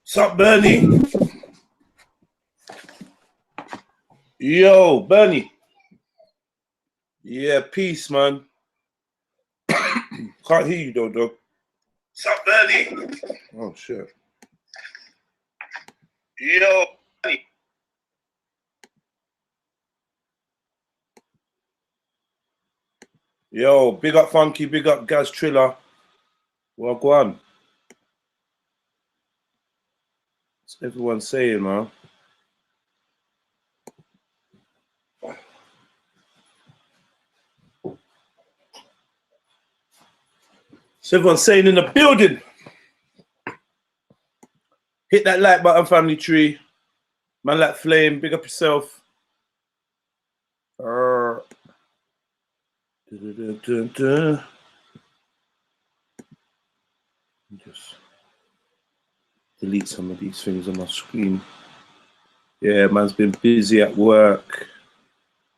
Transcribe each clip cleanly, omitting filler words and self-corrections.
Sup, Bernie? Yo, Bernie. Yeah, peace, man. Can't hear you, though, dog. Sup, Bernie? Oh, shit. Yo, Bernie. Yo, big up Funky, big up Gaz Triller. Well, go on. What's everyone saying, man? What's everyone saying in the building? Hit that like button, family tree. Man like Flame, big up yourself. Just delete some of these things on my screen. Yeah, man's been busy at work.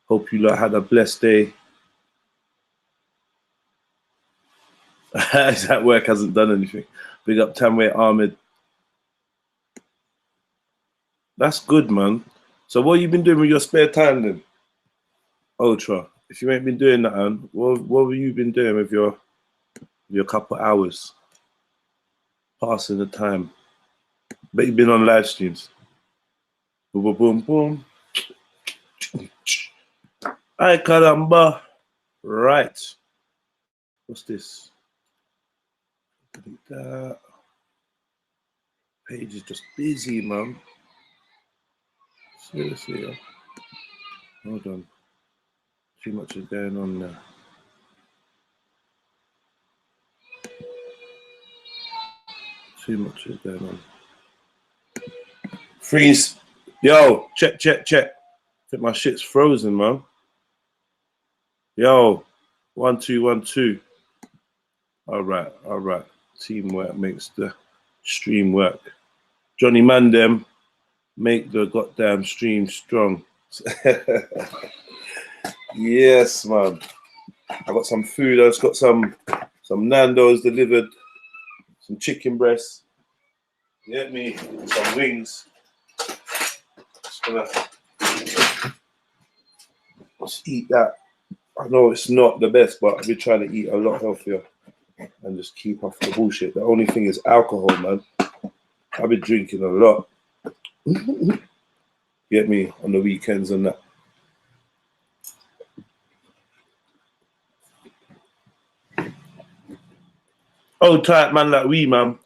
Hope you lot had a blessed day. That work hasn't done anything. Big up Tanway Ahmed. That's good, man. So what have you been doing with your spare time then? Ultra. If you ain't been doing that, man, what have you been doing with your couple hours? Passing the time. Bet you've been on live streams. Boom, boom, boom, boom. Ay, caramba. Right. What's this? That page is just busy, man. Seriously, hold on. Too much is going on there. Too much is going on. Freeze. Yo, check. I think my shit's frozen, man. Yo, 1 2 1 2. All right. Teamwork makes the stream work. Johnny Mandem, make the goddamn stream strong. Yes, man. I got some food. I just got some Nando's delivered, some chicken breasts. You get me? Some wings. Just gonna let's eat that. I know it's not the best, but I've been trying to eat a lot healthier and just keep off the bullshit. The only thing is alcohol, man. I've been drinking a lot. Get me on the weekends and that. Oh, tight man like we, man.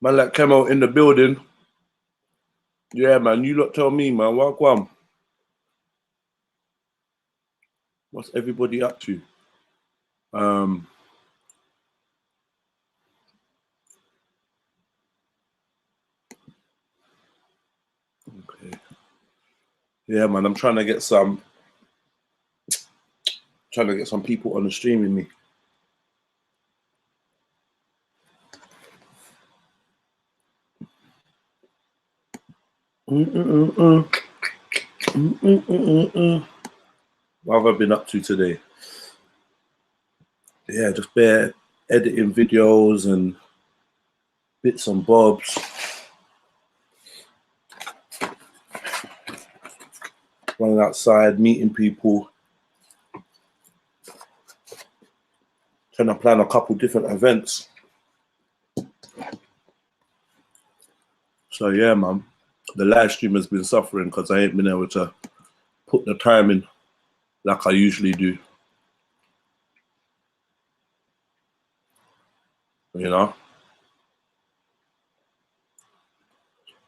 Man like Camo in the building. Yeah, man. You lot tell me, man. Welcome. What's everybody up to? Okay. Yeah, man. I'm trying to get some people on the stream with me. What have I been up to today? Yeah, just bare editing videos and bits and bobs. Running outside, meeting people. Trying to plan a couple different events. So yeah, man. The live stream has been suffering because I ain't been able to put the time in like I usually do. You know?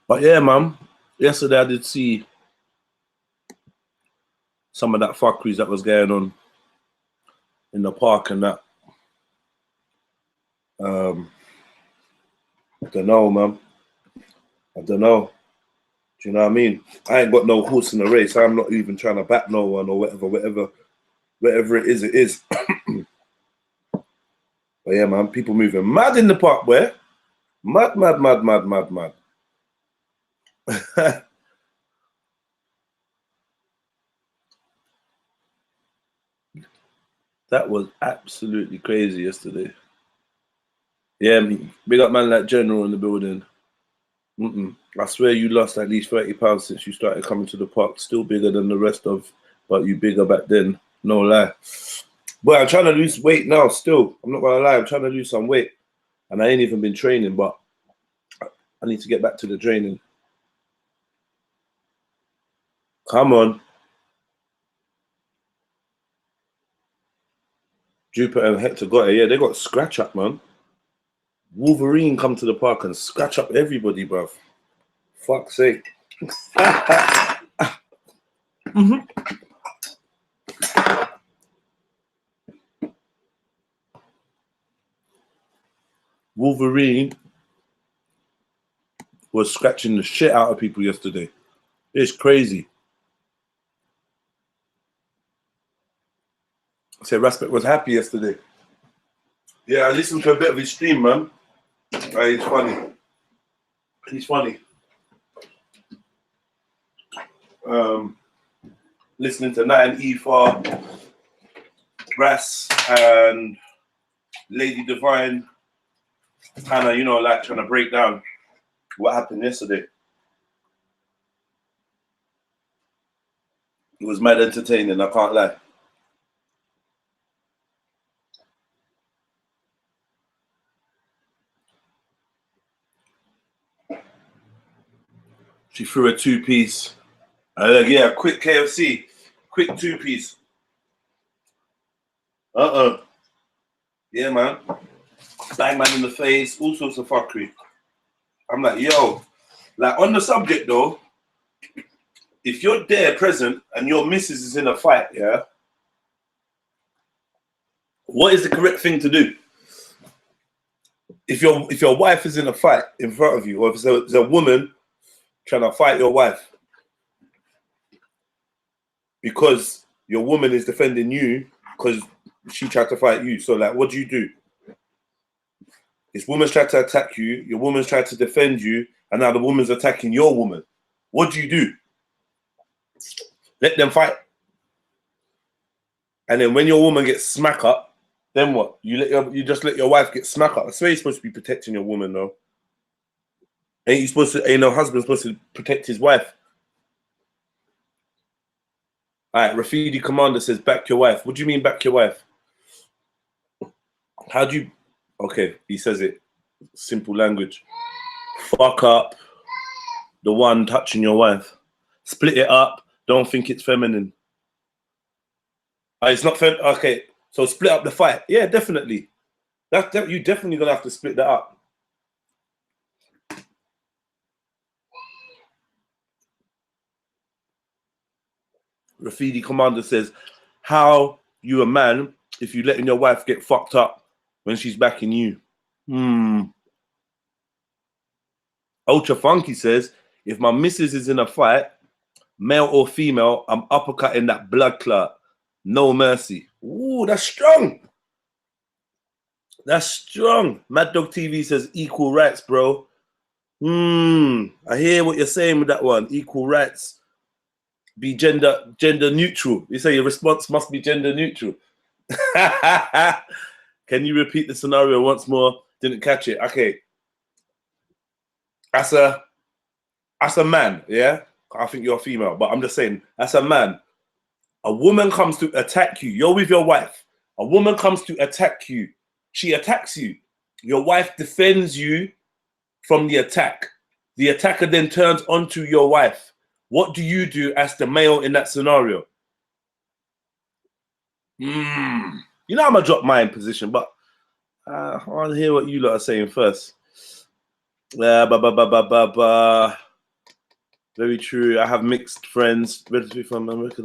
But yeah, man. Yesterday I did see some of that fuckeries that was going on in the park and that. I don't know, man. I don't know. Do you know what I mean? I ain't got no horse in the race. I'm not even trying to back no one or whatever it is, it is. But yeah, man, people moving mad in the park, boy. Mad. That was absolutely crazy yesterday. Yeah, big up man like General in the building. I swear you lost at least 30 pounds since you started coming to the park. Still bigger than the rest of, but you bigger back then. No lie. But I'm trying to lose weight now. Still, I'm not gonna lie. I'm trying to lose some weight, and I ain't even been training. But I need to get back to the training. Come on, Jupiter and Hector got it. Yeah, they got scratch up, man. Wolverine come to the park and scratch up everybody, bruv. Fuck's sake. Wolverine was scratching the shit out of people yesterday. It's crazy. I said Raspet was happy yesterday. Yeah, I listened to a bit of his stream, man. He's funny. He's funny. Listening to Night and Efa, Ras, and Lady Divine, kind of, like trying to break down what happened yesterday. It was mad entertaining, I can't lie. She threw a two-piece. Yeah, quick KFC. Quick two-piece. Yeah, man. Bang man in the face. All sorts of fuckery. I'm like, yo. Like, on the subject, though, if you're there present and your missus is in a fight, yeah, what is the correct thing to do? If your wife is in a fight in front of you, or if there's a woman trying to fight your wife because your woman is defending you because she tried to fight you. So, like, what do? This woman's tried to attack you, your woman's tried to defend you, and now the woman's attacking your woman. What do? Let them fight. And then when your woman gets smack up, then what? You just let your wife get smack up. I swear you're supposed to be protecting your woman, though. Ain't no husband supposed to protect his wife? All right, Rafidi Commander says, back your wife. What do you mean, back your wife? How do you... Okay, he says it. Simple language. Fuck up the one touching your wife. Split it up. Don't think it's feminine. It's not feminine. Okay, so split up the fight. Yeah, definitely. You definitely gonna have to split that up. Rafidi Commander says, how you a man if you letting your wife get fucked up when she's backing you? Ultra Funky says, if my missus is in a fight, male or female, I'm uppercutting that blood clot. No mercy. Ooh, that's strong. That's strong. Mad Dog TV says equal rights, bro. I hear what you're saying with that one. Equal rights. Be gender neutral. You say your response must be gender neutral. Can you repeat the scenario once more? Didn't catch it. Okay. As a man, yeah? I think you're a female, but I'm just saying, as a man, a woman comes to attack you. You're with your wife. A woman comes to attack you. She attacks you. Your wife defends you from the attack. The attacker then turns onto your wife. What do you do as the male in that scenario? You know I'm going to drop my position, but I want to hear what you lot are saying first. Very true. I have mixed friends. Relatively from America.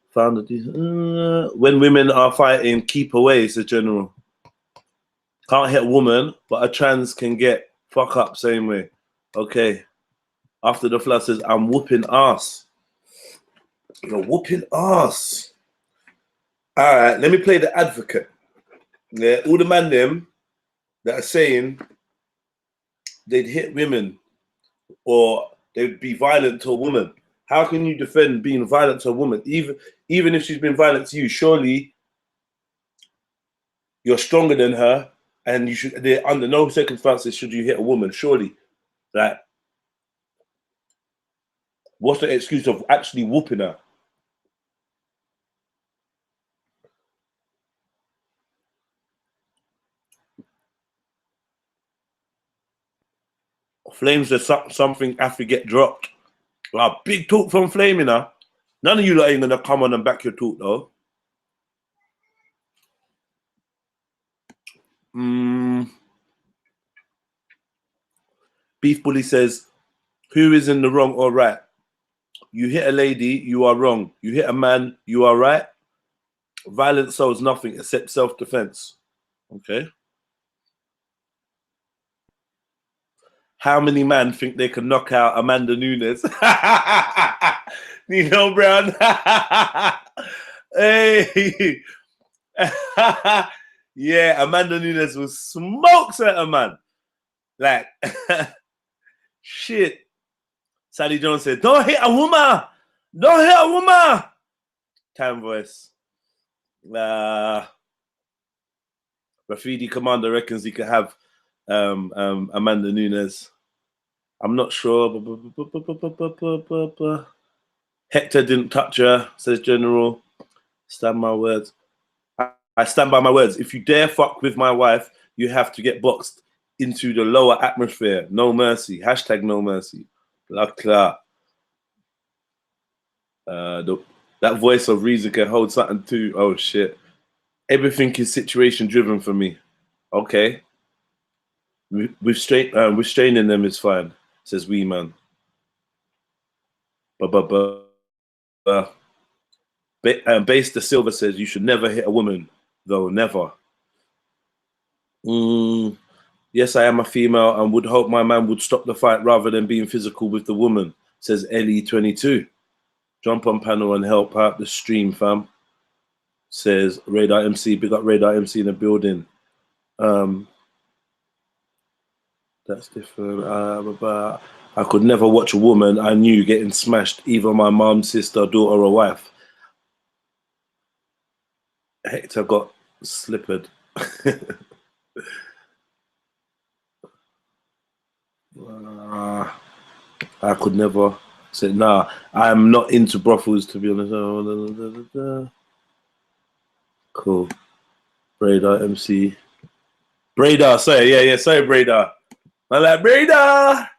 Found that when women are fighting, keep away, says General. Can't hit a woman, but a trans can get fuck up same way. Okay. After the flood says, I'm whooping ass. You're whooping ass. All right, let me play the advocate. Yeah, all the man them that are saying they'd hit women or they'd be violent to a woman. How can you defend being violent to a woman? Even if she's been violent to you, surely you're stronger than her, and you should. Under no circumstances should you hit a woman. Surely, like, what's the excuse of actually whooping her? Flames, there's something have to get dropped. Well, big talk from Flame, you know. None of you lot ain't gonna come on and back your talk though. Beef Bully says, who is in the wrong or right? You hit a lady, you are wrong. You hit a man, you are right. Violence solves nothing except self-defense. Okay. How many men think they can knock out Amanda Nunes? Nino Brown. Hey. Yeah, Amanda Nunes was smokes at a man. Like, shit. Sally Jones said, don't hit a woman. Don't hit a woman. Time voice. Rafidi Commander reckons he could have Amanda Nunes. I'm not sure. Hector didn't touch her, says General. Stand my words. I stand by my words. If you dare fuck with my wife, you have to get boxed into the lower atmosphere. No mercy. Hashtag no mercy. Blah, blah. That voice of reason can hold something too. Oh, shit. Everything is situation driven for me. Okay. Restraining them is fine, says Wee Man. Base the Silver says you should never hit a woman, though. Never. Yes, I am a female and would hope my man would stop the fight rather than being physical with the woman, says Ellie22. Jump on panel and help out the stream, fam, says Radar MC. Big up Radar MC in the building. That's different. I could never watch a woman I knew getting smashed, either my mom, sister, daughter, or wife. Hector got slippered. I could never say, nah, I'm not into brothels, to be honest. Cool. Breda, MC. Breda, sorry, yeah, sorry, Breda. I like Breda.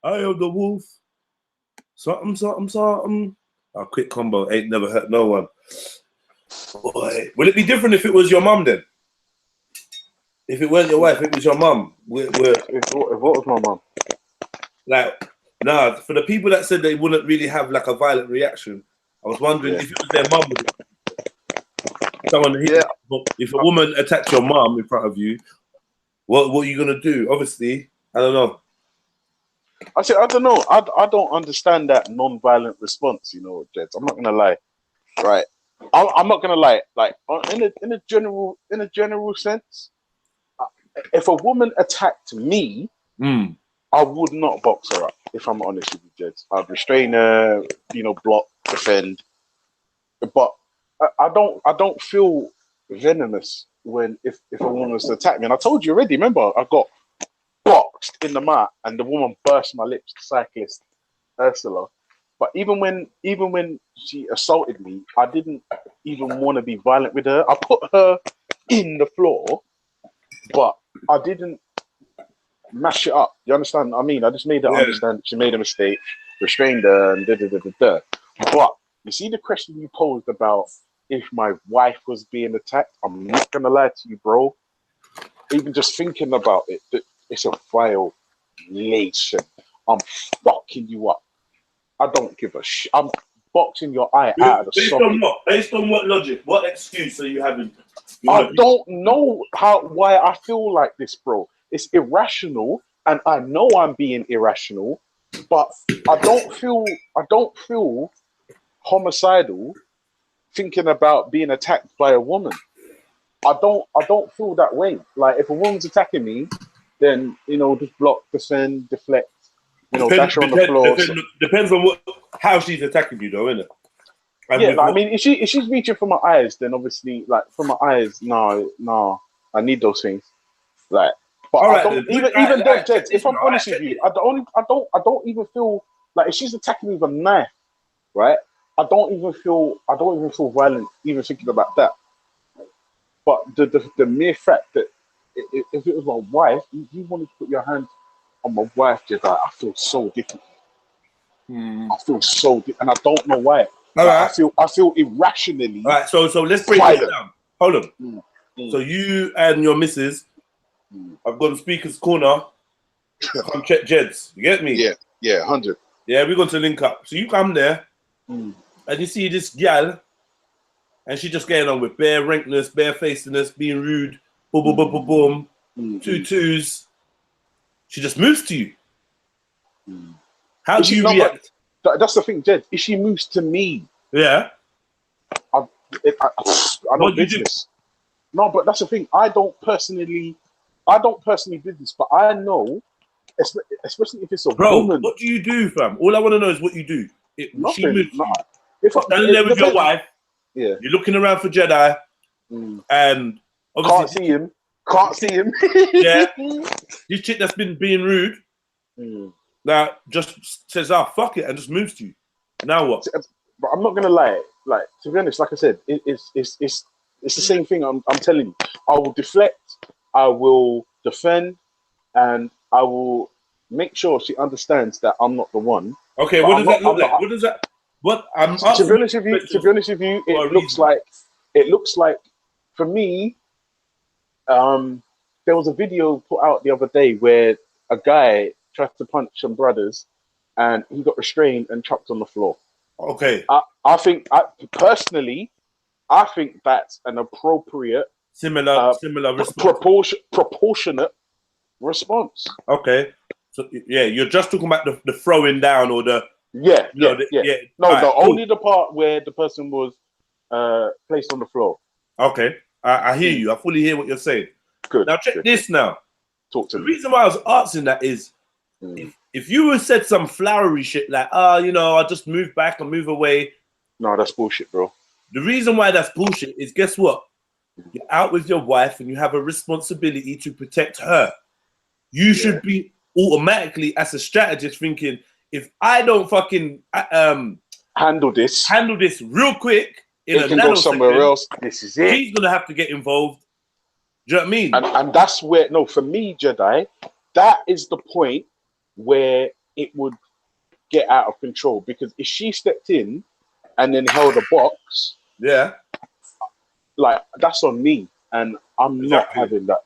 I am the wolf. Something. A quick combo ain't never hurt no one. Boy, will it be different if it was your mum then? If it weren't your wife, it was your mum. If what was my mum? Like, nah, for the people that said they wouldn't really have like a violent reaction, I was wondering if it was their mum. If a woman attacked your mum in front of you, what are you gonna do? Obviously, I don't know. I don't know. I don't understand that non-violent response. You know, Jeds. I'm not gonna lie. Right. I'm not gonna lie. Like in a general sense, if a woman attacked me, I would not box her up. If I'm honest with you, Jeds, I'd restrain her. You know, block, defend. But I don't feel venomous when if a woman was to attack me. And I told you already. Remember, I got boxed in the mat and the woman burst my lips, the cyclist Ursula. But even when she assaulted me, I didn't even want to be violent with her. I put her in the floor, but I didn't mash it up. You understand what I mean? I just made her understand she made a mistake, restrained her, and da. But you see the question you posed about if my wife was being attacked, I'm not gonna lie to you, bro. Even just thinking about it, it's a violation. I'm fucking you up. I don't give a shit. I'm boxing your eye out of the socket. Based on what logic? What excuse are you having? I don't know why I feel like this, bro. It's irrational, and I know I'm being irrational, but I don't feel homicidal thinking about being attacked by a woman. I don't feel that way. Like if a woman's attacking me, then just block, defend, deflect, dash her on the floor. Depends on how she's attacking you, though, innit? And Yeah, with like, I what- mean, if she's reaching for my eyes, then obviously, like, for my eyes, no, I need those things. Like, but all I right, don't then. even then, Check Jed. this If I'm now. honest Check with you, this. I don't even feel like if she's attacking me with a knife, right? I don't even feel violent even thinking about that. But the mere fact that if it was my wife, you wanted to put your hand on my wife, Jed, like, I feel so different. I feel so, and I don't know why. All Like, right. I feel irrationally All right. So let's break this violent. down. Hold on. Mm, mm, So you and your missus mm. have gone speaker's corner to come check Jed's. You get me? Yeah, 100. Yeah, we're going to link up. So you come there Mm, and you see this gal, and she just getting on with bare rankness, bare facedness, being rude, boom, boom, boom, boom, boom, mm, two mm, twos. She just moves to you. mm. How Is do she, you no, but react? that's the thing, Jed. If she moves to me, Yeah. I, I What don't do you do? business. No, but that's the thing. I don't personally business, but I know, especially if it's a Bro, woman, what do you do, fam? All I want to know is what you do. She nothing. moves No, to you. if You're standing there it with your depends. wife. Yeah. You're looking around for Jedi, Mm. and obviously, Can't see him. Can't see him. yeah, this chick that's been being rude Mm. now just says, "Ah, fuck it," and just moves to you. Now what? But I'm not gonna lie. Like, to be honest, like I said, it's the same thing. I'm telling you. I will deflect. I will defend, and I will make sure she understands that I'm not the one. Okay, But what I'm does not. that look I'm like? not. What does that? What I'm To be asking honest with you, questions for it a looks reason. like for me. There was a video put out the other day where a guy tried to punch some brothers, and he got restrained and chucked on the floor. Okay, I think, personally, I think that's an appropriate, similar response. proportionate response. Okay, so yeah, you're just talking about the throwing down or the Yeah, yeah. yeah. All No, right, no, cool. only the part where the person was placed on the floor. Okay, I hear Mm, you. I fully hear what you're saying. good, Now check good, good. this. Now Talk to the me. reason why I was asking that is Mm. if you had said some flowery shit like, I'll just move back and move away. No, that's bullshit, bro. The reason why that's bullshit is guess what? You're out with your wife and you have a responsibility to protect her. You Yeah. should be automatically, as a strategist, thinking if I don't fucking Handle this. handle this real quick in It a can go somewhere nanosecond, else. This is it. she's gonna have to get involved. Do you know what I mean? And that's where, no, for me, Jedi, that is the point where it would get out of control, because if she stepped in and then held a box, Yeah, like, that's on me, and I'm not exactly. having that.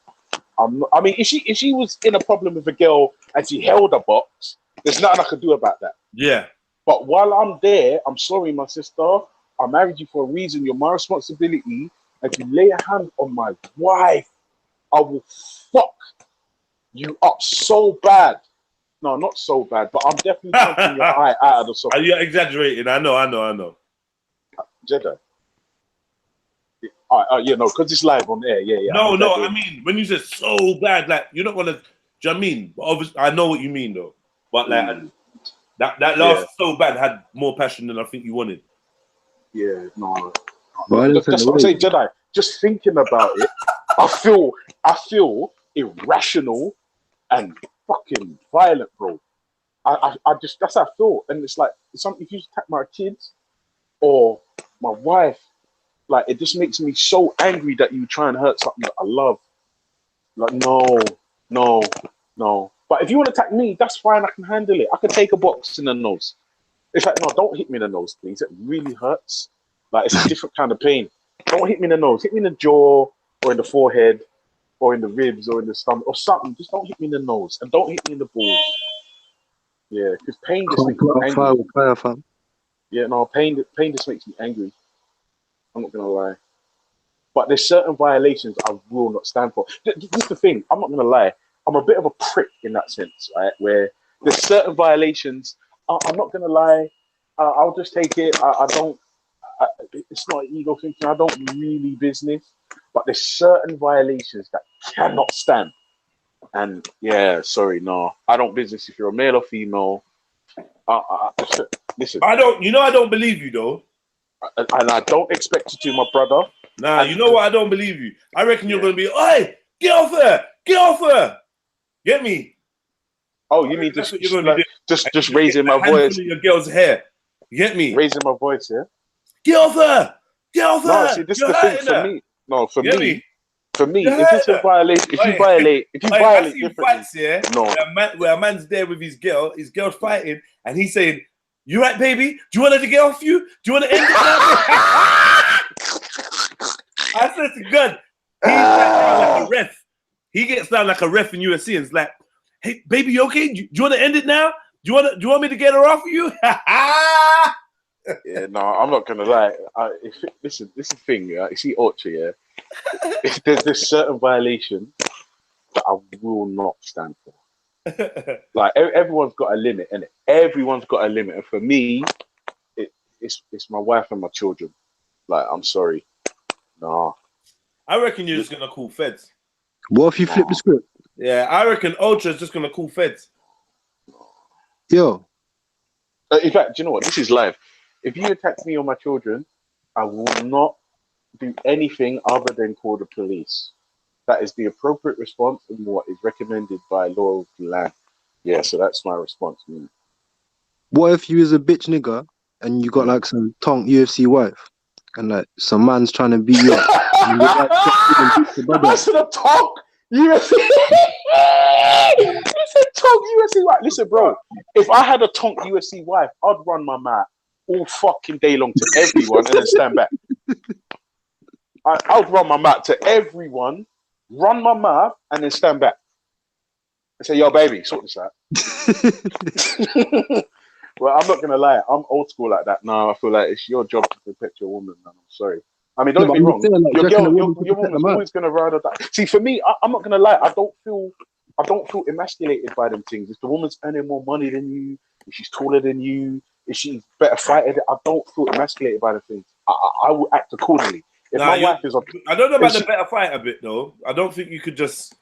I'm not. I mean, if she was in a problem with a girl and she held a box, there's nothing I could do about that. Yeah, But while I'm there, I'm sorry, my sister. I married you for a reason. You're my responsibility. And if you lay a hand on my wife, I will fuck you up so bad. No, not so bad, but I'm definitely punching your eye out of the are socket. you exaggerating? I know. Jedi. Yeah, no, because it's live on air. Yeah. No, I mean when you say so bad, like you're not gonna. Do you know what I mean? But obviously, I know what you mean though. But like that Yeah, last so bad had more passion than I think you wanted. yeah, no. Violence and That's what I'm saying, away. Jedi. Just thinking about it, I feel irrational and fucking violent, bro. I just, that's how I feel, and it's like if you attack my kids or my wife, like, it just makes me so angry that you try and hurt something that I love. Like, no. But if you want to attack me, that's fine. I can handle it. I can take a box in the nose. It's like, no, don't hit me in the nose, please. It really hurts. Like, it's a different kind of pain. Don't hit me in the nose. Hit me in the jaw or in the forehead or in the ribs or in the stomach or something. Just don't hit me in the nose and don't hit me in the balls. Yeah, because pain just Can't makes me put a angry. fire with fire, fam. Yeah, no, pain just makes me angry. I'm not gonna lie. But there's certain violations I will not stand for. This is the thing. I'm not gonna lie. I'm a bit of a prick in that sense, right? Where there's certain violations. I'm not gonna lie. I'll just take it. I don't. It's not an ego thinking. I don't really business. But there's certain violations that cannot stand. And yeah, sorry, no, I don't business if you're a male or female. Listen, I don't believe you though. and I don't expect you to, my brother. Nah, you know what? I don't believe you. I reckon you're gonna be, oi, get off her, get off her. Get me? Oh, you mean That's just what you're gonna like, do. just raising my Handful voice, of your girl's hair. You get me? raising my voice, yeah. Get off her, get off No, her. see, this is You're the thing hurting for her. me. No, for Get me, me? for me, You're if it's a hurting her. violation, if you Oi, violate I violate seen differently, fights, yeah, no. where a man's there with his girl's fighting, and he's saying, "You right, baby? Do you want her to get off you? Do you want to end it now?" I said to God, he's like a ref. He gets down like a ref in UFC, and it's like, "Hey, baby, you okay? Do you want to end it now? Do you want me to get her off of you?" Yeah, no, I'm not gonna lie. Listen, this is the thing. You see, Orchard, yeah. There's certain violation that I will not stand for. Like everyone's got a limit, and everyone's got a limit. And for me, it's my wife and my children. Like, I'm sorry, nah. I reckon you're just gonna call feds. What if you flip the script? Yeah, I reckon Ultra's just gonna call feds. Yo, In fact, do you know what? This is live. If you attack me or my children, I will not do anything other than call the police. That is the appropriate response and what is recommended by law of the land. Yeah, so that's my response. what if you was a bitch nigga and you got like some tonk UFC wife and like some man's trying to beat you up? And your wife beat the brother. I said a talk UFC. You said tonk UFC wife. Listen, bro. If I had a tonk UFC wife, I'd run my mouth all fucking day long to everyone and then stand back. I'd run my mouth to everyone, run my mouth, and then stand back. And say, "Yo, baby, sort this out." Well, I'm not gonna lie. I'm old school like that. No, I feel like it's your job to protect your woman, man. I'm sorry. I mean, don't get me wrong. Your girl, your woman's always gonna ride or die. See, for me, I'm not gonna lie. I don't feel emasculated by them things. If the woman's earning more money than you, if she's taller than you, if she's better fighter, I don't feel emasculated by the things. I will act accordingly. If my wife is, I don't know about the better fighter bit though. I don't think you could just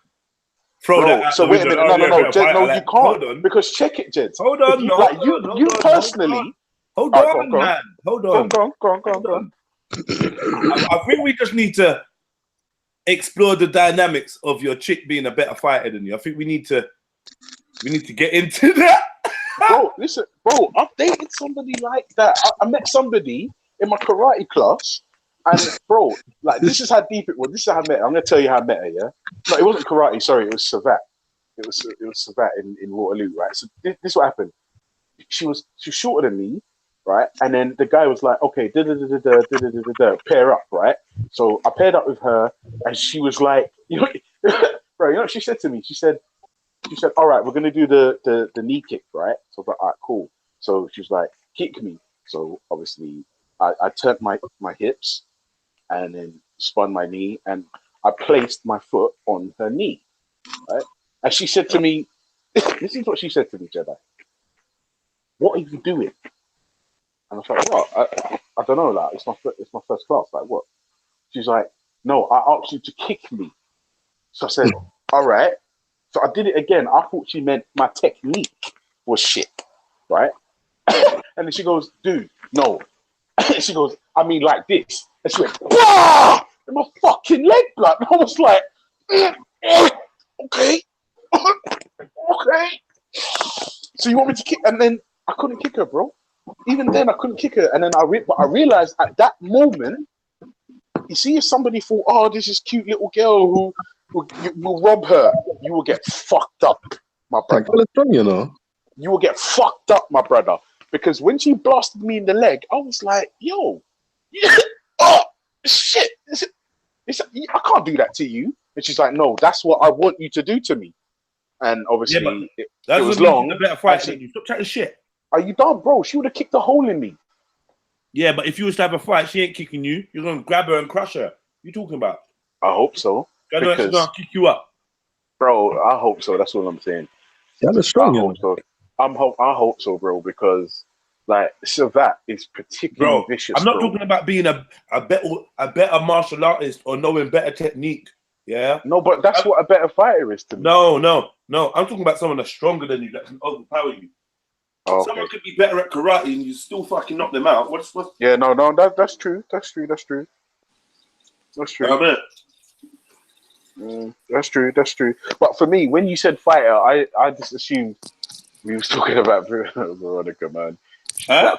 throw bro, that out. so wait a minute. No, Jed, no, you can't. Because check it, Jed. Hold on, you personally. Hold on, man. Hold on. Go on. I think we just need to explore the dynamics of your chick being a better fighter than you. I think we need to get into that. Bro, listen, bro, I've dated somebody like that. I met somebody in my karate class, and bro, like, this is how deep it was. This is how I met her. I'm gonna tell you how I met her. Yeah, no, it wasn't karate. Sorry, it was Savat. It was Savat in Waterloo, right? So this is what happened. She was shorter than me, right? And then the guy was like, "Okay, pair up, right?" So I paired up with her, and she was like, "You know, bro, you know what she said to me? She said, all right, we're gonna do the knee kick, right?" So I was like, all right, cool. So she was like, "Kick me." So obviously I turned my hips and then spun my knee, and I placed my foot on her knee, right? And she said to me, this is what she said to me, Jedi. "What are you doing?" And I was like, "What? I don't know, like, it's my first class, like, what?" She's like, "No, I asked you to kick me." So I said, all right. So I did it again. I thought she meant my technique was shit, right? And then she goes, "Dude, no." And she goes, "I mean, like this." And she went, "Bah!" And my fucking leg, blood. I was like, okay. Okay. So you want me to kick? And then I couldn't kick her, bro. Even then, I couldn't kick her. And then but I realized at that moment, you see, if somebody thought, "Oh, this is cute little girl who will rob her," you will get fucked up, my brother. You know, You will get fucked up, my brother. Because when she blasted me in the leg, I was like, "Yo, oh shit, I can't do that to you." And she's like, "No, that's what I want you to do to me." And obviously, it was long. A better fight than you. Stop chatting shit. Are you done, bro? She would have kicked a hole in me. Yeah, but if you was to have a fight, she ain't kicking you. You're gonna grab her and crush her. You talking about? I hope so. She's gonna kick you up, bro. I hope so. That's all I'm saying. that's strong. I hope so. I hope so, bro. Because like Savat is particularly vicious. I'm not talking about being a better martial artist or knowing better technique. Yeah. No, but that's what a better fighter is to me. No. I'm talking about someone that's stronger than you that can overpower you. Oh, okay. Someone could be better at karate and you still fucking knock them out. What's Yeah, no, that's true. That's true. That's true. That's true. I bet. That's true. That's true. But for me, when you said fighter, I just assumed we was talking about Veronica, man. Huh?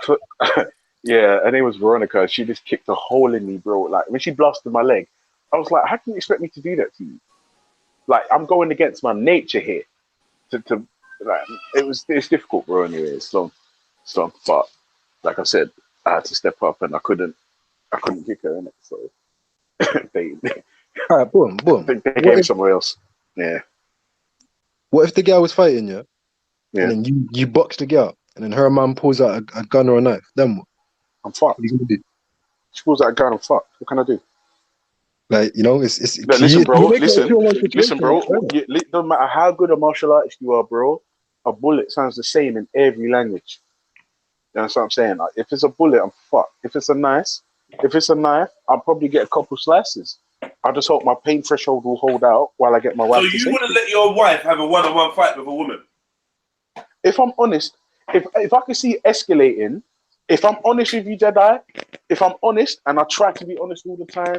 Yeah, her name was Veronica. She just kicked a hole in me, bro. Like when she blasted my leg, I was like, how can you expect me to do that to you? Like I'm going against my nature here. To like, it's difficult, bro. Anyway, it's long. But like I said, I had to step up, and I couldn't kick her in it. So they All right, boom. they gave me somewhere else. Yeah. What if the girl was fighting you, Yeah. and then you box the girl, and then her mum pulls out a gun or a knife? Then what? I'm fucked. What are you gonna do? She pulls out a gun. I'm fucked. What can I do? Like, you know, it's No, listen, bro. you make it Listen, a 2-on-1 situation, listen, bro. right? No matter how good a martial artist you are, bro, a bullet sounds the same in every language. You know what I'm saying? Like, if it's a bullet, I'm fucked. If it's a knife, I'll probably get a couple slices. I just hope my pain threshold will hold out while I get my So wife. you wouldn't let your wife have a one-on-one fight with a woman? If I'm honest, if I can see it escalating, if I'm honest with you, Jedi, if I'm honest and I try to be honest all the time,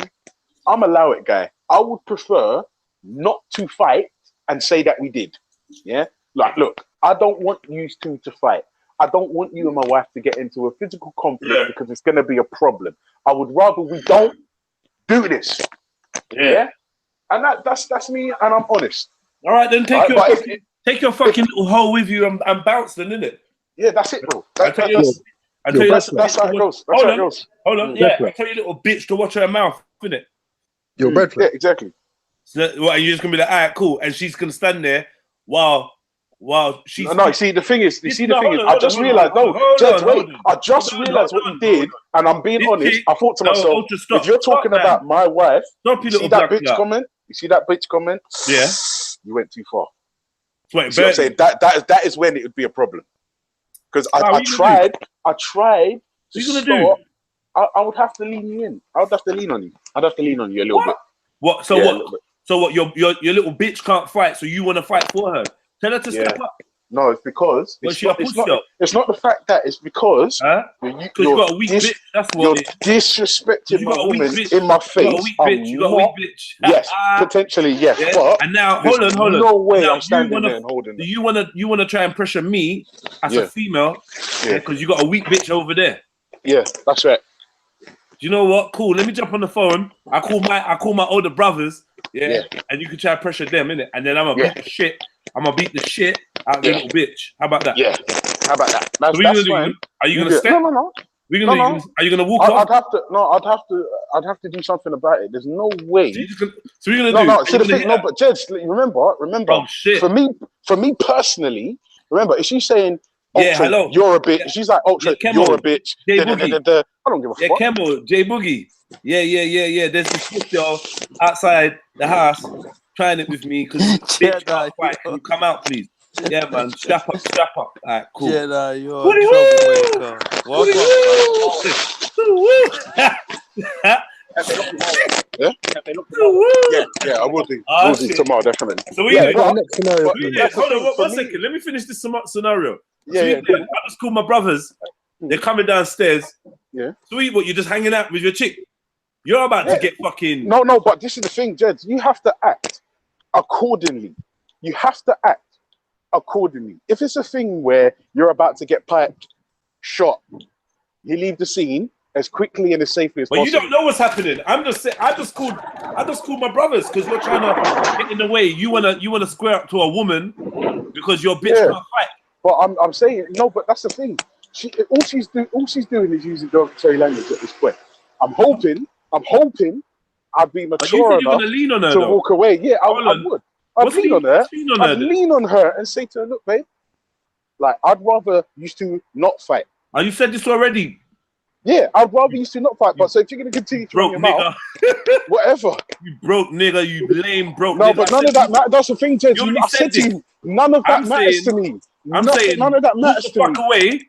I'm allow it, guy. I would prefer not to fight and say that we did. Yeah? Like, look, I don't want you two to fight. I don't want you and my wife to get into a physical conflict because it's going to be a problem. I would rather we don't do this. Yeah? And that's me, and I'm honest. All right, then take Right, your fucking little hole with you and bounce then, innit? Yeah, that's it, bro. That's how it goes. That's how it goes. Hold on, yeah. I tell you, little bitch, to watch her mouth, innit? Your bread Yeah, exactly. So what, you're just gonna be like, all right, cool, and she's gonna stand there while she's. No, you see, the thing is, I just realized, I just realized what you did, and I'm being honest. I thought to myself, if you're talking about my wife, you see that bitch comment? You see that bitch comment? Yeah. You went too far. Wait, see what I'm saying? That is when it would be a problem. Because I tried to stop. I would have to lean you in. I would have to lean on you. I'd have to lean on you a little bit. What? So what? So what? Your little bitch can't fight, so you want to fight for her? Tell her to step up. No, it's because it's not the fact that it's because you got a weak bitch. That's what you're disrespecting my woman in my face. You got a weak bitch. Yes, potentially, yes. Yeah. But and now hold on. No way now, I'm standing there and holding. Do you wanna try and pressure me as a female? Yeah. Because you got a weak bitch over there. Yeah, that's right. Do you know what? Cool. Let me jump on the phone. I call my older brothers. Yeah. And you can try and pressure them, innit? And then I'm gonna beat the shit. I'm gonna beat the shit out of the little bitch. How about that? Yeah. How about that? That's fine. Are you gonna step? No. Are you gonna walk off? I'd have to do something about it. There's no way. So we're gonna no. See the thing, no. But Jed, remember. Oh shit. For me personally, remember, if she's saying, hello, you're a bitch. She's like, Ultra, you're a bitch. I don't give a fuck. Yeah, Kemo, J Boogie. Yeah. There's this shit, y'all, outside the house trying it with me because bitch can't fight. Can you come out, please? Yeah, man. Strap up. All right, cool. Jedi, you're a troublemaker. Yeah, I will do. Tomorrow, definitely. So next scenario. Hold on, one second. Let me finish this scenario. Yeah. I just called my brothers. They're coming downstairs. Yeah. Sweet, what? You're just hanging out with your chick. You're about to get fucking. No, but this is the thing, Jed. You have to act accordingly. You have to act accordingly. If it's a thing where you're about to get piped, shot, you leave the scene as quickly and as safely as possible. But you don't know what's happening. I just called my brothers because you're trying to get in the way. You wanna square up to a woman because your bitch can't fight. But I'm saying no. But that's the thing. All she's doing is using derogatory language at this point. I'm hoping I'd be mature enough to walk away. Yeah, I would. I'd lean on her and say to her, look, babe, like, I'd rather used to not fight. Oh, you said this already? Yeah, I'd rather used to not fight. But so if you're going to continue to run your mouth, whatever. You broke nigga, you lame broke nigga. No, but none of that matters. That's the thing, Jed. I said to you, none of that matters to me. I'm saying, none of that matters to me. Walk the fuck away.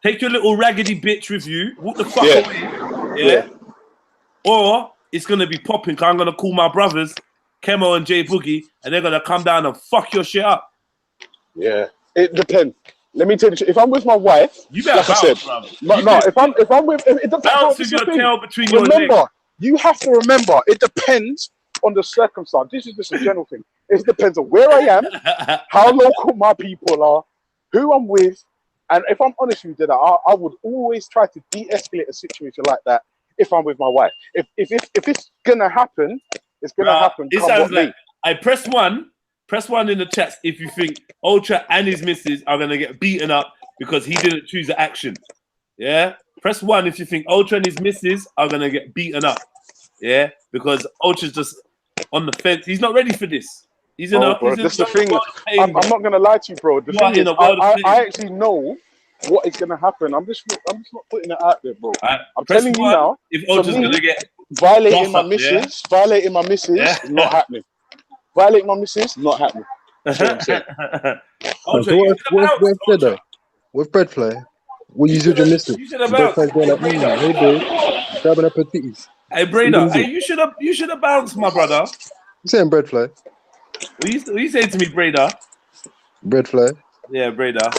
Take your little raggedy bitch with you. Walk the fuck away. Yeah. Or it's going to be popping because I'm going to call my brothers, Kemo and J Boogie, and they're going to come down and fuck your shit up. Yeah. It depends. Let me tell you, if I'm with my wife, You better like I said, bounce, bruv. no, You no. better If I'm with, it doesn't. bounce This with is your the thing. tail between your Remember, legs. you have to remember. It depends on the circumstance. This is just a general thing. It depends on where I am, how local my people are, who I'm with, and if I'm honest with you, that I would always try to de-escalate a situation like that if I'm with my wife. If it's gonna happen, it's gonna happen. It Come sounds what may. like I press one in the chat if you think Ultra and his missus are gonna get beaten up because he didn't choose the action. Yeah, press 1 if you think Ultra and his missus are gonna get beaten up. Yeah, because Ultra's just on the fence. He's not ready for this. He's in Oh, a. bro, He's in this is the a thing. world of pain, I'm bro. not gonna lie to you, bro. The You are thing in is, a world of pain. I actually know what is gonna happen. I'm just not putting it out there, bro. I'm Press telling you 1 now. if For Ultra's me, gonna get violating my gossip, yeah? missus, violating my missus, Yeah. is not happening. Violating my missus, not happening. That's what I'm saying. Ultra, So you what should have if bounced, said Ultra. that? With bread fly, what you do with your missus? You should have Bread fly bounced. going Hey, like, Breda. hey babe, grabbing up her titties. Hey, What you Breda. gonna Hey, do? you should have bounced, my brother. You saying bread fly? What you saying to me, Breda? Bread fly. Yeah, Breda.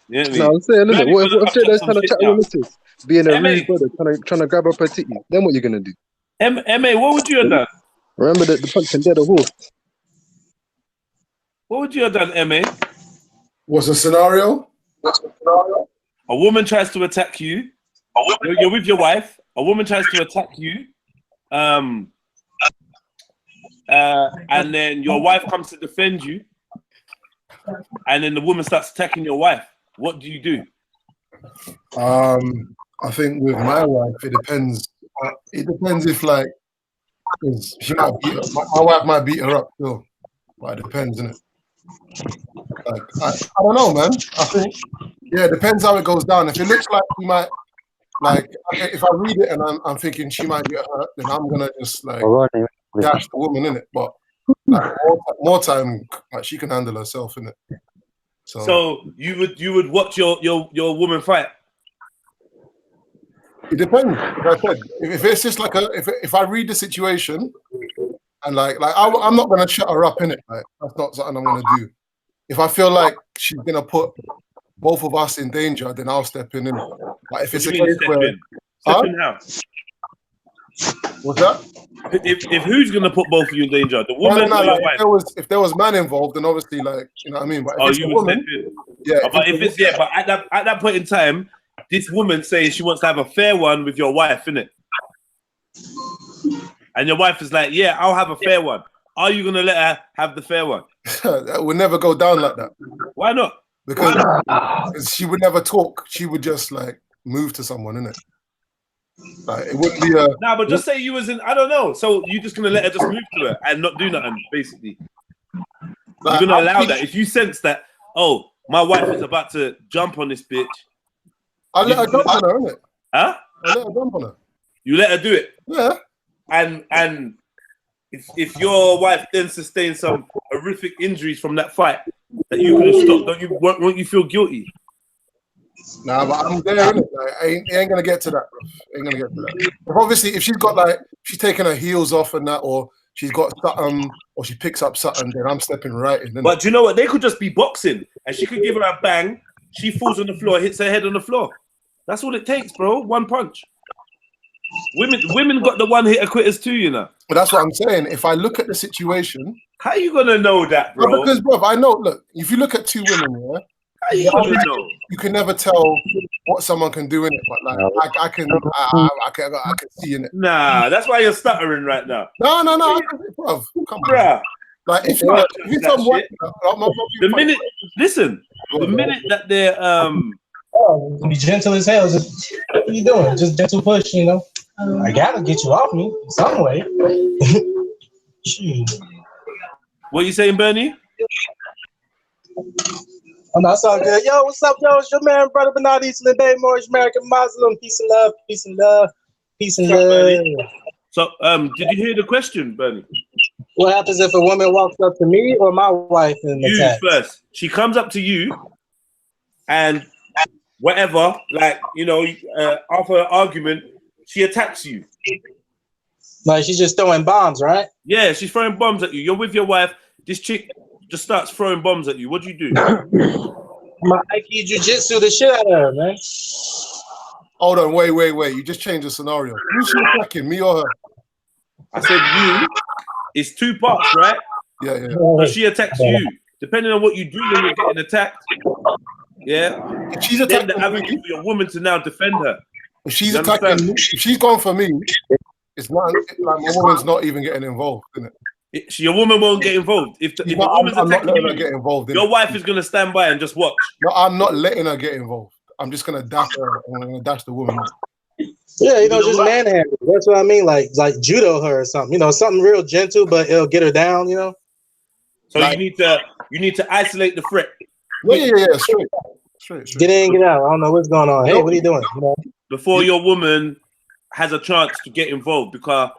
You know what I No, mean? I'm saying, listen, Bernie's what gonna if come chat Jade's some trying to shit chat with now. your missus, being a MA, rude brother, trying to grab up her titties? Then what you gonna do? MA, what would you have done? Remember that the punch can dead a horse. What would you have done, MA? What's the scenario? A woman tries to attack you. You're with your wife. A woman tries to attack you. And then your wife comes to defend you. And then the woman starts attacking your wife. What do you do? I think with my wife, it depends. It depends if like, 'cause she might beat her, my wife might beat her up still, but it depends, innit? Like I don't know, man. I think it depends how it goes down. If it looks like we might, like, if I read it and I'm thinking she might get hurt, then I'm gonna just like dash the woman in it. But like, more time, like she can handle herself in it. So you would watch your woman fight. It depends. Like I said, if it's just like if I read the situation and like I'm not gonna shut her up in it. Like that's not something I'm gonna do. If I feel like she's gonna put both of us in danger, then I'll step in. Like if it's a case where, Step in how? What's that? If who's gonna put both of you in danger? The woman or your like, wife? if there was man involved, then obviously like you know what I mean. But if Oh, it's you a would woman, step in. yeah. But at that point in time, this woman saying she wants to have a fair one with your wife, innit? And your wife is like, yeah, I'll have a fair one. Are you gonna let her have the fair one? That would never go down like that. Why not? Because she would never talk. She would just like move to someone, innit? Like it wouldn't be a. Nah, but just say you was in. I don't know. So you're just gonna let her just move to her and not do nothing, basically. Like, You're gonna allow that if you sense that. Oh, my wife is about to jump on this bitch. I let her jump on her, innit? Huh? I let her jump on her. You let her do it. Yeah. And if your wife then sustains some horrific injuries from that fight that you could have stopped, won't you feel guilty? Nah, but I'm there, innit? Like, it ain't gonna get to that, bro. Ain't gonna get to that. But obviously, if she's got like, she's taking her heels off and that, or she's got something, or she picks up something, then I'm stepping right in. Innit? But do you know what? They could just be boxing, and she could give her a bang. She falls on the floor, hits her head on the floor. That's all it takes, bro. One punch. Women got the one hitter quitters too, you know. But that's what I'm saying. If I look at the situation, how are you gonna know that, bro? Because, bro, I know. Look, if you look at two women, yeah, how you gonna know? You can never tell what someone can do in it. But like, I can see in it. Nah, that's why you're stuttering right now. No, bro, come on. Bruh. Like if you tell what, the minute, listen, the minute that they're be gentle as hell. Just what are you doing? Just gentle push, you know. I gotta get you off me some way. What you saying, Bernie? Oh, no, it's all good. Yo, what's up, yo? It's your man, brother Bernard Eastland, Bay Morris, American Muslim. Peace and love, peace and love, peace and love. So, did you hear the question, Bernie? What happens if a woman walks up to me or my wife and you attacks? First? She comes up to you, and whatever, like you know, after an argument, she attacks you. Like she's just throwing bombs, right? Yeah, she's throwing bombs at you. You're with your wife. This chick just starts throwing bombs at you. What do you do? My Aiki Jiu-Jitsu the shit out of her, man. Hold on, wait. You just changed the scenario. Who's she attacking, me or her? I said you. It's two parts, right? Yeah. So she attacks you. Depending on what you do when you're getting attacked, yeah. If she's Then attacking the avenue me, for your woman to now defend her. if she's You attacking understand? me, if she's gone for me, it's not like my woman's not even getting involved, isn't it? Your woman won't get involved. If a woman's I'm not attacking letting her you, get involved. your wife is gonna stand by and just watch. No, I'm not letting her get involved. I'm just gonna dash her. I'm gonna dash the woman. Yeah, you know, You know just what? manhandle. That's what I mean. Like judo her or something. You know, something real gentle, but it'll get her down. You know. So Like- you need to isolate the threat. Yeah. Straight. Get in, get out. I don't know what's going on. Hey, what are you doing? You know? Before your woman has a chance to get involved, because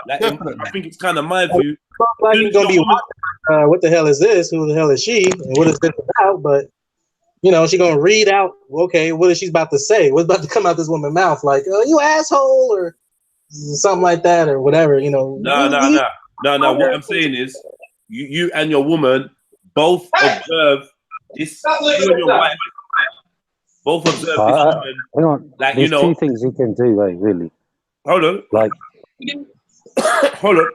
like, Definitely. I think it's kind of my view. Like you're gonna be what the hell is this? Who the hell is she? And what is this about? But you know, she's gonna read out, okay, what is she about to say? What's about to come out this woman's mouth? Like, oh, you asshole, or something like that, or whatever, you know. No. What I'm saying is, you and your woman both observe this. You and your wife both observe this woman. Hang on. Like, There's you know, two things you can do, really. hold on, Like, hold on.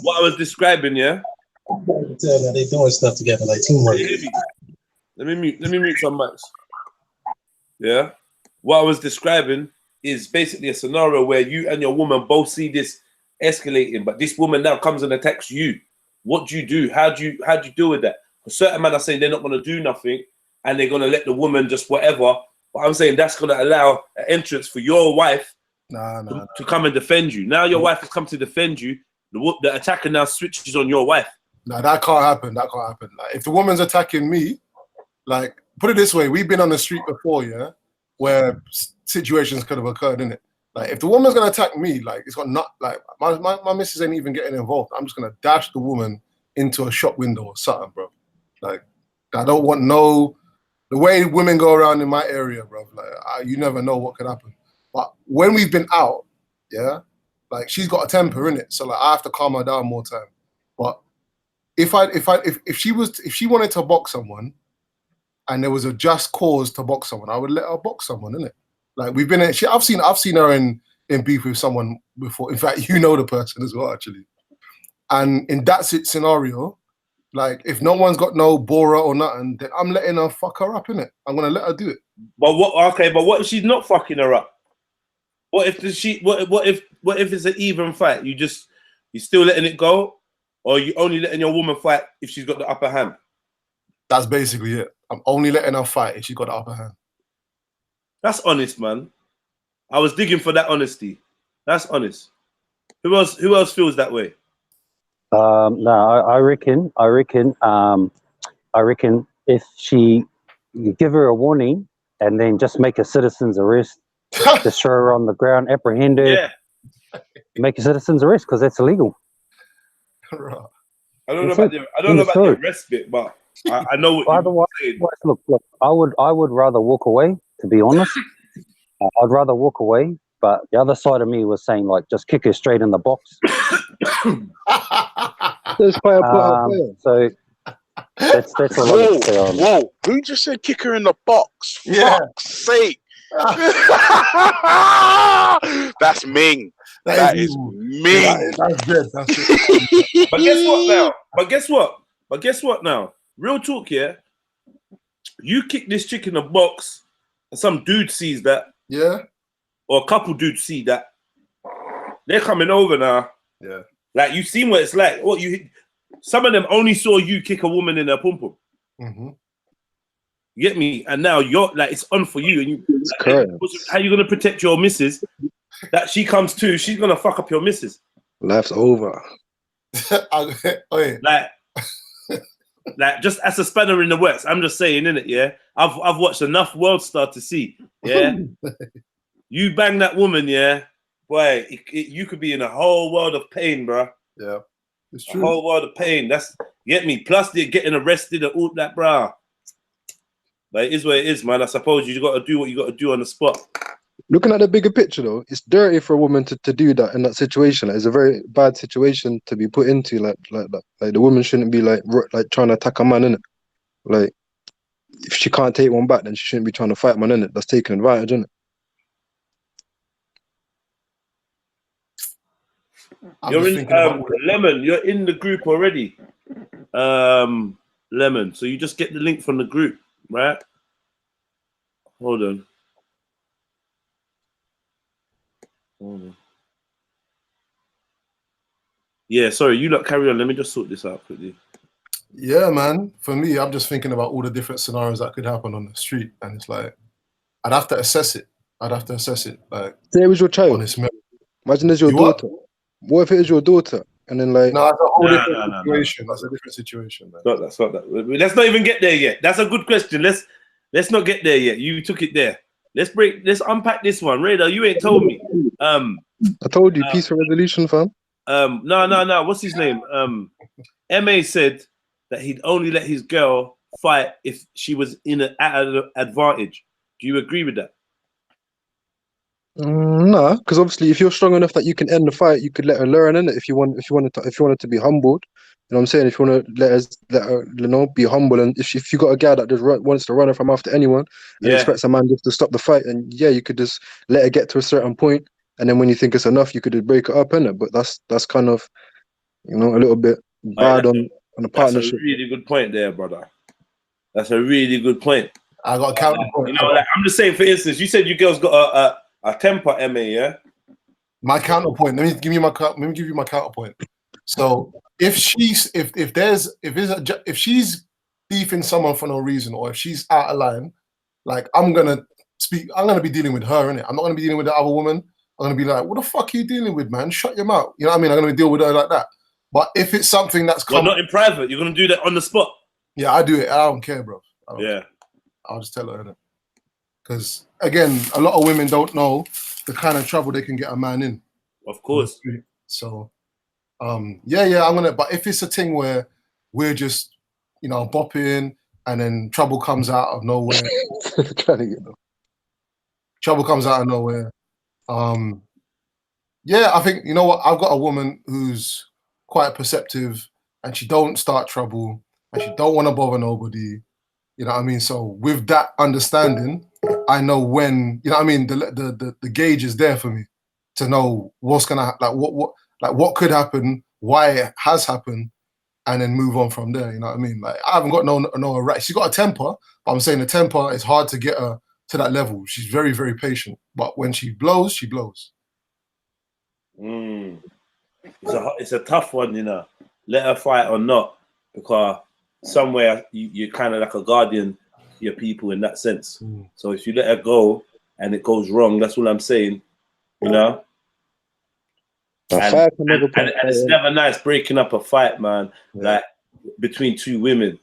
What I was describing, yeah. Tell that they doing stuff together like teamwork. Can you hear me? Let me mute some mics. Yeah. What I was describing is basically a scenario where you and your woman both see this escalating, but this woman now comes and attacks you. What do you do? How do you deal with that? A certain man are saying they're not going to do nothing and they're going to let the woman just whatever. But I'm saying that's going to allow an entrance for your wife to come and defend you. Now your wife has come to defend you. The attacker now switches on your wife. No, that can't happen. Like, if the woman's attacking me, like, put it this way, we've been on the street before, yeah, where situations could have occurred, innit? Like, if the woman's gonna attack me, like, it's got not like my missus ain't even getting involved. I'm just gonna dash the woman into a shop window or something, bro. Like, I don't want the way women go around in my area, bro. Like, you never know what could happen. But when we've been out, yeah, like, she's got a temper in it, so like I have to calm her down more time. But if she wanted to box someone, and there was a just cause to box someone, I would let her box someone, innit? Like, we've been I've seen her in beef with someone before. In fact, you know the person as well, actually. And in that scenario, like, if no one's got no Bora or nothing, then I'm letting her fuck her up, innit? I'm gonna let her do it. But what if she's not fucking her up? What if it's an even fight? You still letting it go, or you only letting your woman fight if she's got the upper hand? That's basically it. I'm only letting her fight if she's got the upper hand. That's honest, man. I was digging for that honesty. That's honest. Who else feels that way? no, I reckon if you give her a warning and then just make a citizen's arrest, just throw her on the ground, apprehend her, Yeah. make a citizen's arrest, because that's illegal. I don't know about the arrest bit, but I know what you're saying. Look, I would rather walk away, to be honest. I'd rather walk away, but the other side of me was saying, like, just kick her straight in the box. There's quite a put out there. So that's all I would say on that. Whoa! Who just said kick her in the box? Yeah. Fuck's sake! That's Ming. That is Ming. That's good. That's it. But guess what now? But guess what now? Real talk here. You kick this chick in the box, and some dude sees that, Yeah. or a couple dudes see that. They're coming over now. Yeah. Like, you've seen what it's like. Some of them only saw you kick a woman in her pum pum. Mm-hmm. You get me? And now you're like, it's on for you. And you, correct. how you gonna protect your missus? That she comes to, she's gonna fuck up your missus. Life's over. Wait. Like just as a spanner in the works. I'm just saying, innit? Yeah, I've watched enough World Star to see. Yeah, you bang that woman, yeah, boy, you could be in a whole world of pain, bro. Yeah, it's A true. whole world of pain. That's get me. Plus they're getting arrested and all that, bro. But it is what it is, man. I suppose you got to do what you got to do on the spot. Looking at the bigger picture, though, it's dirty for a woman to do that in that situation. Like, it's a very bad situation to be put into, like that. Like, the woman shouldn't be like trying to attack a man, innit? Like, if she can't take one back, then she shouldn't be trying to fight man, innit? That's taking advantage, innit? I'm You're just in thinking about Lemon. You're in the group already. Lemon. So you just get the link from the group, right? Hold on. Yeah, sorry. You lot carry on. Let me just sort this out quickly. Yeah, man. For me, I'm just thinking about all the different scenarios that could happen on the street, and it's like I'd have to assess it. Like Say it was your child. honest memory. Imagine it's your You what? daughter. What if it is your daughter? And then like, No, that's a whole No, different no, no, no. situation. That's a different situation, man. That's not that. Let's not even get there yet. That's a good question. Let's not get there yet. You took it there. Let's unpack this one. Radar, you ain't told me. I told you, peaceful resolution, fam. No. What's his name? MA said that he'd only let his girl fight if she was at an advantage. Do you agree with that? Nah, because obviously, if you're strong enough that you can end the fight, you could let her learn, innit? If you wanted to be humbled, you know what I'm saying? If you want to let her, you know, be humble, and if you got a guy that just wants to run her from after anyone and expects a man just to stop the fight, and yeah, you could just let her get to a certain point, and then when you think it's enough, you could just break it up, innit? But that's kind of, you know, a little bit bad on a partnership. That's a really good point there, brother. That's a really good point. I got a counterpoint. You know, like I'm just saying, for instance, you said your girl's got a temper, MA, yeah? My counterpoint. Let me give you my counterpoint. So if she's beefing someone for no reason, or if she's out of line, like I'm gonna be dealing with her, innit? I'm not gonna be dealing with the other woman. I'm gonna be like, what the fuck are you dealing with, man? Shut your mouth. You know what I mean? I'm gonna deal with her like that. But if it's something that's not in private, you're gonna do that on the spot. Yeah, I do it. I don't care, bro. I'll just tell her, innit? Because again, a lot of women don't know the kind of trouble they can get a man in. Of course. So, I'm gonna. But if it's a thing where we're just, you know, bopping, and then trouble comes out of nowhere, trouble comes out of nowhere. I think, you know what? I've got a woman who's quite perceptive, and she don't start trouble, and she don't want to bother nobody. You know what I mean? So with that understanding, I know when, you know what I mean, the gauge is there for me to know what's gonna what could happen, why it has happened, and then move on from there. You know what I mean? Like I haven't got no right. She's got a temper, but I'm saying the temper is hard to get her to that level. She's very, very patient, but when she blows, she blows. It's a tough one, you know. Let her fight or not, because somewhere you're kind of like a guardian to your people in that sense. So if you let her go and it goes wrong, that's what I'm saying, you know. And it's never nice breaking up a fight, man. Like between two women,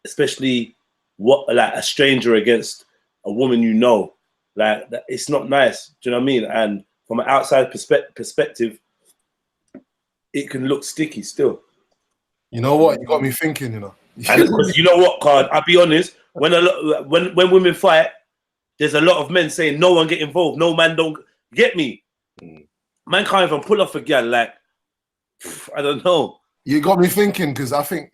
especially like a stranger against a woman you know. Like it's not nice. Do you know what I mean? And from an outside perspective, it can look sticky still. You know what? You got me thinking, you know. And because you know what, Card, I'll be honest, when women fight, there's a lot of men saying no one get involved, no man don't get me. Man can't even pull off a girl, like I don't know. You got me thinking, because I think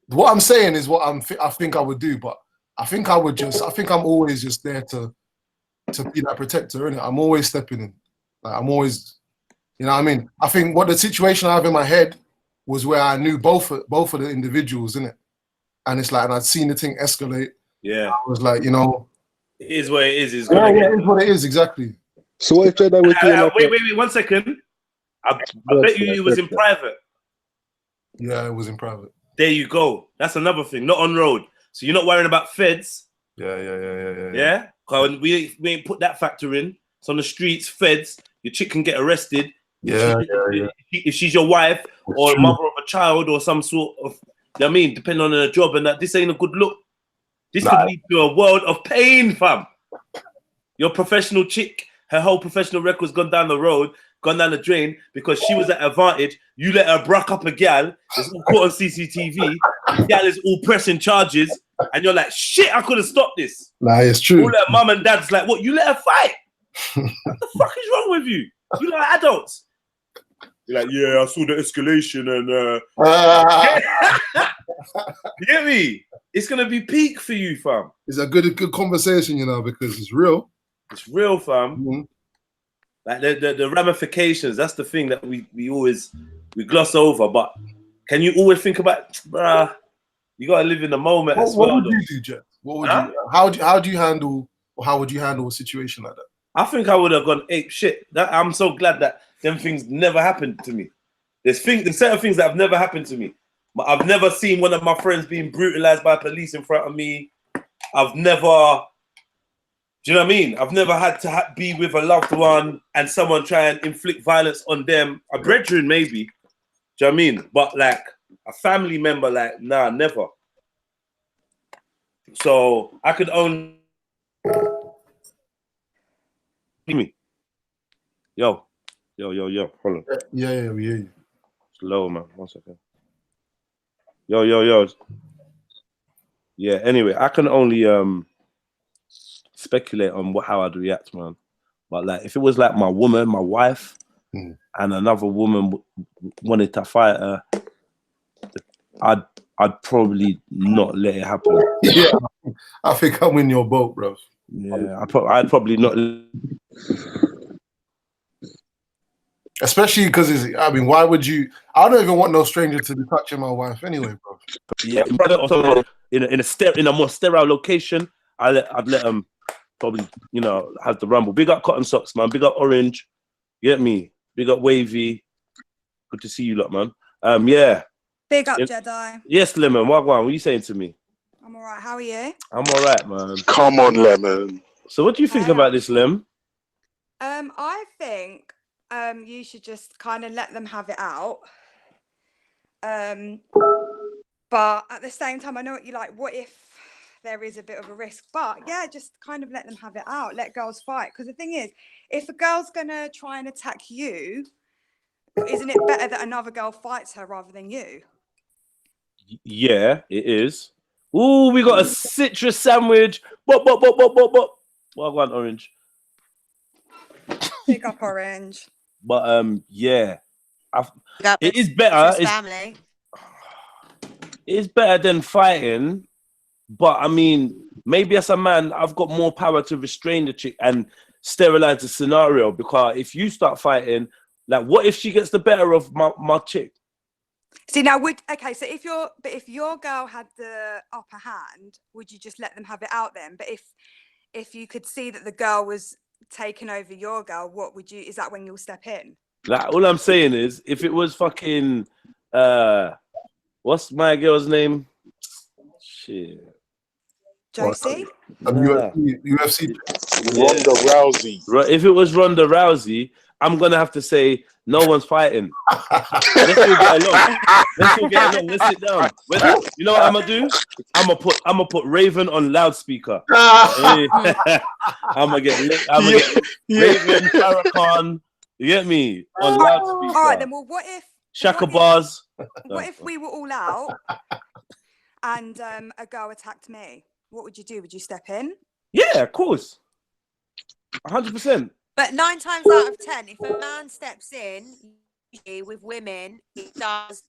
what I'm saying is what I think I would do, but I think I'm always just there to be that protector, innit? I'm always stepping in. Like I'm always, you know what I mean? I think what the situation I have in my head was where I knew both of the individuals, innit? And it's like, and I'd seen the thing escalate. Yeah. I was like, you know, it is what it is. It is what it is, exactly. So what if Jedi was doing wait, 1 second. I bet you it was in private. Yeah, it was in private. There you go. That's another thing, not on road. So you're not worrying about feds. Yeah. Because we ain't put that factor in. It's on the streets, feds. Your chick can get arrested. Yeah. If she's your wife or a mother of a child or some sort of, you know what I mean, depending on her job and that, this ain't a good look. This could lead to a world of pain, fam. Your professional chick, her whole professional record's gone down the drain because she was at advantage. You let her brack up a gal, it's all caught on CCTV. The gal is all pressing charges, and you're like, shit, I could have stopped this. Nah, it's true. All her mum and dad's like, what, you let her fight? What the fuck is wrong with you? You like adults. You're like, yeah, I saw the escalation and you get me? It's gonna be peak for you, fam. It's a good conversation, you know, because it's real. It's real, fam. Mhm. Like the ramifications, that's the thing that we always gloss over. But can you always think about, bruh, you gotta live in the moment as What well. would though. you do, Jet? What would Huh? you? How do you handle? Or how would you handle a situation like that? I think I would have gone ape shit. I'm so glad that them things never happened to me. There's certain things that have never happened to me. But I've never seen one of my friends being brutalized by police in front of me. I've never, do you know what I mean? I've never had to be with a loved one and someone try and inflict violence on them. A brethren, maybe. Do you know what I mean? But like a family member, like, nah, never. So I could only. Me. Yo. Hold on. Yeah, we hear you. It's low, man. 1 second. Yo. Yeah, anyway, I can only speculate on how I'd react, man. But like if it was like my woman, my wife, and another woman wanted to fight her, I'd probably not let it happen. Yeah, I think I'm in your boat, bro. Yeah, I'd probably not. Especially because I mean, why would you? I don't even want no stranger to be touching my wife anyway, bro. Yeah, brother, also in a more sterile location, I'd let them probably, you know, have the rumble. Big up Cotton Socks, man. Big up Orange. You get me? Big up Wavy. Good to see you lot, man. Yeah. Big up, Jedi. Yes, Lemon. What are you saying to me? I'm all right. How are you? I'm all right, man. Come on, Lemon. So what do you think about this, Lem? I think you should just kind of let them have it out. But at the same time, I know what you like. What if there is a bit of a risk? But yeah, just kind of let them have it out. Let girls fight. Because the thing is, if a girl's gonna try and attack you, isn't it better that another girl fights her rather than you? Yeah, it is. Ooh, we got a citrus sandwich. What? Well, I want Orange. Big up, Orange. But yeah, it is better. Family. It's better than fighting, but I mean, maybe as a man, I've got more power to restrain the chick and sterilize the scenario. Because if you start fighting, like, what if she gets the better of my chick? See, now so if your girl had the upper hand, would you just let them have it out then? But if you could see that the girl was taking over your girl, what would you? Is that when you'll step in? Like, all I'm saying is, if it was fucking what's my girl's name? Shit. Josie? UFC. Ronda Rousey. Right. If it was Ronda Rousey, I'm gonna have to say no one's fighting. Let's all get along. Let's sit down. You know what I'm gonna do? I'm gonna put Raven on loudspeaker. I'm gonna get Raven, Farrakhan. You get me on loudspeaker. All right, then. Well, what if Shaka Bars? What if we were all out and a girl attacked me? What would you do? Would you step in? Yeah, of course. 100%. But 9 times out of 10, if a man steps in, usually with women, it does.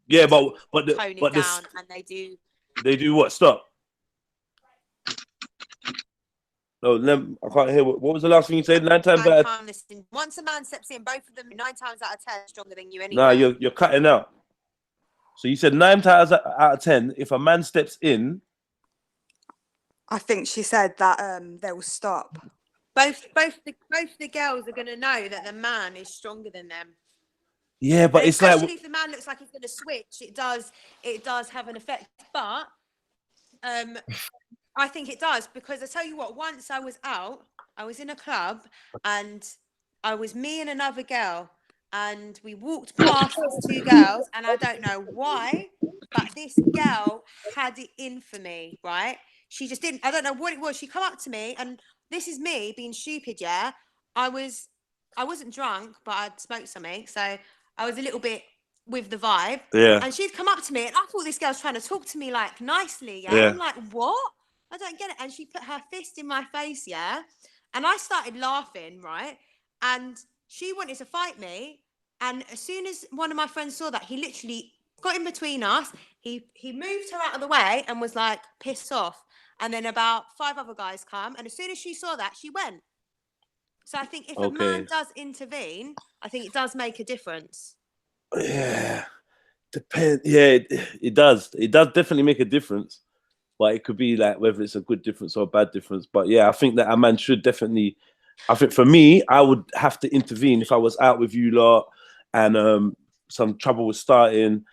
Yeah, but tone it down, and they do. They do what? Stop. No, I can't hear. What was the last thing you said? 9 times out of 10. Once a man steps in, both of them 9 times out of 10 are stronger than you anyway. Nah, you're cutting out. So you said 9 times out of 10, if a man steps in. I think she said that they will stop. Both the girls are going to know that the man is stronger than them. Yeah, but and it's like, especially if the man looks like he's going to switch, it does have an effect. But I think it does, because I tell you what, once I was in a club and I was me and another girl, and we walked past these 2 girls, and I don't know why, but this girl had it in for me, right? She just didn't, I don't know what it was. She come up to me, and this is me being stupid, yeah? I wasn't drunk, but I'd smoked something, so I was a little bit with the vibe. Yeah. And she'd come up to me, and I thought this girl was trying to talk to me like nicely, yeah? I'm like, what? I don't get it. And she put her fist in my face, yeah? And I started laughing, right? And she wanted to fight me, And as soon as one of my friends saw that, he literally got in between us. He moved her out of the way and was like, piss off. And then about 5 other guys come. And as soon as she saw that, she went. So I think if a man does intervene, I think it does make a difference. Yeah. Depends. Yeah, it does. It does definitely make a difference. But it could be like whether it's a good difference or a bad difference. But yeah, I think that a man should definitely. I think for me, I would have to intervene if I was out with you lot and some trouble was starting.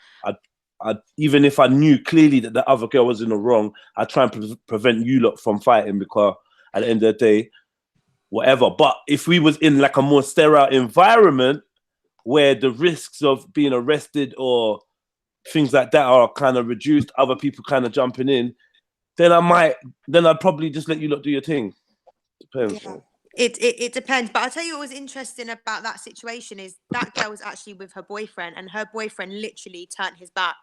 I'd even if I knew clearly that the other girl was in the wrong, I'd try and prevent you lot from fighting, because at the end of the day, whatever. But if we was in like a more sterile environment where the risks of being arrested or things like that are kind of reduced, other people kind of jumping in, then I'd probably just let you lot do your thing. Depends. Yeah. It depends. But I'll tell you what was interesting about that situation is that girl was actually with her boyfriend, and her boyfriend literally turned his back.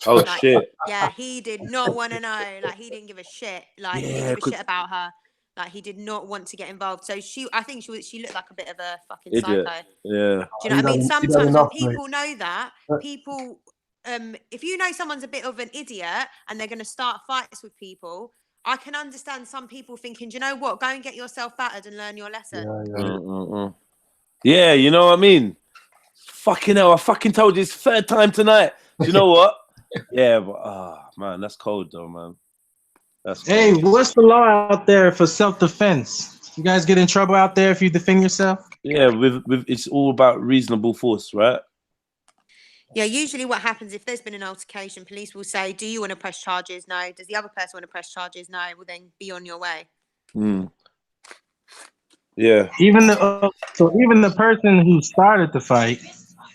Oh, like, shit. Yeah, he did not want to know. Like, he didn't give a shit. Like, he didn't give a shit about her. Like, he did not want to get involved. So I think she looked like a bit of a fucking Idiot. psycho. Yeah. Do you know what I mean? Sometimes when people know that, people, if you know someone's a bit of an idiot and they're going to start fights with people, I can understand some people thinking, do you know what? Go and get yourself battered and learn your lesson. Yeah, you know what I mean? Fucking hell, I fucking told you it's third time tonight. Do you know what? Yeah, but man, that's cold though, man. That's cold. Hey, what's the law out there for self-defense? You guys get in trouble out there if you defend yourself? Yeah, with it's all about reasonable force, right? Yeah, usually what happens if there's been an altercation, police will say, do you want to press charges? No. Does the other person want to press charges? No. Well, then be on your way. Yeah. Even the person who started the fight,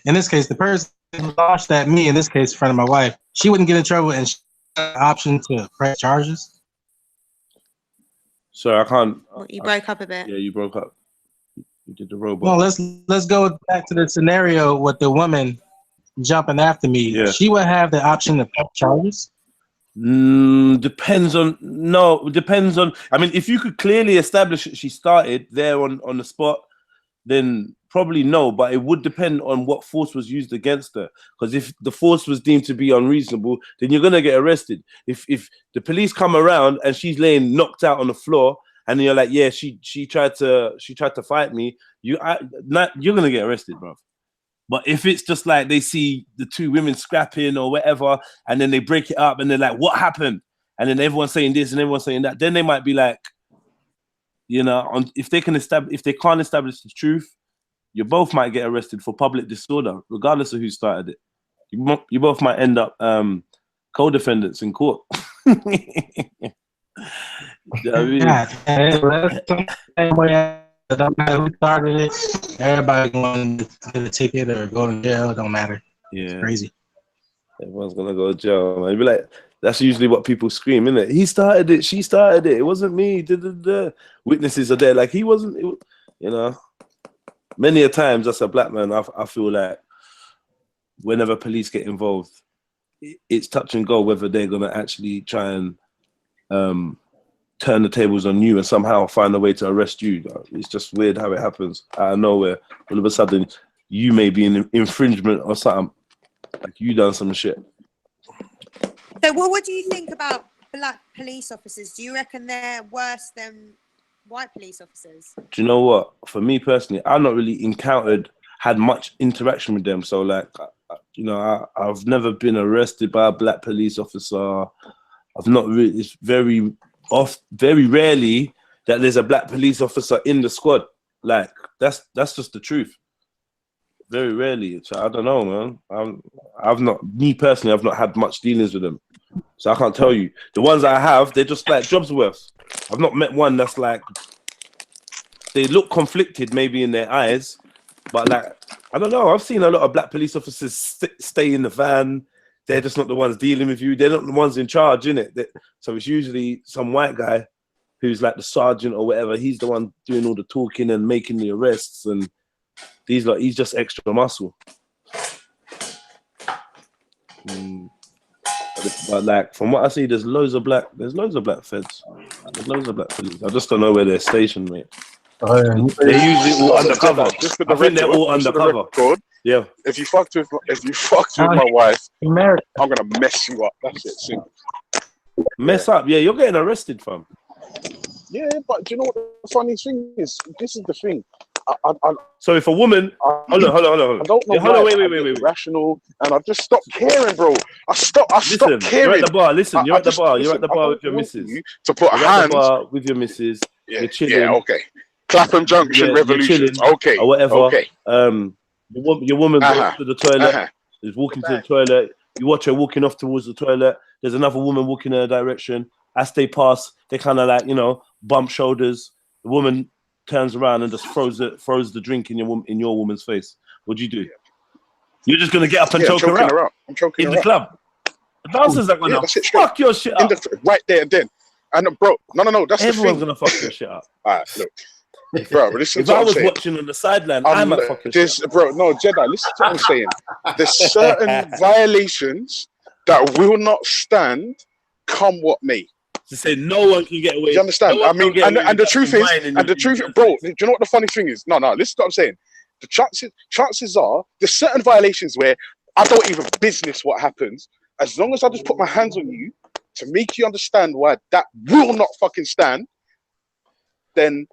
in this case, the person who launched at me, in this case, in front of my wife, she wouldn't get in trouble and she had the option to press charges. Sorry, I can't. You broke up a bit. Yeah, you broke up. You did the robot. Well, let's go back to the scenario with the woman jumping after me. Yeah. She would have the option to press charges. Depends on. I mean, if you could clearly establish that she started there on the spot, then probably no. But it would depend on what force was used against her. Because if the force was deemed to be unreasonable, then you're gonna get arrested. If the police come around and she's laying knocked out on the floor, and you're like, yeah, she tried to fight me, you're gonna get arrested, bro. But if it's just like they see the two women scrapping or whatever, and then they break it up and they're like, what happened? And then everyone's saying this and everyone's saying that, then they might be like, you know, if they can't establish the truth, you both might get arrested for public disorder, regardless of who started it. You both might end up co-defendants in court. You know what I mean? Yeah, it don't matter who started it. Everybody going to get a ticket or go to jail. It don't matter. Yeah, it's crazy. Everyone's gonna go to jail. Man. You'd be like, that's usually what people scream, isn't it? He started it. She started it. It wasn't me. Witnesses are there. Like he wasn't. You know, many a times as a black man, I feel like whenever police get involved, it's touch and go whether they're gonna actually try and turn the tables on you and somehow find a way to arrest you. It's just weird how it happens out of nowhere. All of a sudden, you may be in infringement or something. Like you done some shit. So, what do you think about black police officers? Do you reckon they're worse than white police officers? Do you know what? For me personally, I've not really had much interaction with them. So, like, you know, I've never been arrested by a black police officer. I've not really. It's very rarely that there's a black police officer in the squad. Like that's just the truth. Very rarely. So I don't know, man. I've not had much dealings with them, so I can't tell you. The ones I have, they're just like jobs worth. I've not met one that's like they look conflicted, maybe in their eyes, but like I don't know. I've seen a lot of black police officers stay in the van. They're just not the ones dealing with you. They're not the ones in charge, innit? So it's usually some white guy who's like the sergeant or whatever. He's the one doing all the talking and making the arrests, and he's just extra muscle. But like from what I see, there's loads of black feds. There's loads of black police. I just don't know where they're stationed, mate. They're usually all undercover. I think they're all undercover. Yeah. If you fucked with my wife, America. I'm gonna mess you up. That's it. Simple. Mess up. Yeah, you're getting arrested, fam. Yeah, but do you know what the funny thing is? This is the thing. I So if a woman, hold on. I don't know. Yeah, hold on, why wait. Rational, and I just stopped caring, bro. I stopped Listen, caring. you're at the bar. Listen, you're at the bar. You're at the I bar don't with your want missus. you to put You're at hands. the bar with your missus. Yeah, You're chilling. yeah, okay. Clapham Junction You're Revolution. chilling, Okay, or whatever. okay. Your woman goes to the toilet. Is walking to the toilet. You watch her walking off towards the toilet. There's another woman walking in her direction. As they pass, they kind of like, bump shoulders. The woman turns around and just throws the drink in your woman's face. What'd you do? You're just gonna get up and choke her out. I'm choking in her the out. club. The dancers are gonna that's it, fuck your shit up. Right there and then. And bro, no, that's Everyone's the thing. gonna fuck your shit up. All right, look. Bro, listen If to what I I'm was saying. watching on the sideline, I might fuck your shit up. Bro, no, Jedi, listen to what I'm saying. There's certain violations that will not stand, come what may. To say no one can get away. You understand? No I one mean, can get away and the with truth that is, wine in and the your- truth, in your bro, face. do you know what the funny thing is? No, listen to what I'm saying. The chances are, there's certain violations where I don't even business what happens. As long as I just put my hands on you to make you understand why that will not fucking stand, then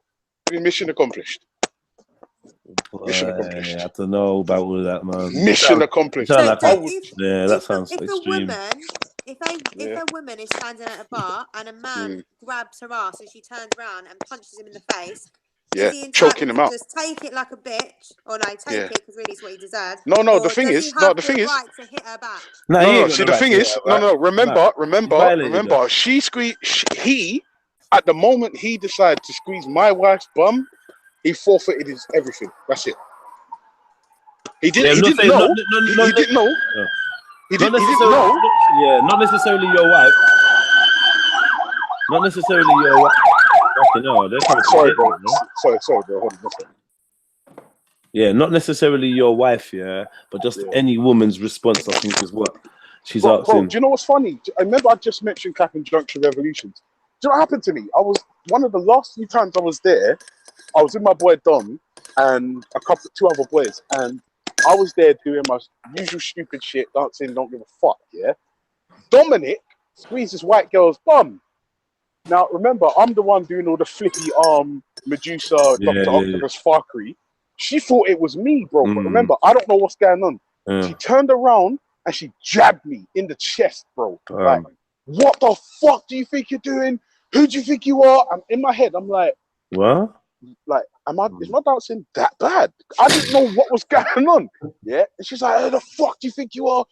mission accomplished. Mission accomplished. I don't know about all that, man. Mission accomplished. Sound like So that sounds if extreme. if a woman is standing at a bar and a man grabs her ass and she turns around and punches him in the face, Yeah, is he choking entitled him to out. just take it like a bitch, or no, take it because really it's what he deserves? No, Or the thing does is, he have the thing is, right to hit her back? no. See, the thing is, remember, she squeezed. He, at the moment he decided to squeeze my wife's bum, he forfeited his everything. That's it. He didn't. He didn't know. He didn't know. He didn't know. Yeah, not necessarily your wife. Not necessarily your wife. Fucking hell, they're coming to Sorry, hit bro. me, man. Sorry, bro. Hold on. Yeah, not necessarily your wife, yeah, but just any woman's response, I think, is what she's Bro, asking. do you know what's funny? I remember I just mentioned Clapham Junction Revolutions. Do you know what happened to me? I was one of the last few times I was there. I was with my boy Dom and two other boys, and I was there doing my usual stupid shit, dancing, don't give a fuck. Yeah, Dominic squeezed this white girl's bum. Now remember, I'm the one doing all the flippy arm, Medusa, Dr. Octopus, Farkery. She thought it was me, bro. But remember, I don't know what's going on. She turned around and she jabbed me in the chest, bro. Like, what the fuck do you think you're doing? Who do you think you are? I'm in my head. I'm like, what? Like, is my dancing that bad? I didn't know what was going on. Yeah, and she's like, "Who the fuck do you think you are?"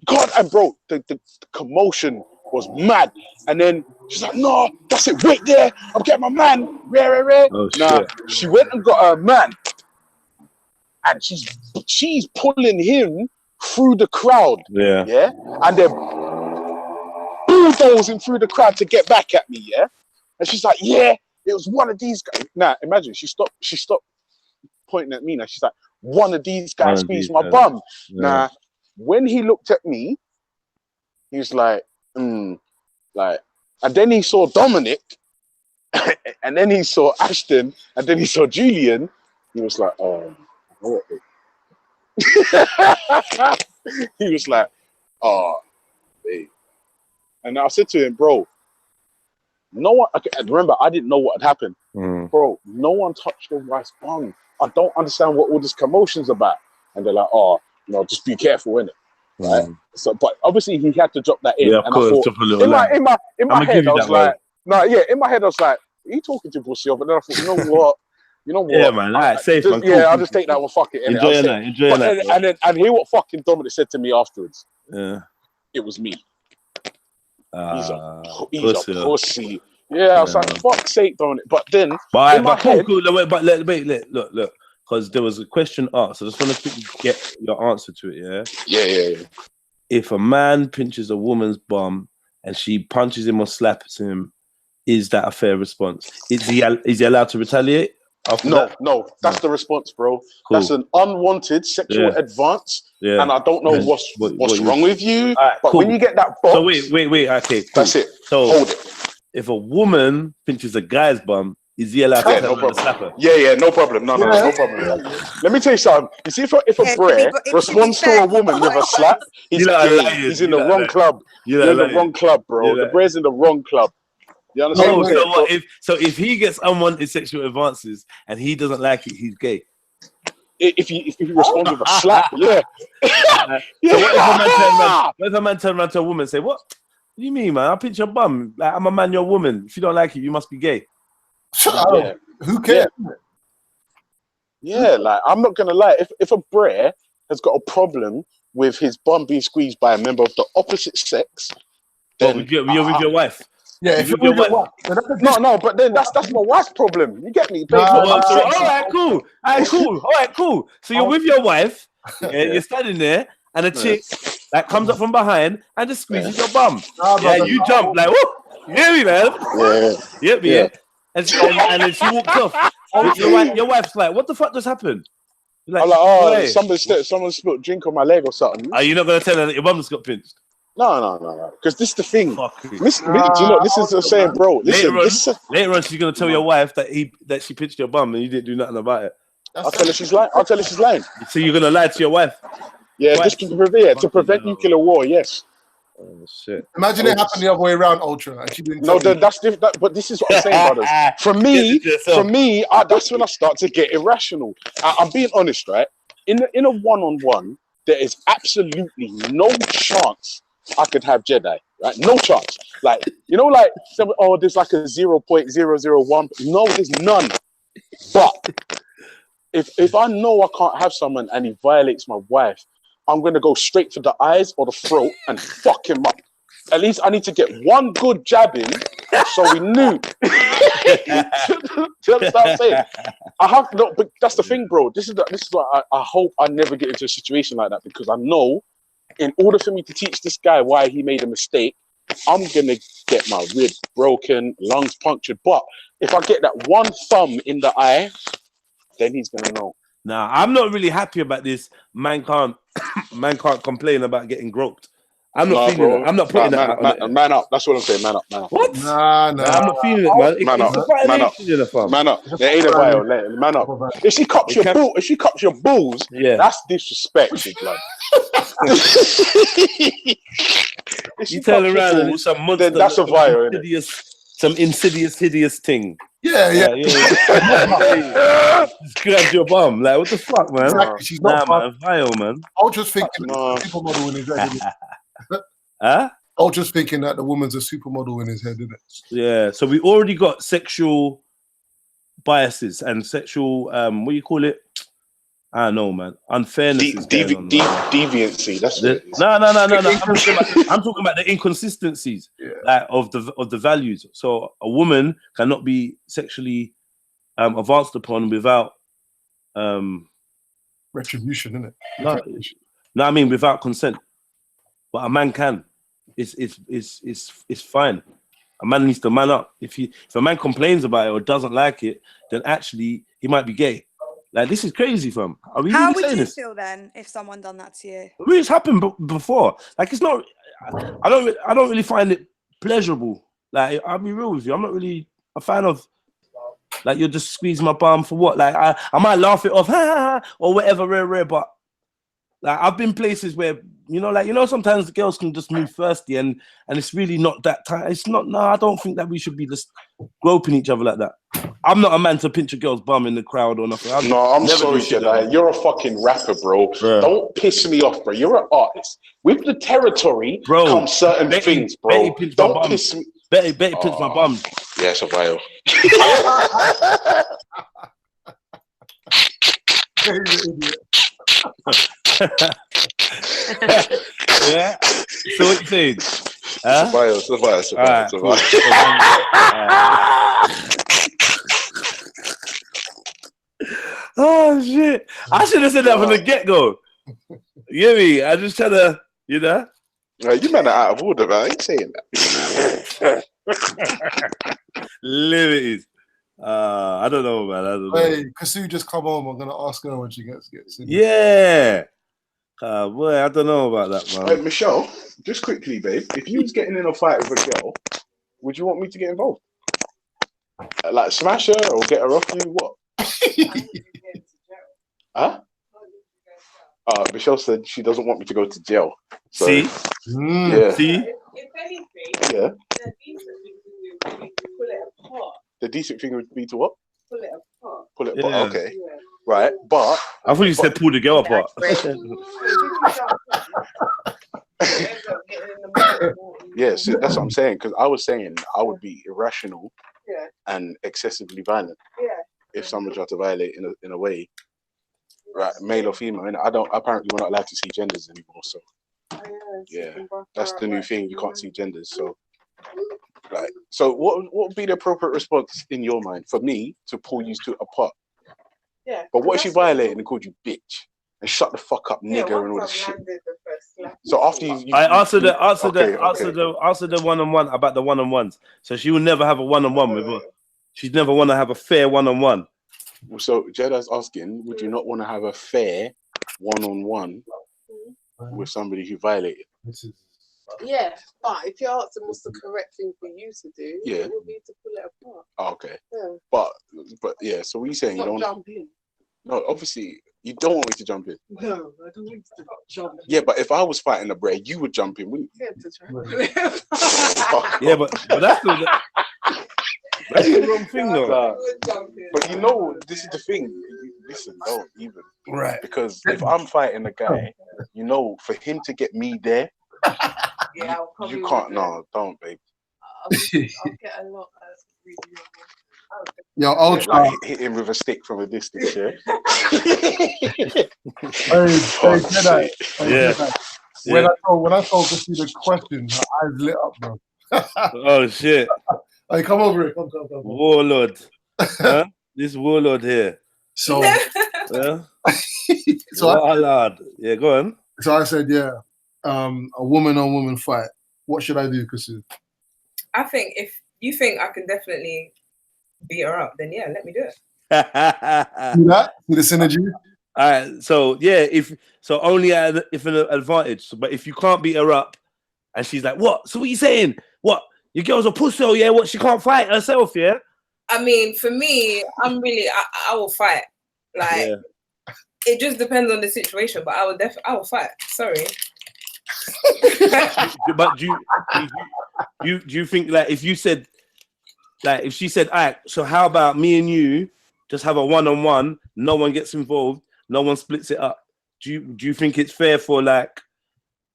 God, and bro, the commotion was mad. And then she's like, "No, that's it. Wait there. I'm getting my man." Oh, nah, shit. she went and got her man, and she's pulling him through the crowd. Yeah, and they're bulldozing through the crowd to get back at me. Yeah, and she's like, "Yeah, it was one of these guys." Now, imagine she stopped pointing at me. Now she's like, "One of these guys squeezed my bum." Yeah. Now, when he looked at me, he was like, like, and then he saw Dominic, and then he saw Ashton, and then he saw Julian. He was like, "Oh, what?" He was like, "Oh, babe." And I said to him, "Bro, no one." Okay, remember, I didn't know what had happened, bro. No one touched your wife's bum. I don't understand what all this commotion's about. And they're like, "Oh, just be careful, innit?" Right. So, but obviously he had to drop that in. Yeah, of and course. I thought, Drop a little in my I'ma head, give you I was that like, "No, yeah." In my head, I was like, "Are you talking to pussy?" But then I thought, you know what? Yeah, man. All right, safe, man. Cool, I'll cool, just take that one. Fuck it. Enjoy your night. Enjoy your night. And hear what fucking Dominic said to me afterwards. Yeah. It was me. He's a pussy. pussy. Yeah, I was like, fuck's sake, Dominic. But then, But in my head, cool. Wait, look. Because there was a question asked. I just want to quickly get your answer to it, yeah? Yeah. If a man pinches a woman's bum and she punches him or slaps him, is that a fair response? Is he allowed to retaliate? No, that's the response, bro. Cool. That's an unwanted sexual advance, and I don't know what's wrong with you. Right, but when you get that box, so wait. Okay, cool. That's it. So hold it. If a woman pinches a guy's bum Is he allowed to Yeah, turn no around and slap problem. her? Yeah, no problem. No problem. Let me tell you something. You see, if a Yeah, to be- brer but to be responds to fair, a woman with a slap, he's You lot are gay. lying. He's in You the lot are wrong lying. club. You You're lot in are the wrong lying. club, bro. You The lot- brer's in the wrong club. You understand Oh, what I'm saying? so what if? So if he gets unwanted sexual advances and he doesn't like it, he's gay. If he responds with a slap, yeah. So what if a man turn around? What if a man turn around to a woman and say, "What? What do you mean, man? I'll pinch your bum. Like, I'm a man, you're a woman. If you don't like it, you must be gay." Shut up. Who cares? Yeah, like I'm not gonna lie. If a brer has got a problem with his bum being squeezed by a member of the opposite sex, Well, then you're with your wife. Yeah, if You're you're with your with your wife, no, but then that's my wife's problem. You get me? Babe, Nah, look, Well, I'm so, sexy. all right, cool. All right, cool. All right, cool. So you're with your wife. Yeah, you're standing there, and a chick that comes up from behind and just squeezes your bum. Nah, Yeah, brother, you no. jump like, whoa, you hear me, man? Yeah. Yeah. And then she walks off. Your wife's like, what the fuck just happened? You're I'm like, oh, "Wait, someone spilled drink on my leg or something. are you not gonna tell her that your bum just got pinched?" No. Because this is the thing. Fuck it. Do you know this is the saying, bro? Listen, Later on, she's gonna tell your wife that she pinched your bum and you didn't do nothing about it. I'll tell her she's lying. So you're gonna lie to your wife? Yeah, Twice. just to prevent nuclear war. Yes. Oh shit! Imagine it happened the other way around, Ultra, and she didn't. No, tell you. that's different. But this is what I'm saying, brothers. For me, that's when I start to get irrational. I'm being honest, right? In a one-on-one, there is absolutely no chance I could have Jedi, right? No chance. Like, you know, like, there's like a 0.001. No, there's none. But if I know I can't have someone and he violates my wife, I'm gonna go straight for the eyes or the throat and fuck him up. At least I need to get one good jab in, so we knew. Do you understand what I'm saying? But that's the thing, bro. This is why I hope I never get into a situation like that, because I know, in order for me to teach this guy why he made a mistake, I'm gonna get my rib broken, lungs punctured. But if I get that one thumb in the eye, then he's gonna know. Nah, I'm not really happy about this. Man can't complain about getting groped. I'm not feeling bro. it. I'm not putting that out. Man up. That's what I'm saying. Man up. What? Nah. I'm not feeling it, man. Man up. It's a Man up. fam. Man up. There ain't a bio. Man up. If she cups your balls, Yeah, that's disrespect, big blood. you turn around and it's some monster. Then that's a bio, innit? Some insidious, hideous thing. Yeah. Just grab your bum. Like, what the fuck, man? Exactly. She's Nah, not man. Vile, man. Ultra's thinking supermodel in his head. Isn't it? Huh? Ultra's thinking that the woman's a supermodel in his head, isn't it? Yeah. So we already got sexual biases and sexual what do you call it? I don't know, man. Unfairness. Deviancy. That's what it is. No. I'm talking about the inconsistencies like, of the values. So a woman cannot be sexually advanced upon without Retribution, isn't it? No, I mean without consent. But a man can. It's fine. A man needs to man up. If a man complains about it or doesn't like it, then actually he might be gay. Like, this is crazy, fam. Are we How really would saying you this? feel then if someone done that to you? I mean, it's happened before. Like, it's not. I don't really find it pleasurable. Like, I'll be real with you. I'm not really a fan of. Like, you're just squeezing my bum for what? Like, I might laugh it off, or whatever, rare. But like, I've been places where sometimes the girls can just move thirsty, and it's really not that time. It's not. No, I don't think that we should be just groping each other like that. I'm not a man to pinch a girl's bum in the crowd or nothing. I'm sorry, Jedi. You're a fucking rapper, bro. Yeah. Don't piss me off, bro. You're an artist. With the territory come certain things, bro. Don't piss me. Betty pinch my bum. Yeah, it's a bio. Yeah. So what you saying? It's a bio. Oh shit! I should have said that from the get-go. You hear me? I just try to, you men are out of order, man. I ain't saying that. Limited. I don't know, man. I don't know. Hey, Kasu just come home. I'm gonna ask her when she gets in. Yeah. Boy, I don't know about that, man. Hey, Michelle, just quickly, babe. If you was getting in a fight with a girl, would you want me to get involved? Like smash her or get her off you? What? Huh? Michelle said she doesn't want me to go to jail. So, See? yeah. See? If anything, Yeah. the decent thing would be to pull it apart. The decent thing would be to what? Pull it apart. Pull it Yeah. apart. Okay. Yeah. Right. But I thought you said pull the girl apart. yeah, so that's what I'm saying. Because I was saying I would be irrational Yeah. and excessively violent Yeah. if someone tried to violate in a way, right, male or female. And apparently we're not allowed to see genders anymore. So yeah, that's the new thing. You can't see genders. So right. So what would be the appropriate response in your mind for me to pull you two apart? Yeah. But what if she violated and called you bitch and shut the fuck up, nigger, and all this shit? So after you I answered the one-on-one about the one-on-ones. So she will never have a one-on-one with her. She'd never want to have a fair one-on-one. So Jedda's asking, would you not want to have a fair one-on-one with somebody who violated? Yeah, but if you're asking what's the correct thing for you to do, Yeah. it would be to pull it apart. Oh, okay. Yeah. But yeah, so what are you saying? You Not don't jump in. No, obviously you don't want me to jump in. No, I don't want you to jump in. Yeah, but if I was fighting a bray, you would jump in, wouldn't Yeah, to try and pull it apart. you? Yeah, but that's the wrong thing though. Nah, but you know, this is the thing. Listen, don't even. Right. Because if I'm fighting a guy, you know, for him to get me there, Yeah, I'll probably you can't. would, No, don't, babe. I'll get a lot of really Yo, Ultra. Like hit him with a stick from a distance. Yeah. Hey, Jedi. Yeah. When I told to see the question, her eyes lit up, bro. Oh shit. Hey, come over here. Come. Warlord. Huh? This warlord here. So, Yeah. so I, Warlord. Yeah, go on. so I said, yeah, a woman on woman fight. What should I do, Kusu? I think if you think I can definitely beat her up, then yeah, let me do it. See that? See the synergy? All right, so yeah, if only if an advantage. But if you can't beat her up, and she's like, "What? So what you saying? What? Your girl's a pussy? Oh, yeah? What? She can't fight herself? Yeah." I mean, for me, I will fight. Like it just depends on the situation, but I will fight. Sorry. But do you think like if you said like if she said, "All right, so how about me and you just have a one-on-one? No one gets involved. No one splits it up." Do you think it's fair for like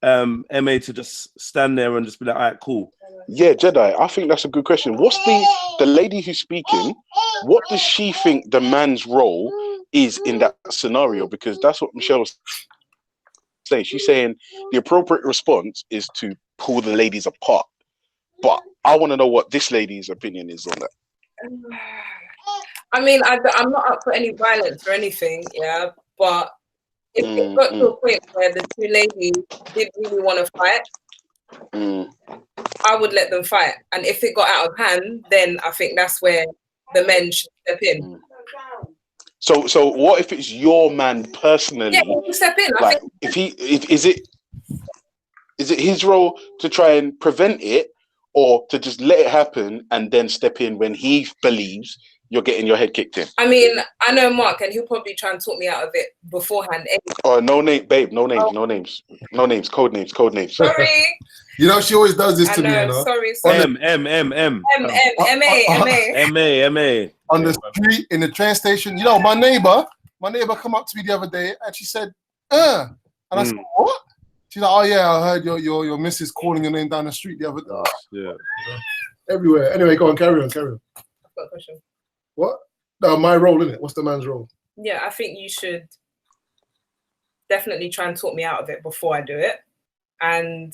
MA to just stand there and just be like, "All right, cool"? Yeah, Jedi. I think that's a good question. What's the lady who's speaking? What does she think the man's role is in that scenario? Because that's what Michelle's saying. She's saying the appropriate response is to pull the ladies apart. But I want to know what this lady's opinion is on that. I mean, I'm not up for any violence or anything, yeah. But if it got to a point where the two ladies did really want to fight, I would let them fight. And if it got out of hand, then I think that's where the men should step in. So what if it's your man personally? Yeah, he can step in. I Like, think is it his role to try and prevent it, or to just let it happen and then step in when he believes you're getting your head kicked in? I mean, I know Mark, and he'll probably try and talk me out of it beforehand. Oh, no name, babe. No names. No names. No names. Code names. Code names. Sorry. You know, she always does this to me, you know? Sorry. M. M. On the street, in the train station, you know, my neighbor come up to me the other day and she said, and I said, what? She's like, oh yeah, I heard your missus calling your name down the street the other day. Yeah. Everywhere. Anyway, go on, carry on. I've got a question. What? No, my role, isn't it? What's the man's role? Yeah, I think you should definitely try and talk me out of it before I do it and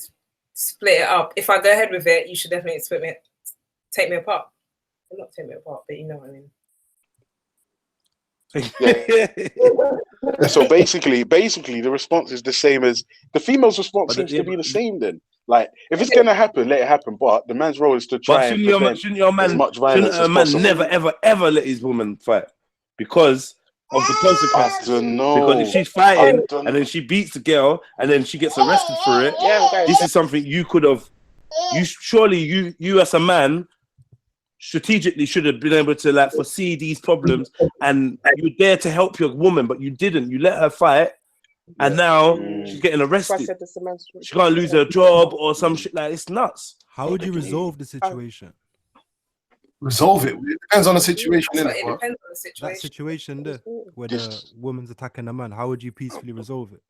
split it up. If I go ahead with it, you should definitely take me apart. Well, not take me apart, but you know what I mean. So basically, the response is the same as the female's response seems to be the same. Then, like, if it's gonna happen, let it happen. But the man's role is to try and prevent as much violence as possible. Never, ever let his woman fight because of the consequences. I don't know. Because if she's fighting and then she beats the girl and then she gets arrested for it, this is something you could have. You as a man strategically should have been able to like foresee these problems, and you're there to help your woman, but you didn't. You let her fight, and now she's getting arrested. She can't lose her job or some shit. Like, it's nuts. How would you resolve the situation? Resolve it. It depends on the situation. It innit, bro? depends on the situation. That situation there, where the woman's attacking a man, how would you peacefully resolve it?